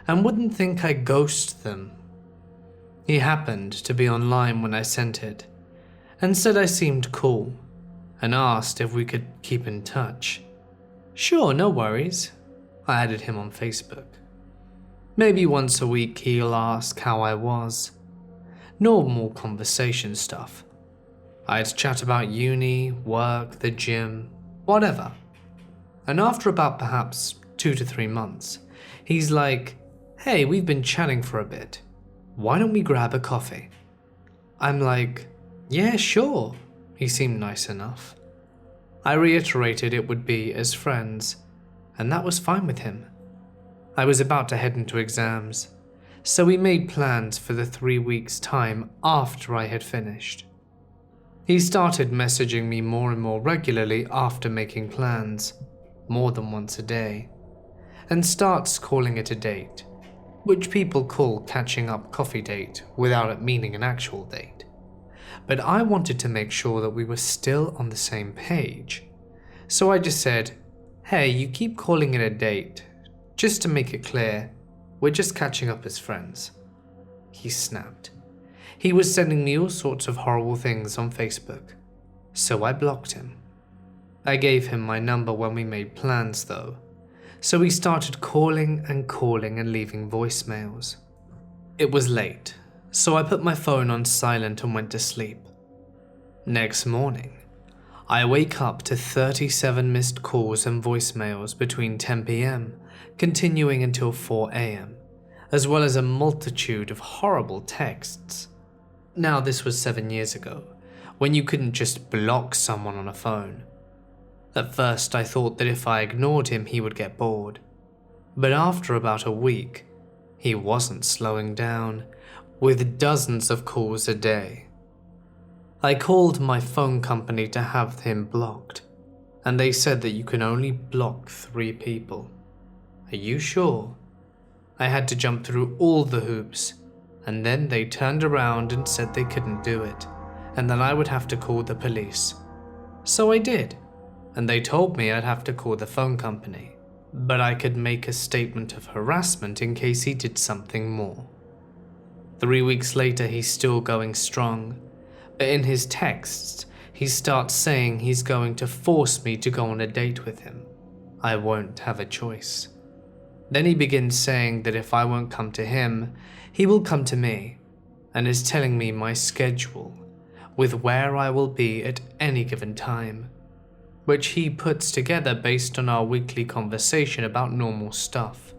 and wouldn't think I ghosted them. He happened to be online when I sent it and said I seemed cool and asked if we could keep in touch. Sure, no worries. I added him on Facebook. Maybe once a week he'll ask how I was. Normal conversation stuff. I'd chat about uni, work, the gym, whatever. And after about perhaps 2 to 3 months, he's like, hey, we've been chatting for a bit. Why don't we grab a coffee? I'm like, yeah, sure. He seemed nice enough. I reiterated it would be as friends, and that was fine with him. I was about to head into exams, so we made plans for the 3 weeks' time after I had finished. He started messaging me more and more regularly after making plans, more than once a day, and starts calling it a date, which people call catching up coffee date without it meaning an actual date. But I wanted to make sure that we were still on the same page, so I just said, hey, you keep calling it a date. Just to make it clear, we're just catching up as friends. He snapped. He was sending me all sorts of horrible things on Facebook, so I blocked him. I gave him my number when we made plans though, so we started calling and leaving voicemails. It was late, so I put my phone on silent and went to sleep. Next morning, I wake up to 37 missed calls and voicemails between 10 PM, continuing until 4 AM, as well as a multitude of horrible texts. Now this was 7 years ago, when you couldn't just block someone on a phone. At first I thought that if I ignored him he would get bored, but after about a week, he wasn't slowing down, with dozens of calls a day. I called my phone company to have him blocked, and they said that you can only block 3 people. Are you sure? I had to jump through all the hoops, and then they turned around and said they couldn't do it, and that I would have to call the police. So I did, and they told me I'd have to call the phone company, but I could make a statement of harassment in case he did something more. 3 weeks later, he's still going strong, but in his texts, he starts saying he's going to force me to go on a date with him. I won't have a choice. Then he begins saying that if I won't come to him, he will come to me, and is telling me my schedule, with where I will be at any given time. which he puts together based on our weekly conversation about normal stuff,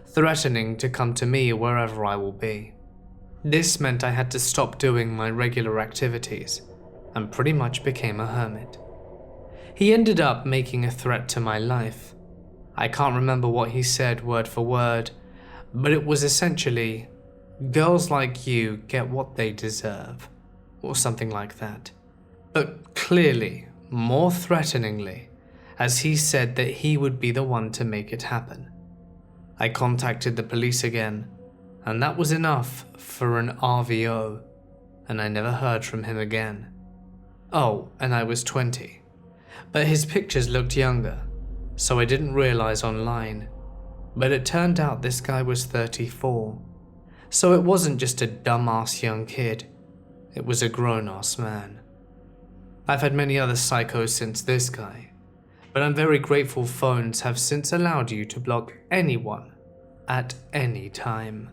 threatening to come to me wherever I will be. This meant I had to stop doing my regular activities and pretty much became a hermit. He ended up making a threat to my life. I can't remember what he said word for word, but it was essentially, "Girls like you get what they deserve," or something like that. But clearly, more threateningly, as he said that he would be the one to make it happen. I contacted the police again, and that was enough for an RVO, and I never heard from him again. Oh, and I was 20, but his pictures looked younger, so I didn't realize online. But it turned out this guy was 34, so it wasn't just a dumbass young kid, it was a grown-ass man. I've had many other psychos since this guy, but I'm very grateful phones have since allowed you to block anyone at any time.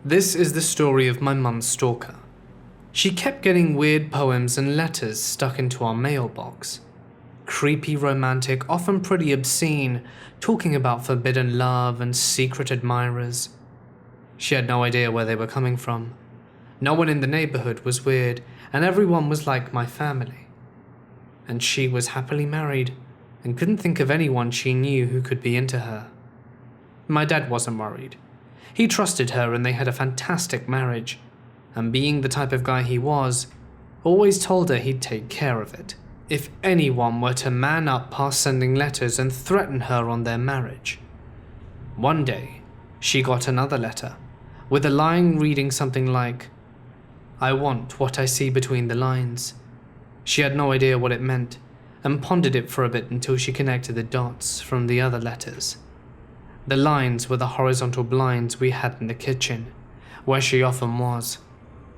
This is the story of my mum's stalker. She kept getting weird poems and letters stuck into our mailbox. Creepy, romantic, often pretty obscene, talking about forbidden love and secret admirers. She had no idea where they were coming from. No one in the neighborhood was weird, and everyone was like my family. And she was happily married, and couldn't think of anyone she knew who could be into her. My dad wasn't worried. He trusted her and they had a fantastic marriage, and being the type of guy he was, always told her he'd take care of it if anyone were to man up past sending letters and threaten her on their marriage. One day, she got another letter, with a line reading something like, "I want what I see between the lines." She had no idea what it meant, and pondered it for a bit until she connected the dots from the other letters. The lines were the horizontal blinds we had in the kitchen, where she often was.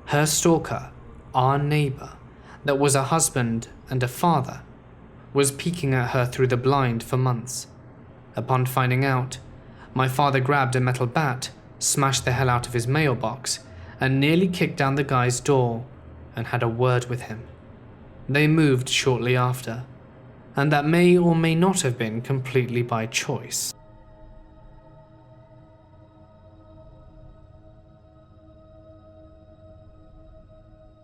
Her stalker, our neighbor, that was a husband and a father, was peeking at her through the blind for months. Upon finding out, my father grabbed a metal bat, smashed the hell out of his mailbox, and nearly kicked down the guy's door and had a word with him. They moved shortly after, and that may or may not have been completely by choice.